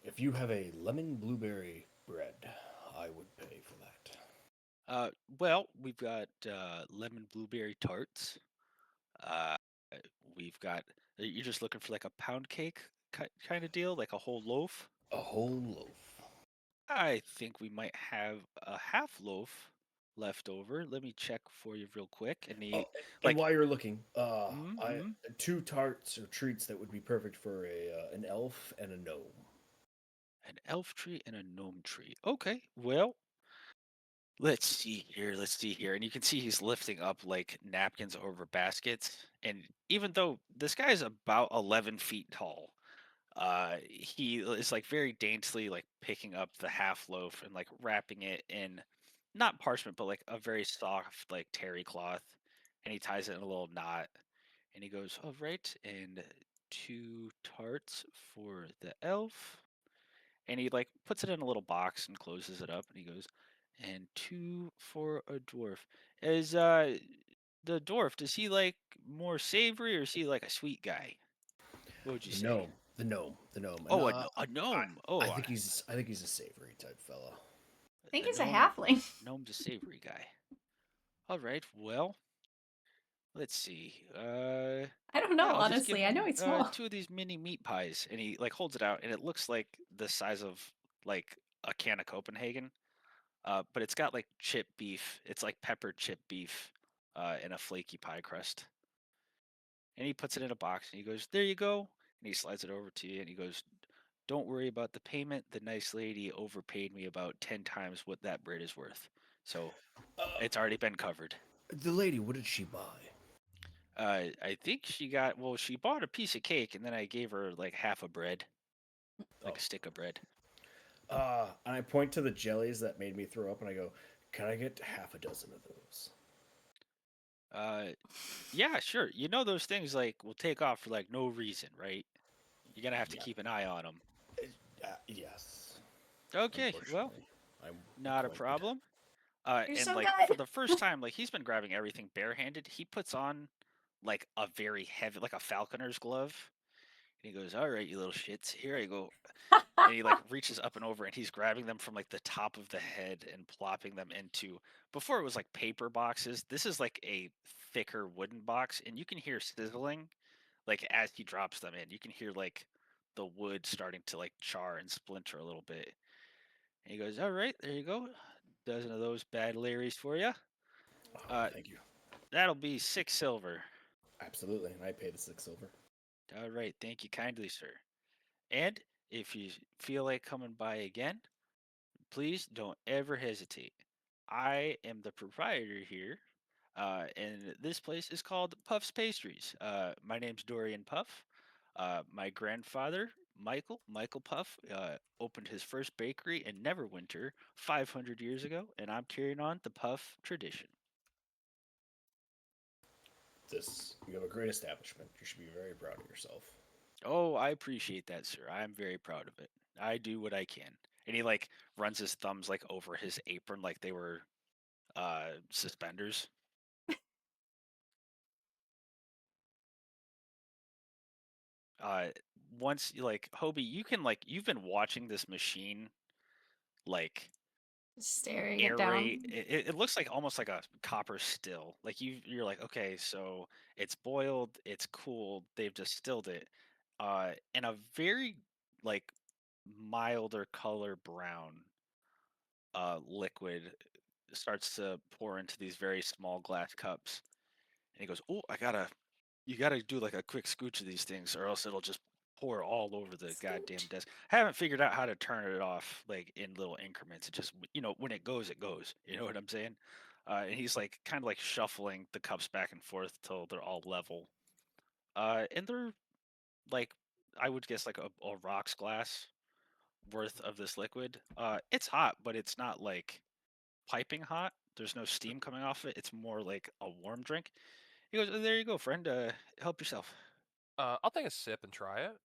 If you have a lemon blueberry bread, I would pay for that. Well, we've got lemon blueberry tarts. Uh, we've got. You're just looking for like a pound cake kind of deal, like a whole loaf. A whole loaf. I think we might have a half loaf left over. Let me check for you real quick. And he Oh, and like, while you're looking, I mm-hmm. 2 tarts or treats that would be perfect for an elf and a gnome. An elf tree and a gnome tree. Okay, well, let's see here. Let's see here. And you can see he's lifting up like napkins over baskets. And even though this guy is about 11 feet tall, he is like very daintily like picking up the half loaf and like wrapping it in not parchment, but like a very soft like terry cloth. And he ties it in a little knot. And he goes, "All right, and 2 tarts for the elf." And he like puts it in a little box and closes it up and he goes, "And 2 for a dwarf." Is the dwarf, does he like more savory or is he like a sweet guy? What would you The say? gnome, the gnome, and Oh, a gnome. I Oh, think he's a savory type fella. I think a he's a gnome. halfling. Gnome's a savory guy. All right, well, let's see. I don't know, Yeah, I'll just give honestly. I know him he's small. 2 of these mini meat pies, and he like holds it out, and it looks like the size of like a can of Copenhagen. But it's got like chip beef. It's like peppered chip beef, in a flaky pie crust. And he puts it in a box, and he goes, "There you go." And he slides it over to you, and he goes, "Don't worry about the payment. The nice lady overpaid me about 10 times what that bread is worth, so it's already been covered." The lady, what did she buy? I think she bought a piece of cake, and then I gave her like half a bread, like a stick of bread. And I point to the jellies that made me throw up, and I go, "Can I get half a dozen of those?" Yeah, sure. You know those things like will take off for like no reason, right? You're gonna have to Yeah. keep an eye on them. Yes. Okay, well, Unfortunately, I'm not a acquainted. problem. You're And so like for good. the first time, like he's been grabbing everything barehanded. He puts on like a very heavy, like a falconer's glove, and he goes, "All right, you little shits, here I go." And he like reaches up and over, and he's grabbing them from like the top of the head and plopping them into. Before it was like paper boxes. This is like a thicker wooden box, and you can hear sizzling, like as he drops them in. You can hear like the wood starting to like char and splinter a little bit. And he goes, "All right, there you go, dozen of those bad Larrys for you. Thank you. That'll be 6 silver." Absolutely, and I pay the 6 silver. All right, thank you kindly, sir. And if you feel like coming by again, please don't ever hesitate. I am the proprietor here, and this place is called Puff's Pastries. My name's Dorian Puff. My grandfather, Michael Puff, opened his first bakery in Neverwinter 500 years ago, and I'm carrying on the Puff tradition. You have a great establishment. You should be very proud of yourself. Oh, I appreciate that, sir. I'm very proud of it. I do what I can. And he like runs his thumbs like over his apron like they were suspenders. Uh Once you like Hobie, you can like you've been watching this machine like Staring it down. it looks like almost like a copper still. Like you're like, okay, so it's boiled, it's cooled, they've distilled it, in a very like milder color brown liquid starts to pour into these very small glass cups. And he goes, "Oh, you gotta do like a quick scooch of these things, or else it'll just pour all over the goddamn Scooch. desk." I haven't figured out how to turn it off like in little increments. It just, when it goes, it goes. You know what I'm saying? And he's like kind of like shuffling the cups back and forth till they're all level. And they're like, I would guess like a rocks glass worth of this liquid. It's hot, but it's not like piping hot. There's no steam coming off it. It's more like a warm drink. He goes, "There you go, friend. Help yourself." I'll take a sip and try it.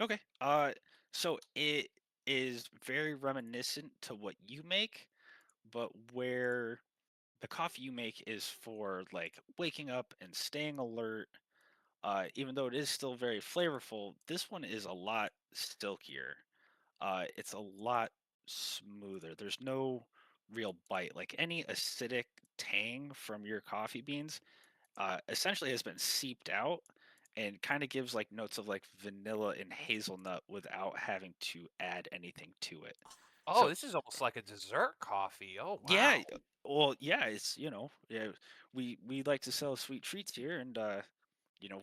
Okay. So it is very reminiscent to what you make, but where the coffee you make is for like waking up and staying alert. Even though it is still very flavorful, this one is a lot silkier. It's a lot smoother. There's no real bite. Like any acidic tang from your coffee beans, essentially has been seeped out and kind of gives like notes of like vanilla and hazelnut without having to add anything to it. Oh, So this is almost like a dessert coffee. Oh, yeah, wow. well, yeah, it's yeah, we like to sell sweet treats here, and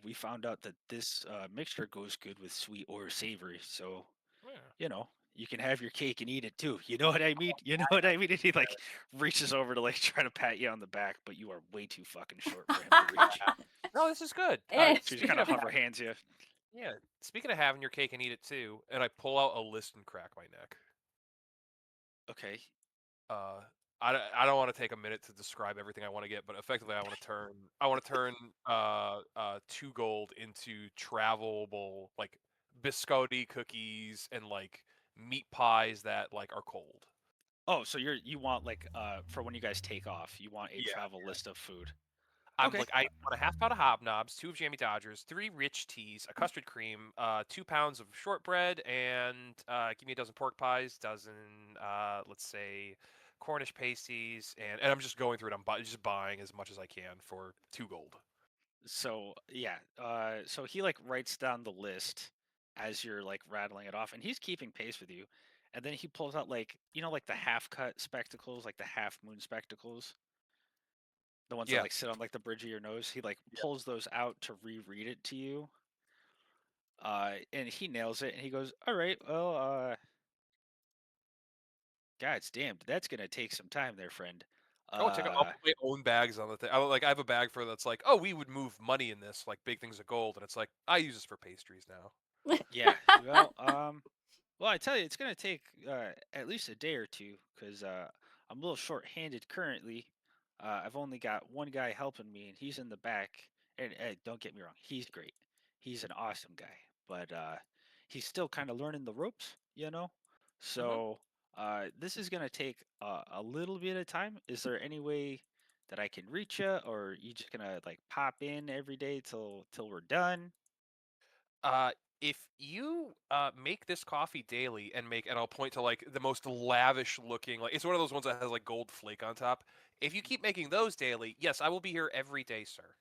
we found out that this mixture goes good with sweet or savory. So Yeah. you can have your cake and eat it too. You know what I mean? You know what I mean? And he like reaches over to like try to pat you on the back, but you are way too fucking short for him to reach. No, this is good. Eh. So he Speaking kind of of hover hands you. yeah, speaking of having your cake and eat it too, and I pull out a list and crack my neck. Okay. Uh, I don't want to take a minute to describe everything I want to get, but effectively I want to turn 2 gold into travelable like biscotti cookies and like meat pies that like are cold. Oh, so you want like for when you guys take off, you want a Yeah. travel list of food. I'm Okay. like I want a half pound of hobnobs, 2 of jammy dodgers, 3 rich teas, a custard cream, 2 pounds of shortbread, and give me a dozen pork pies, dozen let's say Cornish pasties, and I'm just going through it. I'm just buying as much as I can for 2 gold. So yeah, so he like writes down the list as you're like rattling it off, and he's keeping pace with you. And then he pulls out like like the half cut spectacles, like the half moon spectacles, the ones that Yeah. like sit on like the bridge of your nose. He like Yeah. pulls those out to reread it to you. And he nails it, and he goes, "All right, well, God's damn, that's gonna take some time there, friend." I'll put my own bags on the thing. I have a bag for that's like, oh, we would move money in this, like big things of gold, and it's like I use this for pastries now. Yeah, well, I tell you, it's gonna take at least a day or two because I'm a little short-handed currently. I've only got one guy helping me, and he's in the back. And don't get me wrong, he's great. He's an awesome guy, but he's still kind of learning the ropes, you know. Mhm. So this is gonna take a little bit of time. Is there any way that I can reach you, or are you just gonna like pop in every day till we're done? If you make this coffee daily and I'll point to like the most lavish looking, like it's one of those ones that has like gold flake on top. If you keep making those daily, yes, I will be here every day, sir.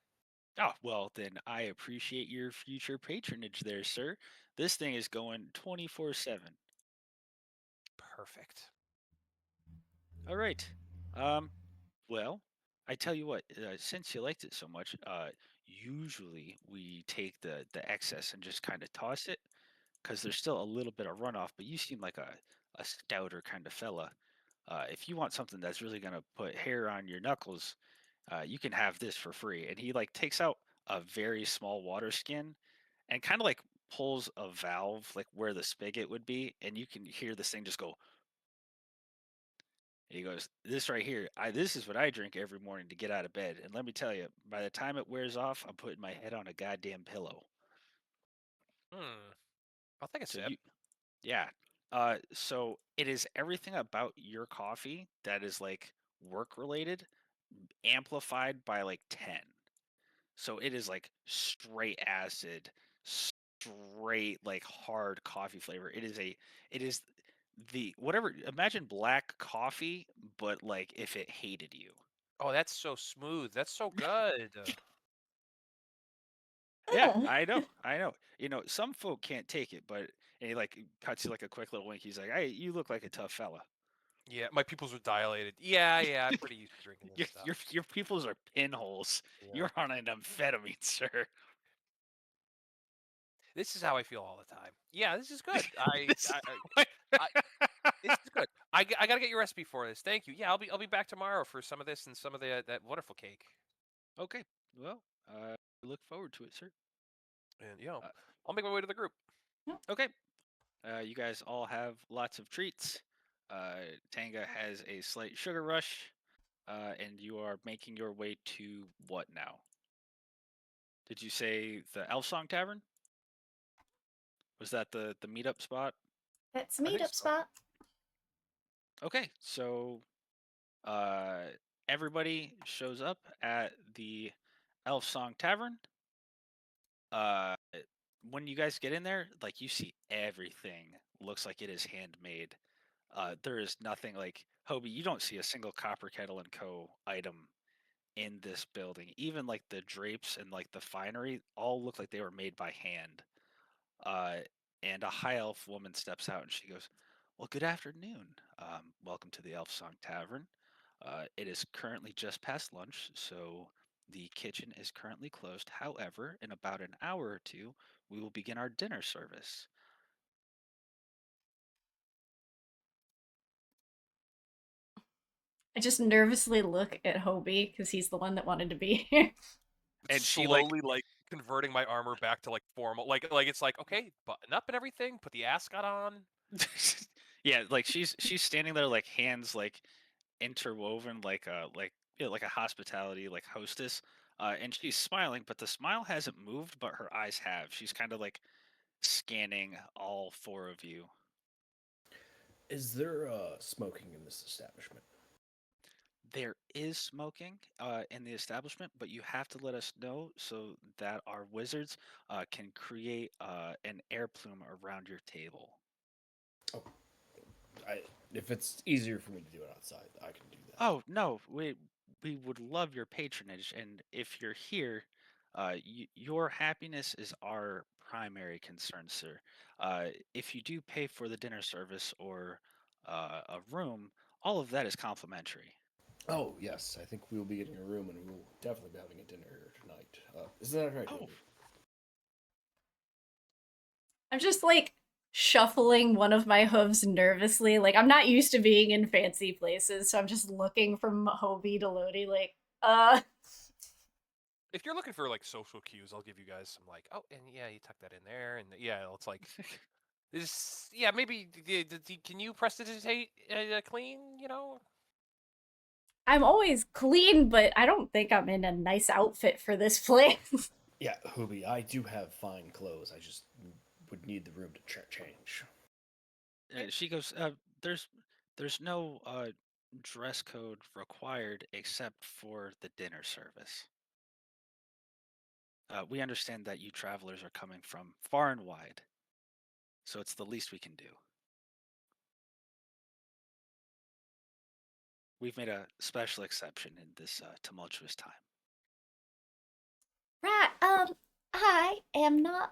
Oh, well, then I appreciate your future patronage there, sir. This thing is going 24/7. Perfect. All right. Well, I tell you what, since you liked it so much, usually we take the excess and just kind of toss it because there's still a little bit of runoff, but you seem like a stouter kind of fella. If you want something that's really gonna put hair on your knuckles, you can have this for free. And he like takes out a very small water skin and kind of like pulls a valve like where the spigot would be, and you can hear this thing just go. And he goes, "This right here, this is what I drink every morning to get out of bed. And let me tell you, by the time it wears off, I'm putting my head on a goddamn pillow." I'll take a So sip. yeah. So it is everything about your coffee that is like work related, amplified by like 10. So it is like straight acid, straight like hard coffee flavor. It is the whatever, imagine black coffee, but like if it hated you. Oh, that's so smooth. That's so good. Yeah, Ugh. I know. Some folk can't take it, but and he like cuts you like a quick little wink. He's like, "Hey, you look like a tough fella. Yeah, my pupils are dilated. Yeah, I'm pretty used to drinking this Your stuff. your pupils are pinholes. Yeah. You're on an amphetamine, sir." This is how I feel all the time. Yeah, this is good. This is I this is good. I gotta get your recipe for this. Thank you. Yeah, I'll be back tomorrow for some of this and some of the that wonderful cake. Okay. Well, look forward to it, sir. And Uh, I'll make my way to the group. okay. You guys all have lots of treats. Tanga has a slight sugar rush, and you are making your way to what now? Did you say the Elf Song Tavern? Was that the meetup spot? That's a I think meetup so. spot. Okay, so uh, everybody shows up at the Elf Song Tavern. Uh, when you guys get in there, like you see everything looks like it is handmade. There is nothing like Hobie. You don't see a single Copper Kettle and Co. item in this building. Even like the drapes and like the finery all look like they were made by hand. Uh, and a high elf woman steps out and she goes, "Well, good afternoon. Welcome to the Elf Song Tavern. It is currently just past lunch, so the kitchen is currently closed. However, in about an hour or two, we will begin our dinner service." I just nervously look at Hobie because he's the one that wanted to be here. And she slowly like converting my armor back to like formal, like it's like okay, button up and everything, put the ascot on. yeah, like she's standing there like hands like interwoven like a hospitality like hostess, and she's smiling, but the smile hasn't moved, but her eyes have. She's kind of like scanning all four of you. Is there smoking in this establishment? There is smoking in the establishment, but you have to let us know so that our wizards can create an air plume around your table. Oh, if it's easier for me to do it outside, I can do that. Oh no, we would love your patronage, and if you're here, your happiness is our primary concern, sir. If you do pay for the dinner service or a room, all of that is complimentary. Oh yes, I think we will be getting a room, and we will definitely be having a dinner here tonight. Isn't that right? Oh, Toby? I'm just like shuffling one of my hooves nervously. Like I'm not used to being in fancy places, so I'm just looking from Hobie to Lodi, like, If you're looking for like social cues, I'll give you guys some like, oh, and yeah, you tuck that in there, and yeah, it's like, this, yeah, maybe can you prestidigitate clean? You know, I'm always clean, but I don't think I'm in a nice outfit for this place. Yeah, Hobie, I do have fine clothes. I just would need the room to change. she goes, there's no dress code required except for the dinner service. We understand that you travelers are coming from far and wide, so it's the least we can do. We've made a special exception in this tumultuous time. Right, I am not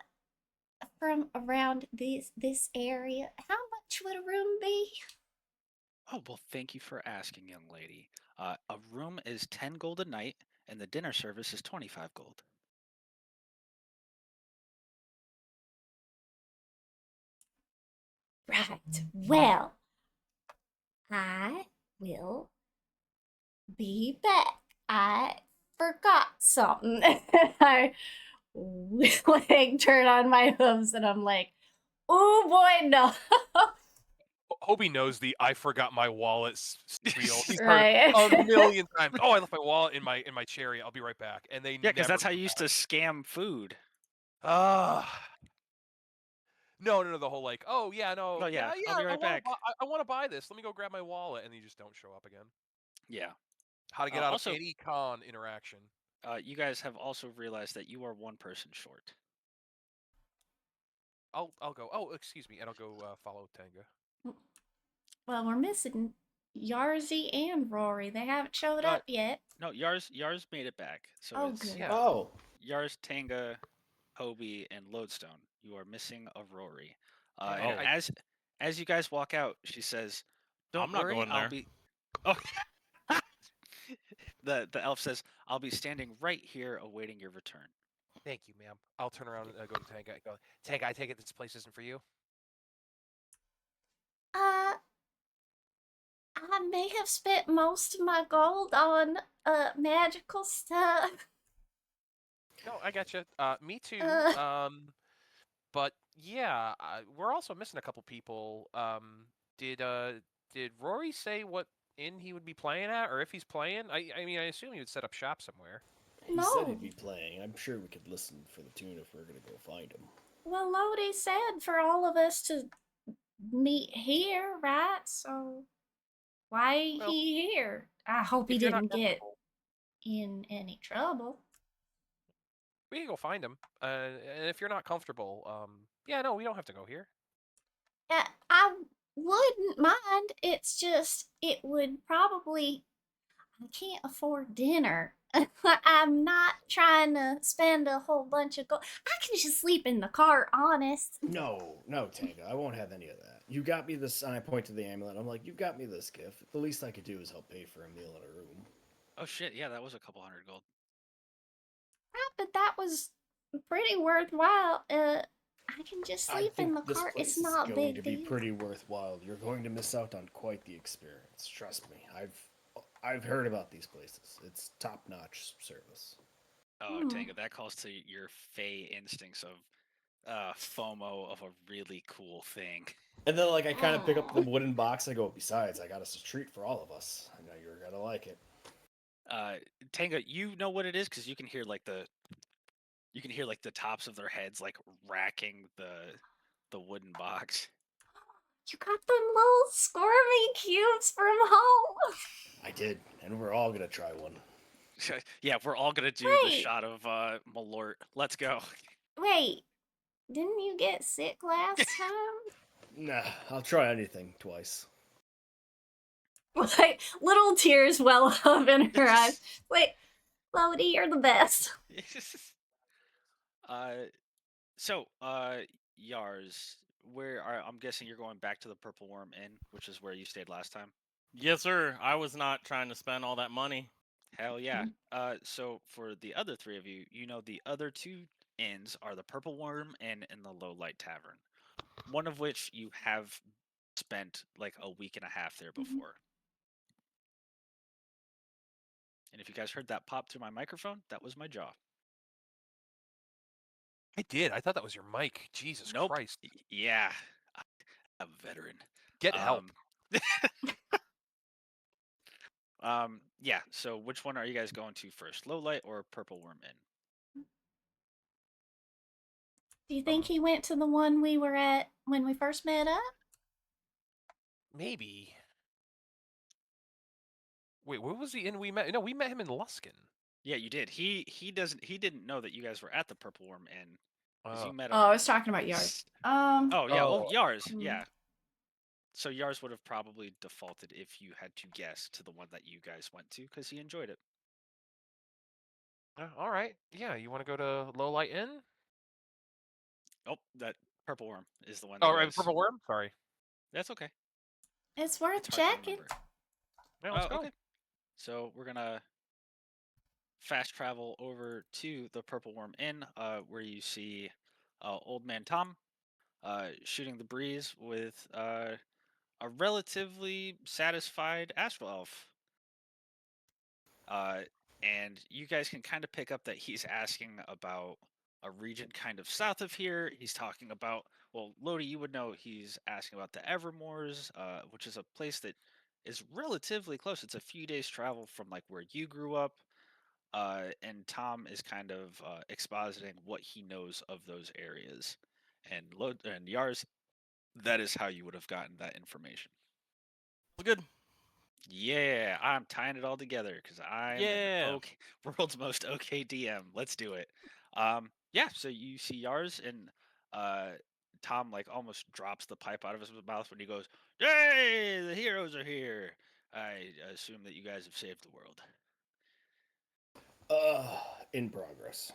from around this area. How much would a room be? Oh, well, thank you for asking, young lady. A room is 10 gold a night, and the dinner service is 25 gold. Right. Well, I will be back. I forgot something. I like turn on my hooves and I'm like, oh boy, no. Hobie knows the "I forgot my wallet" spiel. He's Right. heard a million times. Oh, I left my wallet in my chariot. I'll be right back. And they Yeah, because never that's how come you used back. to scam food. No, the whole like, oh yeah, no, Oh, yeah, yeah, I'll be right back. I want to buy this. Let me go grab my wallet, and you just don't show up again. Yeah. How to get out Also, of any con interaction. you guys have also realized that you are one person short. I'll go. Oh, excuse me, and I'll go follow Tenga. Well, we're missing Yarzy and Rory. They haven't showed up yet. No, Yars made it back. So Oh, it's good. Yeah. Oh, Yars, Tanga, Hobie, and Lodestone. You are missing a Rory. Yeah, And as you guys walk out, she says, "Don't I'm not worry, going I'll there." be." Oh, the elf says, "I'll be standing right here awaiting your return." Thank you, ma'am. I'll turn around and go to Tenga. Go, Tenga, I take it this place isn't for you. I may have spent most of my gold on magical stuff. No, I got you. Me too. Uh. But yeah, we're also missing a couple people. Did Rory say what inn he would be playing at, or if he's playing? I mean, I assume he would set up shop somewhere. he No. said he'd be playing. I'm sure we could listen for the tune if we're gonna go find him. Well, Lodi said for all of us to meet here, right? So why ain't he here? I hope he If you're not didn't get comfortable, in any trouble. we can go find him. And if you're not comfortable, yeah, no, we don't have to go here. I wouldn't mind. It's just it would probably. I can't afford dinner. I'm not trying to spend a whole bunch of gold. I can just sleep in the car, honest. No, Tanga, I won't have any of that. You got me this, and I point to the amulet. I'm like, you got me this gift. The least I could do is help pay for a meal in a room. Oh shit! Yeah, that was a couple hundred gold. But that was pretty worthwhile. I can just sleep in the this car. place It's not is going big to be deal. pretty worthwhile. You're going to miss out on quite the experience. Trust me. I've heard about these places. It's top-notch service. Oh, Tanga, that calls to your Fey instincts of FOMO of a really cool thing. And then, like, I kind of pick up the wooden box. I go, besides, I got us a treat for all of us. I know you're gonna like it. Tanga, you know what it is because you can hear like the tops of their heads like racking the wooden box. You got them little squirmy cubes from home. I did, and we're all gonna try one. Yeah, we're all gonna do the shot of Malort. Let's go. Wait, didn't you get sick last time? Nah, I'll try anything twice. Like, little tears well up in her eyes. Like, Lodi, you're the best. So, Yars, I'm guessing you're going back to the Purple Worm Inn, which is where you stayed last time. Yes, sir. I was not trying to spend all that money. Hell yeah. So for the other three of you, the other two inns are the Purple Worm Inn and the Low Light Tavern. One of which you have spent like a week and a half there before. And if you guys heard that pop through my microphone, that was my jaw. I did. I thought that was your mic. Jesus Nope. Christ. Yeah. I'm a veteran. Get help. Yeah, so which one are you guys going to first? Low Light or Purple Worm Inn? Do you think he went to the one we were at when we first met up? Maybe. Wait, where was the inn we met? No, we met him in Luskin. Yeah, you did. He didn't know that you guys were at the Purple Worm Inn. You met him. Oh, I was talking about Yars. Oh yeah, well Yars, Mm. yeah. So Yars would have probably defaulted if you had to guess to the one that you guys went to because he enjoyed it. All right. Yeah, you want to go to Low Light Inn? Oh, that Purple Worm is the one. Oh, right, Purple Worm? Sorry. That's okay. It's worth It's hard to checking. remember. Yeah, let's go. Okay. So we're gonna fast travel over to the Purple Worm Inn, where you see Old Man Tom shooting the breeze with a relatively satisfied Astral Elf. And you guys can kind of pick up that he's asking about a region kind of south of here. He's talking about, well, Lodi, you would know he's asking about the Evermoors, which is a place that is relatively close. It's a few days travel from like where you grew up. And Tom is kind of expositing what he knows of those areas. And Yars, that is how you would have gotten that information. Good. Yeah, I'm tying it all together because I'm Yeah. world's most okay DM. Let's do it. Yeah, so you see Yars and Tom like almost drops the pipe out of his mouth when he goes, "Yay, the heroes are here. I assume that you guys have saved the world." In progress.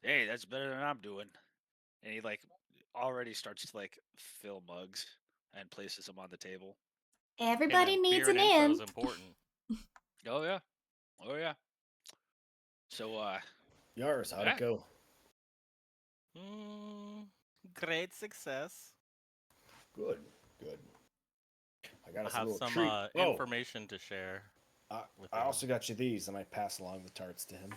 Hey, that's better than I'm doing. And he like already starts to like fill mugs and places them on the table. Everybody needs an info inn. is important. Oh yeah. Oh yeah. So Yars, how'd it go? Great success. Good, good. I got us a have little some treat. information to share. I also got you these, and I pass along the tarts to him.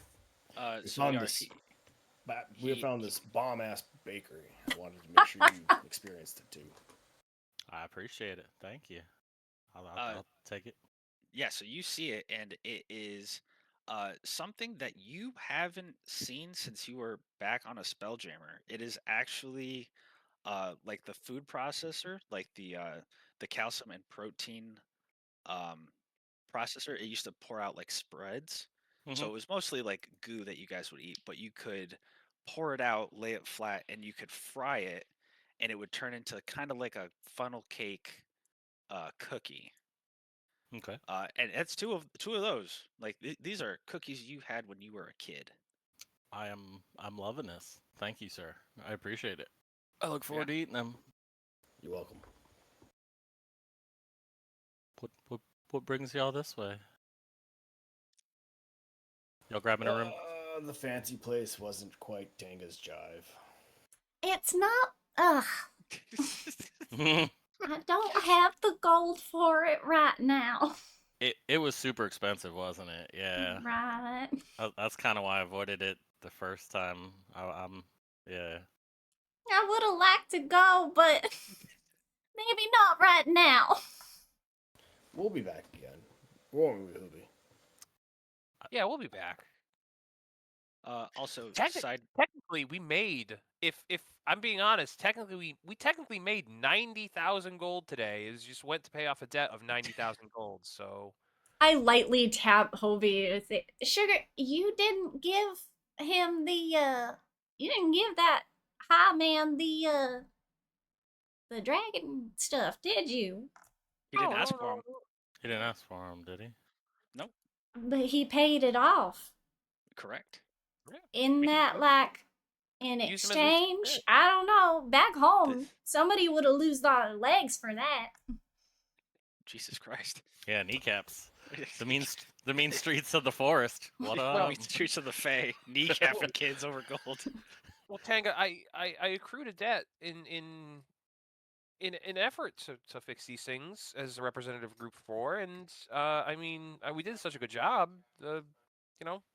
We found this bomb-ass bakery. I wanted to make sure you experienced it too. I appreciate it. Thank you. I'll take it. Yeah, so you see it, and it is something that you haven't seen since you were back on a Spelljammer. It is actually like the food processor, like the calcium and protein processor. It used to pour out like spreads. So it was mostly like goo that you guys would eat, but you could pour it out, lay it flat, and you could fry it, and it would turn into kind of like a funnel cake cookie. Okay. And it's two of those. Like these are cookies you had when you were a kid. I'm loving this. Thank you, sir. I appreciate it. I look forward to eating them. You're welcome. What brings y'all this way? Y'all grabbing a room? The fancy place wasn't quite Tanga's jive. It's not. Ugh. I don't have the gold for it right now. It was super expensive, wasn't it? Yeah. Right. That's kind of why I avoided it the first time. Yeah. I would have liked to go, but maybe not right now. We'll be back again. Won't we, Hooby? Yeah, we'll be back. Also, technically, we made. If I'm being honest, technically we technically made 90,000 gold today. It just went to pay off a debt of 90,000 gold. So I lightly tap Hobie and say, "Sugar, you didn't give him the you didn't give that high man the dragon stuff, did you?" He didn't ask for him. He didn't ask for him, did he? Nope. But he paid it off. Correct. Yeah, In we can that, go- like, in use him as we see exchange, fit. I don't know. Back home, somebody would have lost their legs for that. Jesus Christ. Yeah, kneecaps. The mean streets of the forest. What up? Mean streets of the Fae. Kneecapping kids over gold. Well, Tanga, I accrued a debt in an effort to fix these things as a representative of Group 4, and I mean, we did such a good job.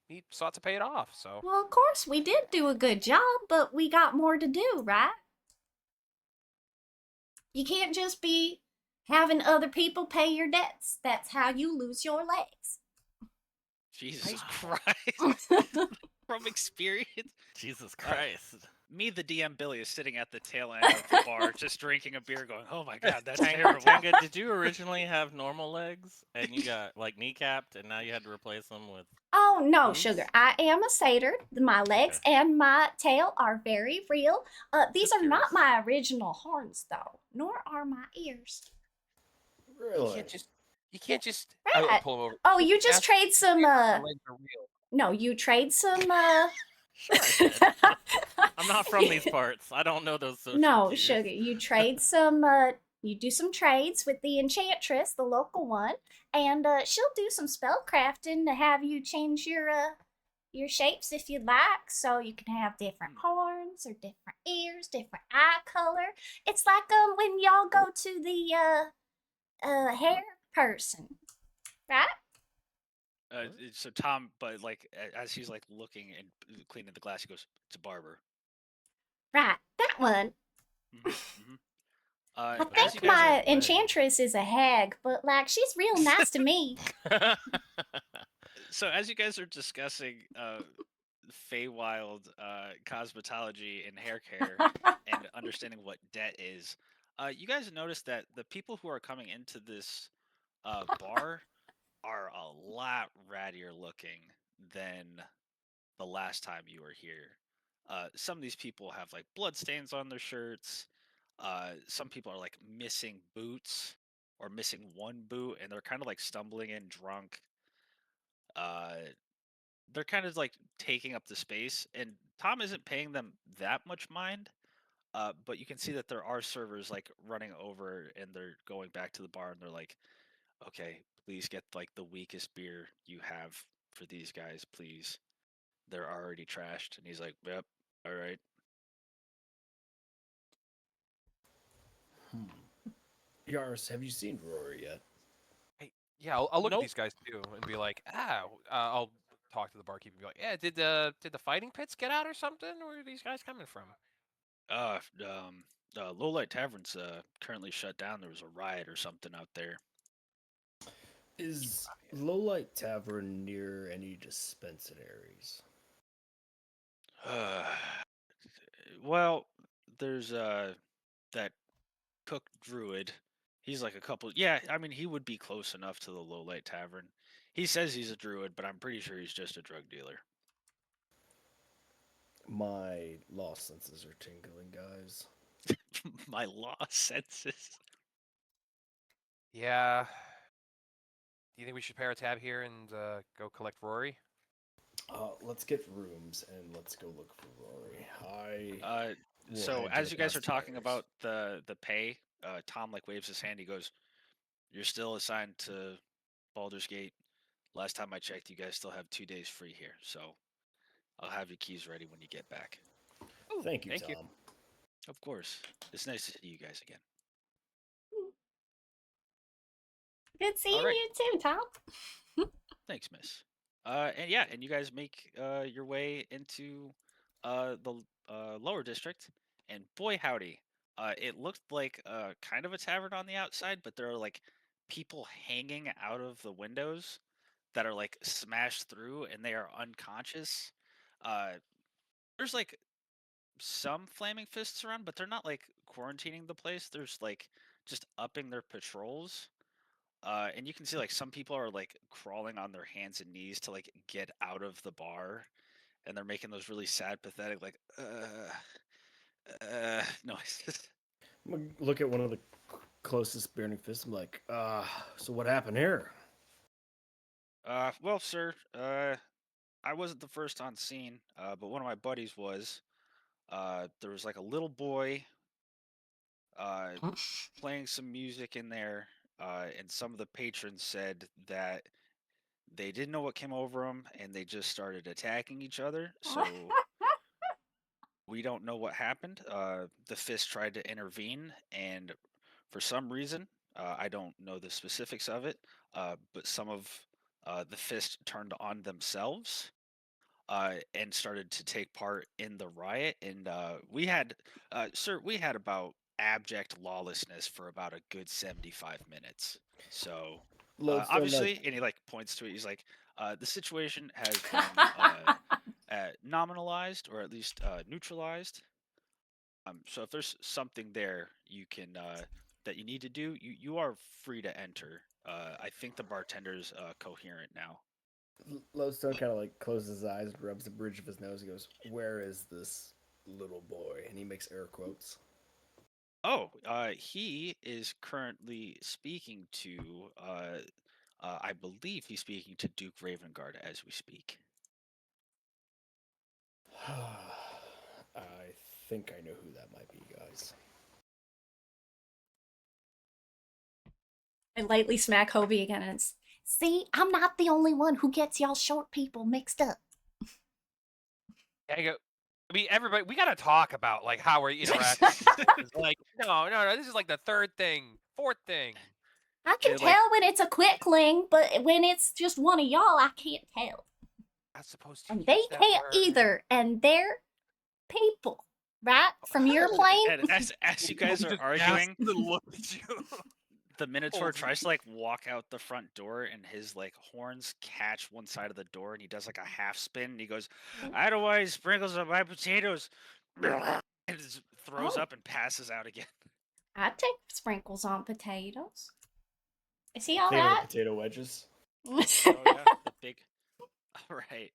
He sought to pay it off. So Well, of course, we did do a good job, but we got more to do, right? You can't just be having other people pay your debts. That's how you lose your legs. Jesus Christ. From experience. Jesus Christ. Me, the DM Billy, is sitting at the tail end of the bar, just drinking a beer, going, "Oh my god, that's terrible." Tanga, did you originally have normal legs and you got like kneecapped, and now you had to replace them with? Oh no, Hooves? sugar! I am a satyr. My legs and my tail are very real. These Just are not curious. my original horns, though, nor are my ears. Really? you can't just Right. pull him over. Oh, you just Ask trade some. My legs are real. No, you trade some. Sure, I did. I'm not from these parts. I don't know those social No, cues. sugar. You trade some. You do some trades with the enchantress, the local one, and she'll do some spell crafting to have you change your shapes if you'd like, so you can have different horns or different ears, different eye color. It's like when y'all go to the hair person, right? So Tom, but like as he's like looking and cleaning the glass, he goes, "It's a barber." Right, that one. Mm-hmm. I As think you guys my are, enchantress is a hag, but like she's real nice to me. so as you guys are discussing Feywild cosmetology and hair care and understanding what debt is, you guys notice that the people who are coming into this bar are a lot rattier looking than the last time you were here. Some of these people have like blood stains on their shirts. Some people are like missing boots or missing one boot, and they're kind of like stumbling in drunk. Uh, they're kind of like taking up the space, and Tom isn't paying them that much mind. But you can see that there are servers like running over, and they're going back to the bar, and they're like, "Okay, please get like the weakest beer you have for these guys, please. They're already trashed." And he's like, "Yep, all right." Yaris, have you seen Rory yet? Yeah, I'll look at Nope. these guys too and be like, I'll talk to the barkeep and be like, yeah, did the fighting pits get out or something? Where are these guys coming from? Lowlight Tavern's currently shut down. There was a riot or something out there. Is Lowlight Tavern near any dispensaries? Well, there's that cook druid. He's like a couple. Yeah, I mean he would be close enough to the Lowlight Tavern. He says he's a druid, but I'm pretty sure he's just a drug dealer. My lost senses are tingling, guys. My lost senses. Yeah. Do you think we should pair a tab here and go collect Rory? Let's get rooms and let's go look for Rory. So as you guys are talking about the pay, Tom like waves his hand. He goes, "You're still assigned to Baldur's Gate. Last time I checked, you guys still have 2 days free here. So I'll have your keys ready when you get back." Ooh, Thank you, thank Tom. you. Of course. It's nice to see you guys again. Good seeing All right. you too, Tom. Thanks, miss. And you guys make your way into the lower district, and boy howdy, it looked like kind of a tavern on the outside, but there are like people hanging out of the windows that are like smashed through, and they are unconscious. There's like some flaming fists around, but they're not like quarantining the place. There's like just upping their patrols. And you can see like some people are like crawling on their hands and knees to like get out of the bar, and they're making those really sad, pathetic noises. I'm gonna look at one of the closest burning fist. I'm like, so what happened here? Well, sir, I wasn't the first on scene, but one of my buddies was. There was like a little boy playing some music in there, and some of the patrons said that they didn't know what came over them, and they just started attacking each other. So we don't know what happened. The fist tried to intervene, and for some reason, I don't know the specifics of it, but some of the fist turned on themselves and started to take part in the riot. And we had about abject lawlessness for about a good 75 minutes. So Lodestone, obviously, like, and he like points to it. He's like, the situation has been nominalized or at least neutralized. So if there's something there you can that you need to do, you are free to enter. I think the bartender's coherent now. Lodestone kind of like closes his eyes and rubs the bridge of his nose. He goes, "Where is this little boy?" And he makes air quotes. Oh, he is currently speaking to, I believe he's speaking to Duke Ravengard as we speak. I think I know who that might be, guys. I lightly smack Hobie again and see, I'm not the only one who gets y'all short people mixed up. I go. I mean, everybody, we gotta talk about like how we're interacting. Like, no, this is like the third thing, fourth thing. I can tell when it's a quickling, but when it's just one of y'all, I can't tell. Not supposed to. And they can't either, and they're people, right? From your plane. And as you guys are arguing, look at you. The Minotaur tries to like walk out the front door, and his like horns catch one side of the door, and he does like a half spin, and he goes, "I don't want any sprinkles on my potatoes," and just throws up and passes out again. I'd take sprinkles on potatoes. Is he all Potato, right? potato wedges. Oh yeah, the big. All right,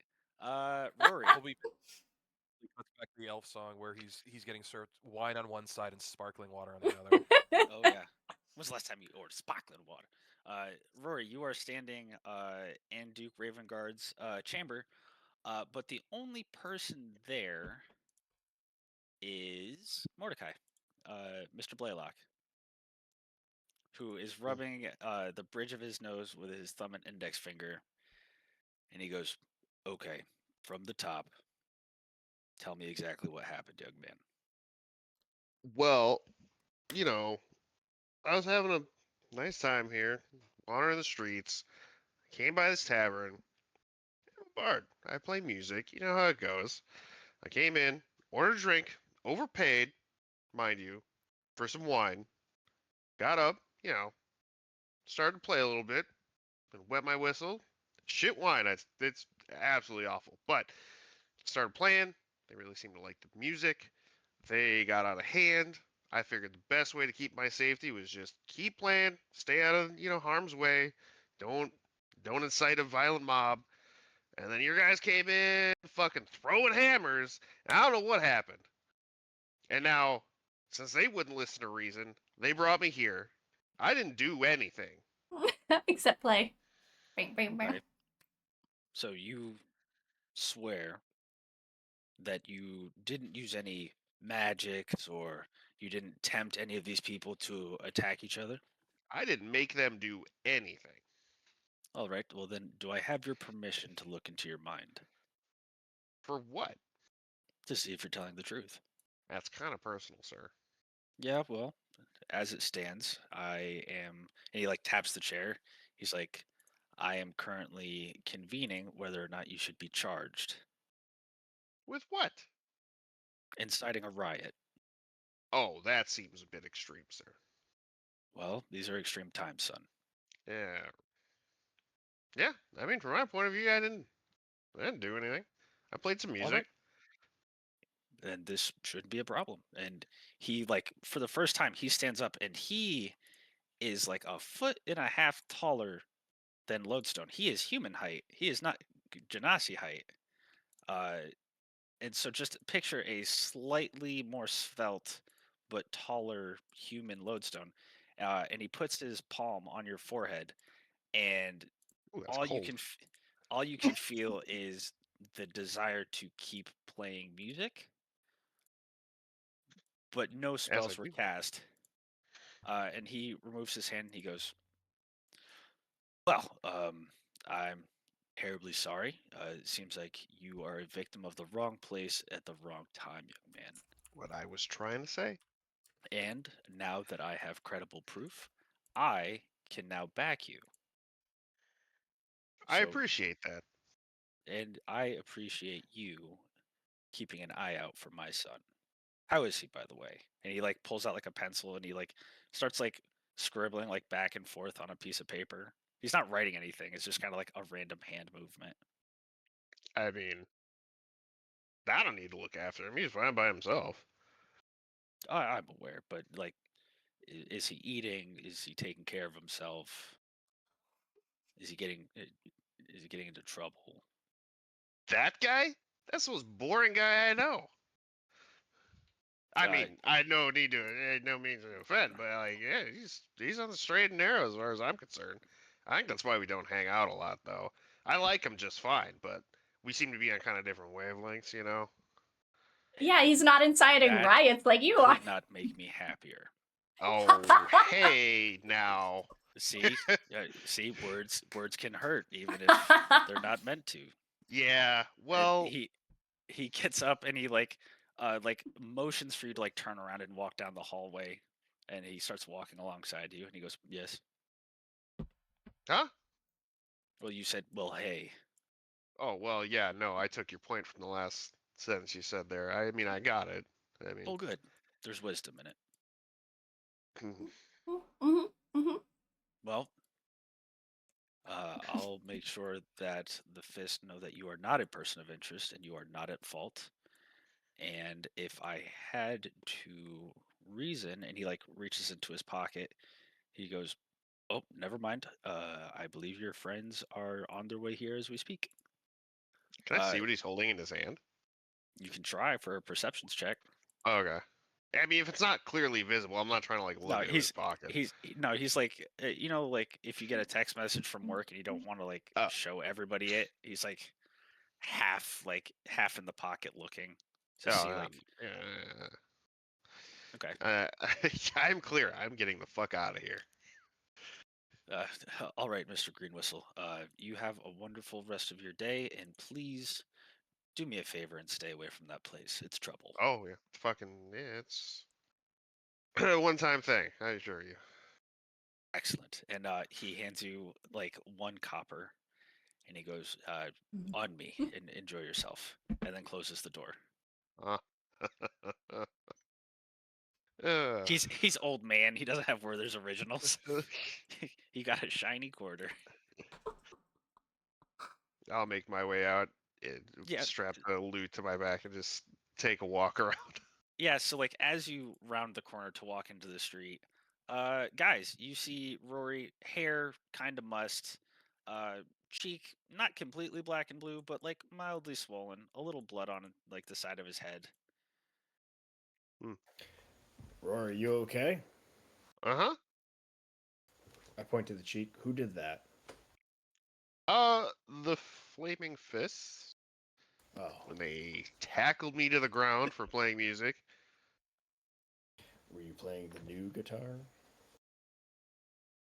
Rory. Let's back to the elf song where he's getting served wine on one side and sparkling water on the other. Oh yeah. When's the last time you ordered sparkling water? Rory, you are standing in Duke Ravengard's chamber, but the only person there is Mordecai, Mr. Blaylock, who is rubbing the bridge of his nose with his thumb and index finger, and he goes, "Okay, from the top, tell me exactly what happened, young man." Well, you know, I was having a nice time here, wandering the streets. Came by this tavern. I'm a bard. I play music. You know how it goes. I came in, ordered a drink, overpaid, mind you, for some wine. Got up, started to play a little bit, and wet my whistle. Shit wine. It's absolutely awful. But started playing. They really seemed to like the music. They got out of hand. I figured the best way to keep my safety was just keep playing, stay out of harm's way, don't incite a violent mob. And then your guys came in, fucking throwing hammers, and I don't know what happened. And now, since they wouldn't listen to reason, they brought me here. I didn't do anything. Except play. Bing, bing, bing. Right. So you swear that you didn't use any magics or you didn't tempt any of these people to attack each other? I didn't make them do anything. All right, well then, do I have your permission to look into your mind? For what? To see if you're telling the truth. That's kind of personal, sir. Yeah, well, as it stands, I am, and he like taps the chair. He's like, I am currently convening whether or not you should be charged. With what? Inciting a riot. Oh, that seems a bit extreme, sir. Well, these are extreme times, son. Yeah. Yeah, I mean, from my point of view, I didn't do anything. I played some music. Right. And this shouldn't be a problem. And he, like, for the first time, he stands up and he is like a foot and a half taller than Lodestone. He is human height. He is not Genasi height. And so just picture a slightly more svelte but taller human Lodestone. and he puts his palm on your forehead, and Ooh, that's all you cold. can all you can feel is the desire to keep playing music, but no As I spells were do. cast. And he removes his hand and he goes, "Well, I'm terribly sorry. It seems like you are a victim of the wrong place at the wrong time, young man. What I was trying to say. And now that I have credible proof, I can now back you. I So, appreciate that. and I appreciate you keeping an eye out for my son. How is he, by the way?" And he like pulls out like a pencil and he like starts like scribbling like back and forth on a piece of paper. He's not writing anything. It's just kind of like a random hand movement. I mean, I don't need to look after him. He's fine by himself. I'm aware, but like, is he eating? Is he taking care of himself? Is he getting? Is he getting into trouble? That guy? That's the most boring guy I know. I Uh, mean, I no need to, no means to offend, but like, yeah, he's on the straight and narrow as far as I'm concerned. I think that's why we don't hang out a lot, though. I like him just fine, but we seem to be on kind of different wavelengths, you know. Yeah, he's not inciting that riots like you are. could not make me happier. Oh, hey, now. See, see, words can hurt even if they're not meant to. Yeah, And well, he gets up and he like motions for you to like turn around and walk down the hallway, and he starts walking alongside you and he goes, "Yes." huh? Well, you said, "Well, hey." Oh, well, yeah, no, I took your point from the last sentence you said there. I mean, I got it. I mean, Oh, good. There's wisdom in it. hmm hmm Well, I'll make sure that the Fist know that you are not a person of interest and you are not at fault. And if I had to reason, and he like reaches into his pocket, he goes, "Oh, never mind. I believe your friends are on their way here as we speak. can I Uh, see what he's holding in his hand? you can try for a perceptions check." Oh, okay. I mean, if it's not clearly visible, I'm not trying to like No, look into his pocket. no, he's like, you know, like if you get a text message from work and you don't want to like Oh. show everybody it, he's like half in the pocket looking to see Oh, like, yeah. okay. I'm clear. I'm getting the fuck out of here. Uh, all right, Mr. Green Whistle. You have a wonderful rest of your day, and please do me a favor and stay away from that place. It's trouble. Oh yeah, fucking yeah, it's a one-time thing. I assure you. Excellent. And he hands you like 1 copper, and he goes, "On me, and enjoy yourself," and then closes the door. Uh, uh, He's old man. He doesn't have Werther's originals. He got a shiny quarter. I'll make my way out, and Yeah. strap the loot to my back, and just take a walk around. Yeah, so like as you round the corner to walk into the street, guys, you see Rory, hair kind of mussed, cheek not completely black and blue, but like mildly swollen, a little blood on like the side of his head. Rory, you okay? Uh-huh. I point to the cheek. Who did that? The Flaming Fists, Oh, when they tackled me to the ground for playing music. were you playing the new guitar?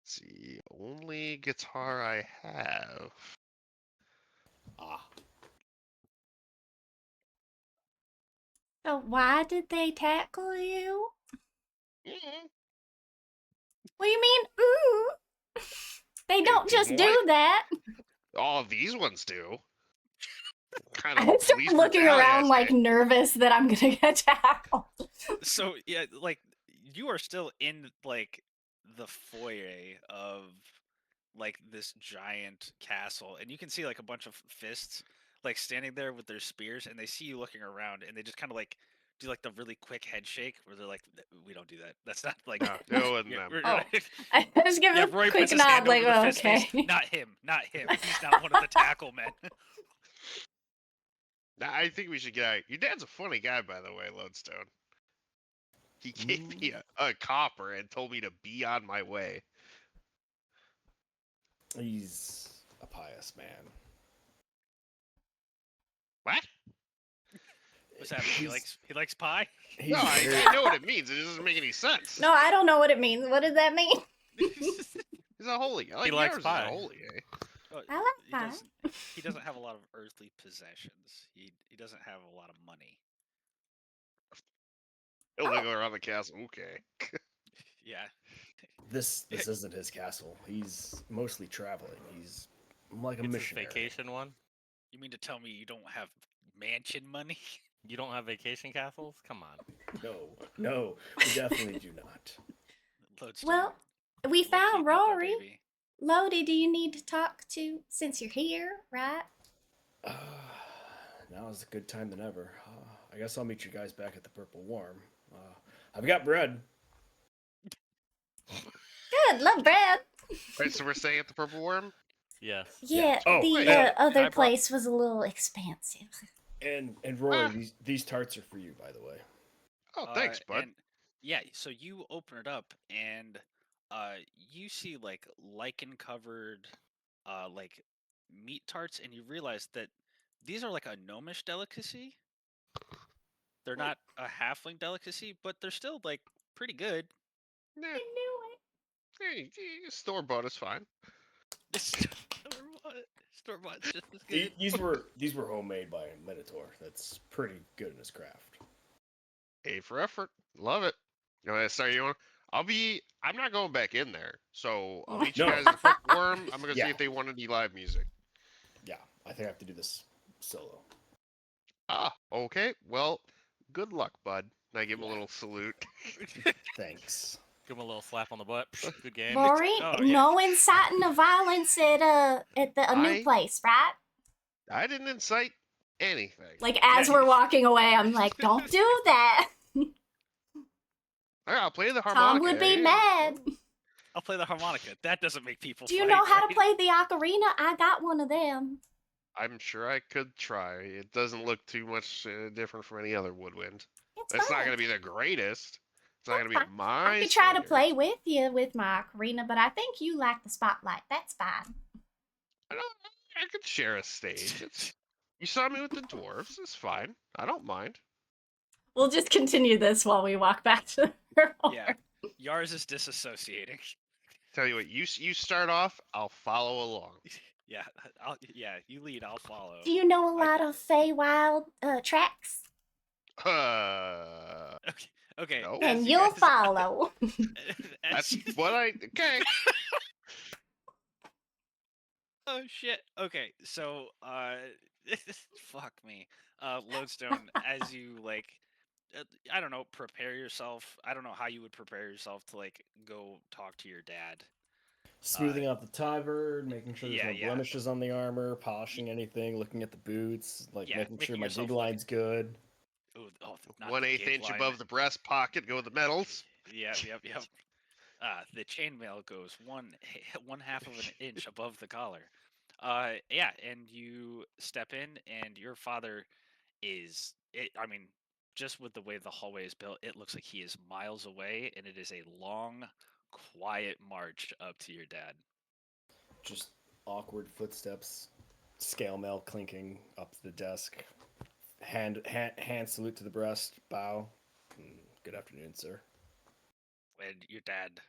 Let's see, only guitar I have. Ah, So why did they tackle you? Mm, What do you mean? They don't They just more do like- that. All these ones do. Kind I of start police looking brutality, around I like say. nervous that I'm gonna get tackled. So yeah, like you are still in like the foyer of like this giant castle, and you can see like a bunch of fists like standing there with their spears, and they see you looking around, and they just kind of like do like the really quick head shake where they're like, "We don't do that. That's not like." No, it wasn't Yeah, them. Oh. I just give yeah, a Roy quick puts his nod, hand like, over the oh, fist face. okay. Not him. Not him. He's not one of the tackle men. Nah, I think we should get out. Your dad's a funny guy, by the way, Lodestone. He gave me a copper and told me to be on my way. He's a pious man. What? What's happening? He likes pie? No, I know what it means. It doesn't make any sense. No, I don't know what it means. What does that mean? He's a holy guy. He likes yours pie. Is a holy guy. I like pie. He doesn't have a lot of earthly possessions. He doesn't have a lot of money. He'll wiggle around the castle. Okay. Yeah. This isn't his castle. He's mostly traveling. He's like a It's his missionary. vacation one. You mean to tell me you don't have mansion money? You don't have vacation castles? Come on. No, we definitely do not. Lodestone, Well, we we'll found keep up our Rory. baby. Lodi, do you need to talk to since you're here, right? Now is a good time than ever. I guess I'll meet you guys back at the Purple Worm. I've got bread. Good, love bread. Right, so we're staying at the Purple Worm? Yes. Yeah, Oh, the wait, other I brought- place was a little expansive. And Rory, these tarts are for you, by the way. Oh, thanks, bud. And yeah, so you open it up and you see like lichen covered like meat tarts, and you realize that these are like a gnomish delicacy. They're not a halfling delicacy, but they're still like pretty good. Nah, I knew hey, store-bought is fine. Store bought's just as good. These were homemade by a Minotaur. That's pretty good in his craft. A for effort. Love it. Sorry, I'm not going back in there. So I'll meet you No. guys at the Purple Worm. I'm gonna see Yeah. if they want any live music. Yeah, I think I have to do this solo. Ah, okay. Well, good luck, bud. And I give him a little salute. Thanks. Give him a little slap on the butt. Psh, good game. Rory, Oh, yeah. no inciting of violence at a new I- place, right? I didn't incite anything. Like as Yeah. we're walking away, I'm like, don't do that. I'll play the harmonica. Tom would be yeah. mad. I'll play the harmonica. That doesn't make people. Do you fight, know how to right? play the ocarina? I got one of them. I'm sure I could try. It doesn't look too much different from any other woodwind. It's It's fun. not going to be the greatest. It's not That's going to be fine. my. I could try to standards. play with you with my ocarina, but I think you like the spotlight. That's fine. I could share a stage. You saw me with the dwarves. It's fine. I don't mind. We'll just continue this while we walk back to her. Yeah. Yars is disassociating. Tell you what, you start off. I'll follow along. Yeah, you lead, I'll follow. Do you know a lot of Feywild tracks? Okay. No. And as you you'll guys- follow. as That's you- what I. Okay. Oh shit. Okay, so fuck me. Lodestone, as you like, I don't know, prepare yourself. I don't know how you would prepare yourself to like go talk to your dad. Smoothing out the tabard, making sure there's yeah, no yeah. blemishes on the armor, polishing anything, looking at the boots, like Yeah, making sure making my yourself dig look- line's good. Ooh, not the 1/8 gig inch line. above the breast pocket go the medals. Yep. The chainmail goes one half of an inch above the collar. Yeah, and you step in, and your father is. I mean, just with the way the hallway is built, it looks like he is miles away, and it is a long, quiet march up to your dad. Just awkward footsteps, scale mail clinking up to the desk, hand salute to the breast, bow. Good afternoon, sir. And your dad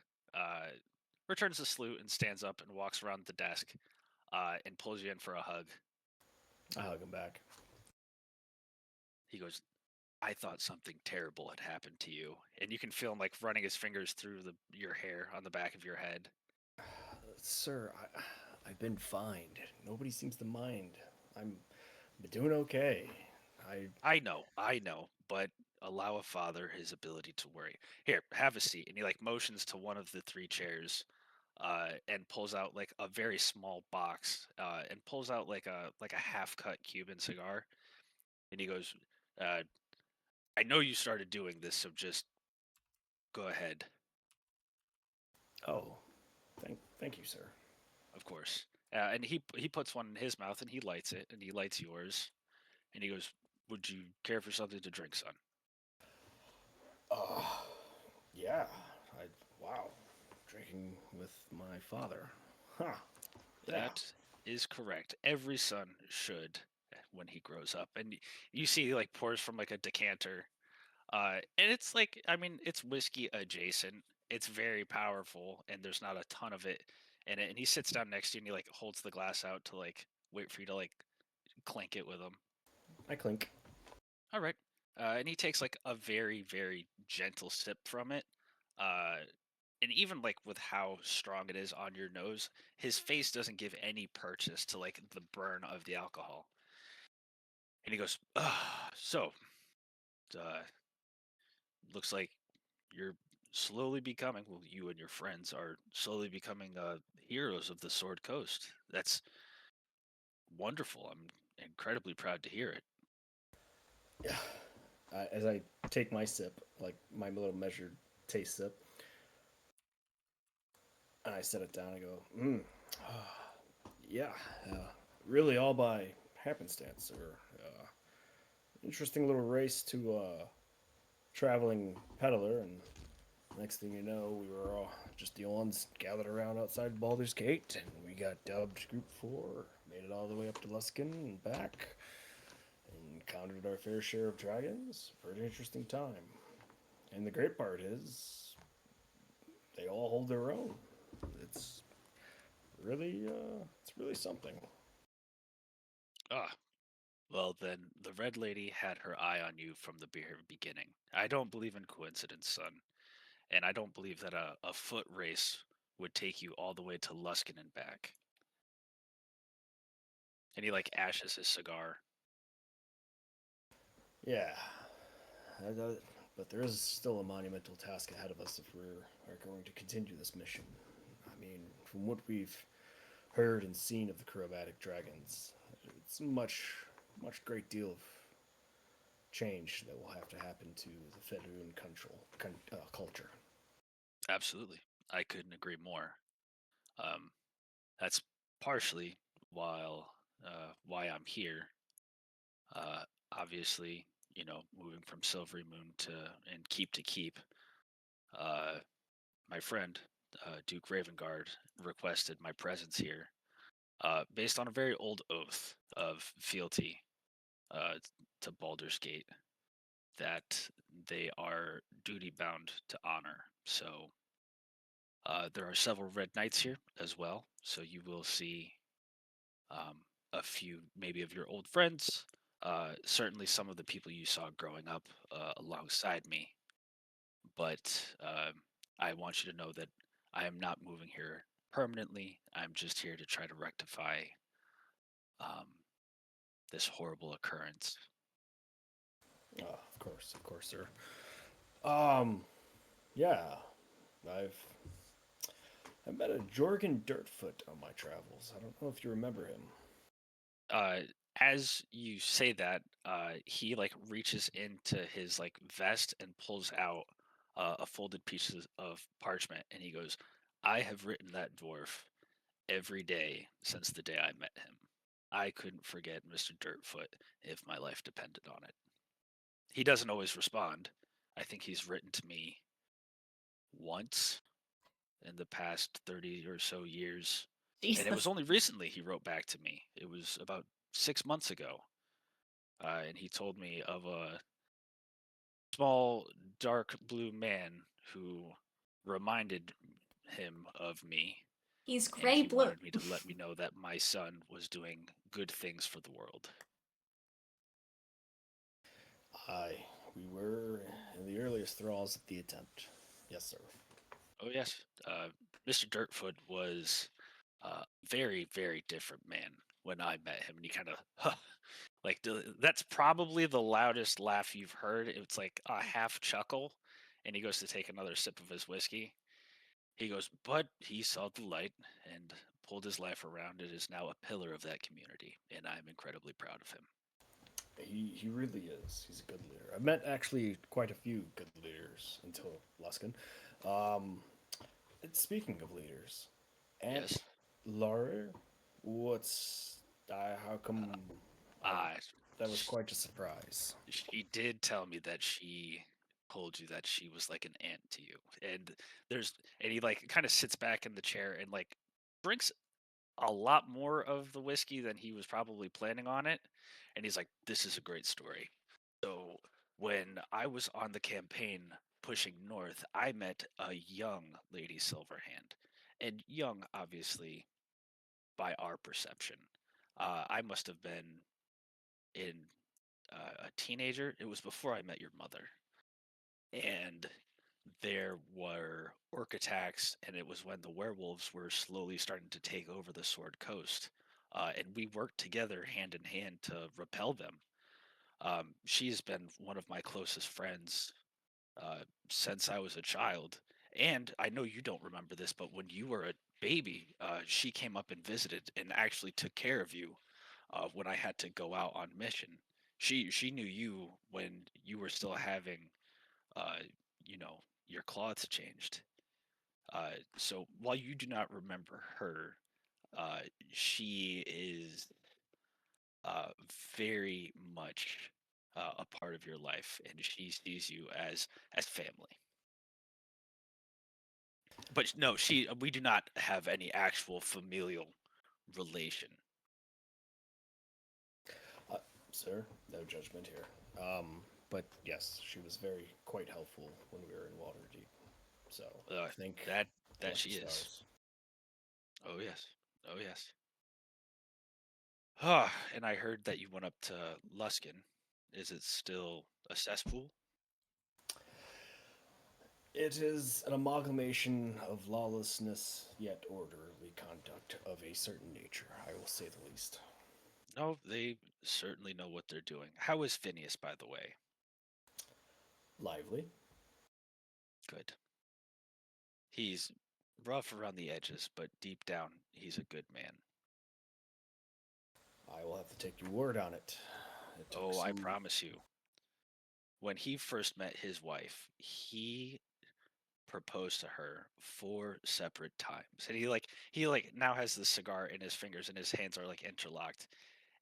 returns the salute and stands up and walks around the desk and pulls you in for a hug. I hug him back. He goes, I thought something terrible had happened to you. And you can feel him like running his fingers through your hair on the back of your head. Sir, I've been fine. Nobody seems to mind. I'm doing okay. I know, but allow a father his ability to worry. Here, have a seat. And he like motions to one of the 3 chairs and pulls out like a very small box and pulls out like a half-cut Cuban cigar. And he goes, I know you started doing this, so just go ahead. Oh, thank you, sir. Of course. And he puts one in his mouth and he lights it and he lights yours. And he goes, would you care for something to drink, son? Yeah. Wow. Drinking with my father. Huh. Yeah. That is correct. Every son should when he grows up. And you see he like pours from like a decanter. And it's like I mean, it's whiskey adjacent. It's very powerful and there's not a ton of it in it. And he sits down next to you and he like holds the glass out to like wait for you to like clink it with him. I clink. All right. And he takes like a very, very gentle sip from it. Uh, and even like with how strong it is on your nose, his face doesn't give any purchase to like the burn of the alcohol. And he goes, so, uh, looks like you're slowly becoming, well, you and your friends are slowly becoming heroes of the Sword Coast. That's wonderful. I'm incredibly proud to hear it. Yeah. As I take my sip, like my little measured taste sip, and I set it down, I go, yeah, really all by happenstance, or interesting little race to traveling peddler, and next thing you know, we were all just the ones gathered around outside Baldur's Gate, and we got dubbed Group 4, made it all the way up to Luskin and back, and encountered our fair share of dragons. Pretty interesting time. And the great part is, they all hold their own. It's it's really something. Ah, well, then the Red Lady had her eye on you from the very beginning. I don't believe in coincidence, son. And I don't believe that a foot race would take you all the way to Luskin and back. And he like ashes his cigar. Yeah, but there is still a monumental task ahead of us if we are going to continue this mission. I mean, from what we've heard and seen of the chromatic dragons, it's much great deal of change that will have to happen to the Fedun culture. Absolutely. I couldn't agree more. Um, that's partially while why I'm here. Uh, obviously, you know, moving from Silvery Moon to and keep to keep. Uh, my friend Duke Ravengard requested my presence here, based on a very old oath of fealty uh, to Baldur's Gate that they are duty bound to honor. So there are several Red Knights here as well. So you will see um, a few, maybe of your old friends. Certainly some of the people you saw growing up alongside me. But I want you to know that I am not moving here permanently. I'm just here to try to rectify um, this horrible occurrence. Of course, sir. Um, yeah, I've I met a Jorgen Dirtfoot on my travels. I don't know if you remember him. Uh, as you say that, he like reaches into his like vest and pulls out a folded piece of parchment, and he goes, "I have written that dwarf every day since the day I met him. I couldn't forget Mr. Dirtfoot if my life depended on it." He doesn't always respond. I think he's written to me once in the past 30 or so years. And it was Jesus. only recently he wrote back to me. It was about 6 months ago. And he told me of a small, dark blue man who reminded him of me. He's And gray he blue. wanted me to let me know that my son was doing good things for the world. Aye, we were in the earliest thralls of the attempt. Yes, sir. Oh, yes. Mr. Dirtfoot was a very, very different man when I met him. And he kind of, like, that's probably the loudest laugh you've heard. It's like a half chuckle. And he goes to take another sip of his whiskey. He goes, but he saw the light and pulled his life around. It is now a pillar of that community. And I'm incredibly proud of him. He really is. He's a good leader. I've met actually quite a few good leaders until Luskin. Um, Speaking of leaders, Aunt Yes. Laura, what's how come? I, Uh, that was quite a surprise. she did tell me that she told you that she was like an aunt to you. And he like kind of sits back in the chair and like drinks a lot more of the whiskey than he was probably planning on it. And he's like, "This is a great story. So when I was on the campaign pushing north, I met a young Lady Silverhand, and young, obviously, by our perception. I must have been in a teenager. It was before I met your mother, and there were orc attacks, and it was when the werewolves were slowly starting to take over the Sword Coast. And we worked together hand in hand to repel them. She's been one of my closest friends uh, since I was a child. And I know you don't remember this, but when you were a baby, she came up and visited and actually took care of you when I had to go out on mission. She knew you when you were still having, uh, you know, your cloths changed. So while you do not remember her, uh, she is uh, very much a part of your life, and she sees you as family. But no, she we do not have any actual familial relation. Sir, no judgment here. But yes, she was quite helpful when we were in Waterdeep. So I think That she lucky is. stars. Oh yes. Oh yes. Ah, and I heard that you went up to Luskin. Is it still a cesspool? It is an amalgamation of lawlessness yet orderly conduct of a certain nature, I will say the least. No, they certainly know what they're doing. How is Phineas, by the way? Lively. Good. He's rough around the edges, but deep down, he's a good man. I will have to take your word on it. Oh, I promise you. When he first met his wife, he proposed to her 4 separate times. And he now has the cigar in his fingers and his hands are like interlocked.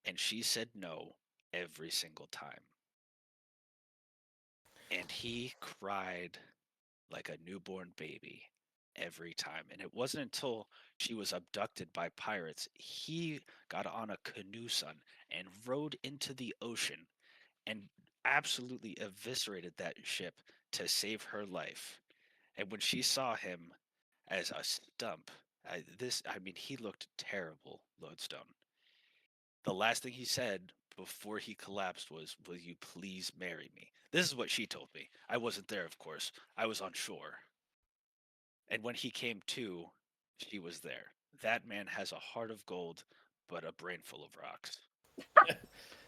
And she said no every single time. And he cried like a newborn baby every time. And it wasn't until she was abducted by pirates, he got on a canoe, son, and rode into the ocean and absolutely eviscerated that ship to save her life. And when she saw him as a stump, I mean, he looked terrible, Lodestone. The last thing he said before he collapsed was, "Will you please marry me?" This is what she told me. I wasn't there, of course. I was on shore. And when he came to, she was there. That man has a heart of gold, but a brain full of rocks.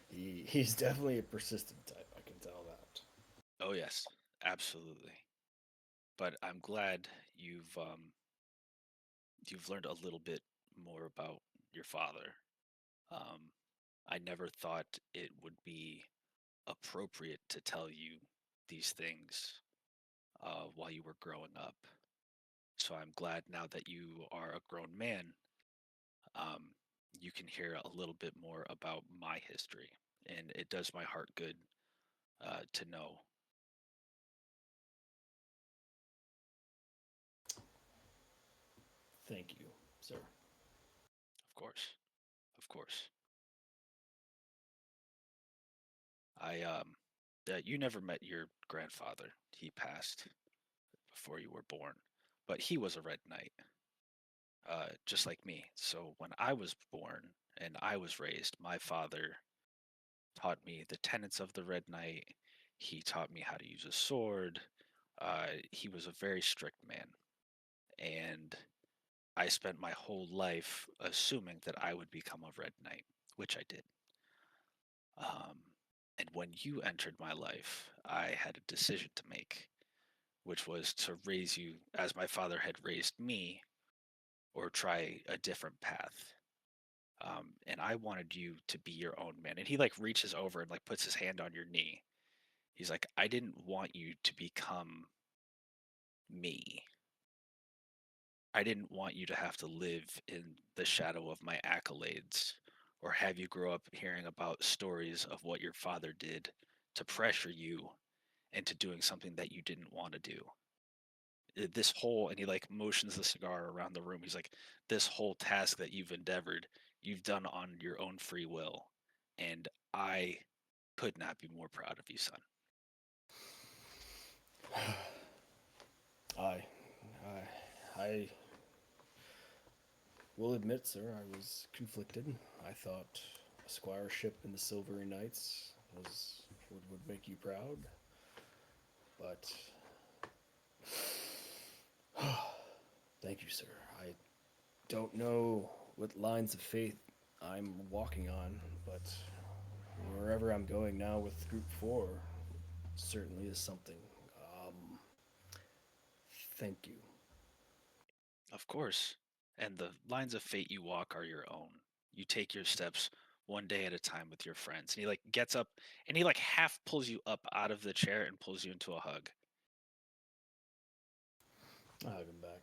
He's definitely a persistent type, I can tell that. Oh yes, absolutely. But I'm glad you've learned a little bit more about your father. Um, I never thought it would be appropriate to tell you these things while you were growing up. So I'm glad now that you are a grown man, um, you can hear a little bit more about my history, and it does my heart good to know. Thank you, sir. Of course, of course. You never met your grandfather. He passed before you were born, but he was a red knight, just like me. So when I was born and I was raised, my father taught me the tenets of the red knight. He taught me how to use a sword. He was a very strict man, and I spent my whole life assuming that I would become a red knight, which I did. Um, and when you entered my life, I had a decision to make, which was to raise you as my father had raised me, or try a different path. And I wanted you to be your own man. And he like reaches over and like puts his hand on your knee. He's like, I didn't want you to become me. I didn't want you to have to live in the shadow of my accolades or have you grow up hearing about stories of what your father did to pressure you into doing something that you didn't want to do. This whole, and he like motions the cigar around the room. He's like, this whole task that you've endeavored, you've done on your own free will, and I could not be more proud of you, son. I will admit, sir, I was conflicted. I thought a squireship in the Silvery Knights would make you proud, but thank you, sir. I don't know what lines of faith I'm walking on, but wherever I'm going now with Group 4 certainly is something. Thank you. Of course. And the lines of fate you walk are your own. You take your steps one day at a time with your friends. And he like gets up and he like half pulls you up out of the chair and pulls you into a hug. I'll hug him back.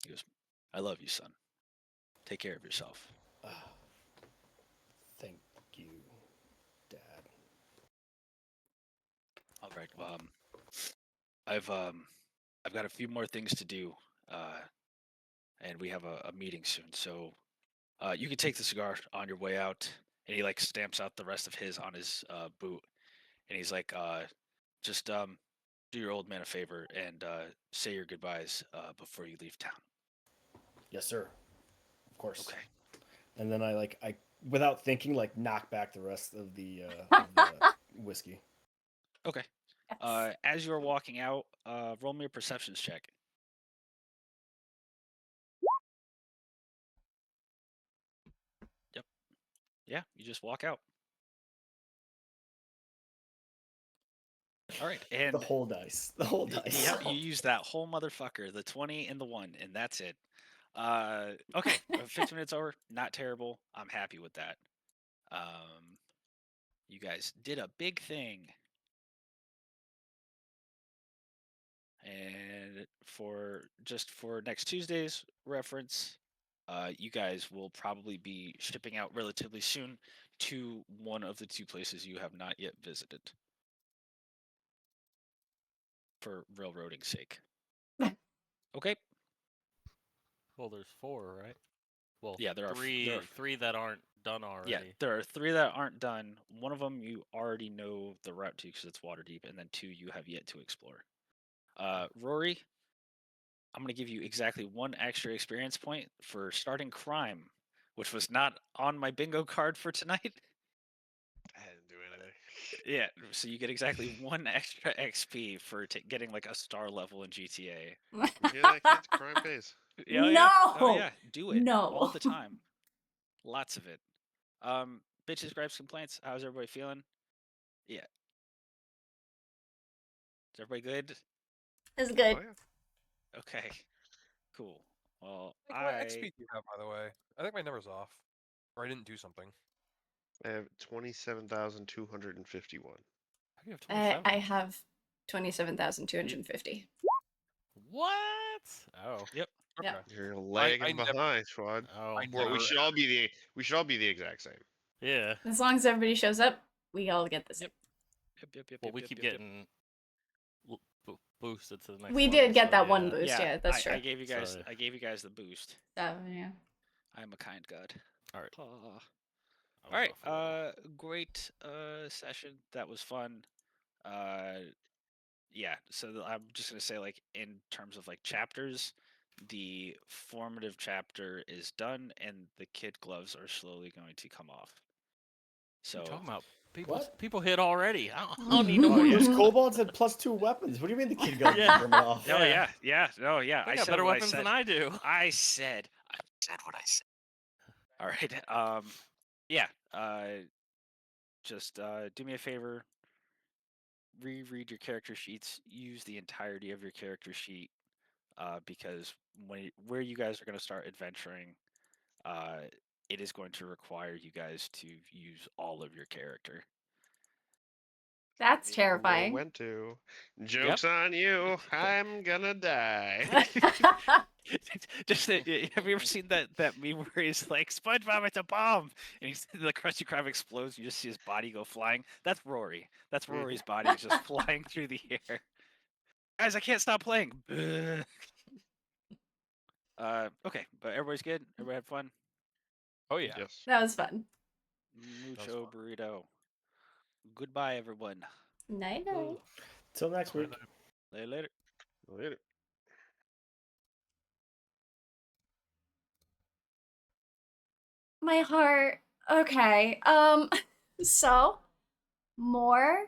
He goes, I love you, son. Take care of yourself. Thank you, Dad. All right. I've got a few more things to do, and we have a meeting soon. So you can take the cigar on your way out. And he like stamps out the rest of his on his boot, and he's like, just do your old man a favor and say your goodbyes before you leave town. Yes, sir. Of course. Okay. And then I without thinking, knock back the rest of the whiskey. Okay. As you're walking out, roll me a perceptions check. Yep. Yeah, you just walk out. All right, and The whole dice. The whole dice. Yep, you use that whole motherfucker, the 20 and the 1, and that's it. Okay, 15 minutes over, not terrible. I'm happy with that. You guys did a big thing. And for next Tuesday's reference, you guys will probably be shipping out relatively soon to one of the two places you have not yet visited. For railroading's sake. Okay. Well, there's 4, right? Well, Yeah, there are three that aren't done already. Yeah, there are 3 that aren't done. One of them you already know the route to because it's water deep, and then 2 you have yet to explore. Rory, I'm going to give you exactly 1 extra experience point for starting crime, which was not on my bingo card for tonight. I didn't do anything. Yeah, so you get exactly 1 extra XP for getting like a star level in GTA. You hear that, kids? Crime pays. Yeah, yeah. Oh No! yeah, do it No. all the time. Lots of it. Bitches, gripes, complaints. How's everybody feeling? Yeah. Is everybody good? It's good. Oh, yeah. Okay. Cool. Well, What XP do you have, by the way? I think my number's off, or I didn't do something. I have 27,251. How do you have 27? I have 27,250. What? Oh. Yep. Okay. Yep. You're lagging never- behind, squad. Oh. I Well, we never- should all be the exact same. Yeah. As long as everybody shows up, we all get the same. Yep. Well, we keep getting boosted to the next We one, did get so that yeah. one boost. Yeah, that's true. I gave you guys. So- I gave you guys the boost. So, yeah. I am a kind god. All right. Ah. I was All right. off a little. Great session. That was fun. Yeah. So I'm just gonna say, like, in terms of like chapters, the formative chapter is done, and the kid gloves are slowly going to come off. What are you So talking about? What? People hit already. I don't need no Oh, more. yeah. Those kobolds had +2 weapons. What do you mean the kid got Yeah. coming off? no, yeah, no, yeah. They I got said better what weapons I said. than I do. I said what I said. All right. Yeah. Just do me a favor. Reread your character sheets. Use the entirety of your character sheet, because where you guys are going to start adventuring, it is going to require you guys to use all of your character. That's You know terrifying. when to. Joke's on you. I'm gonna die. Just have you ever seen that meme where he's like, SpongeBob, it's a bomb, and the Krusty Krab explodes. You just see his body go flying. That's Rory. That's Mhm. Rory's body is just flying through the air. Guys, I can't stop playing. Okay, but everybody's good. Everybody had fun. Oh yeah. Yes. That was fun. Mucho burrito. Goodbye, everyone. Night night. Till next week. Later. Later. My heart. Okay. So more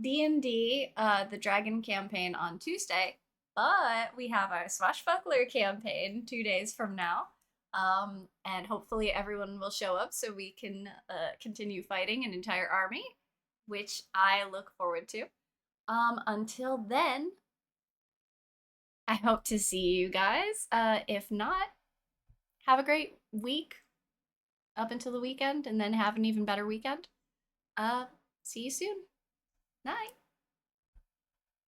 D&D, the Dragon campaign on Tuesday, but we have our Swashbuckler campaign 2 days from now. And hopefully everyone will show up so we can continue fighting an entire army, which I look forward to. Until then, I hope to see you guys. If not, have a great week up until the weekend, and then have an even better weekend. See you soon. Night.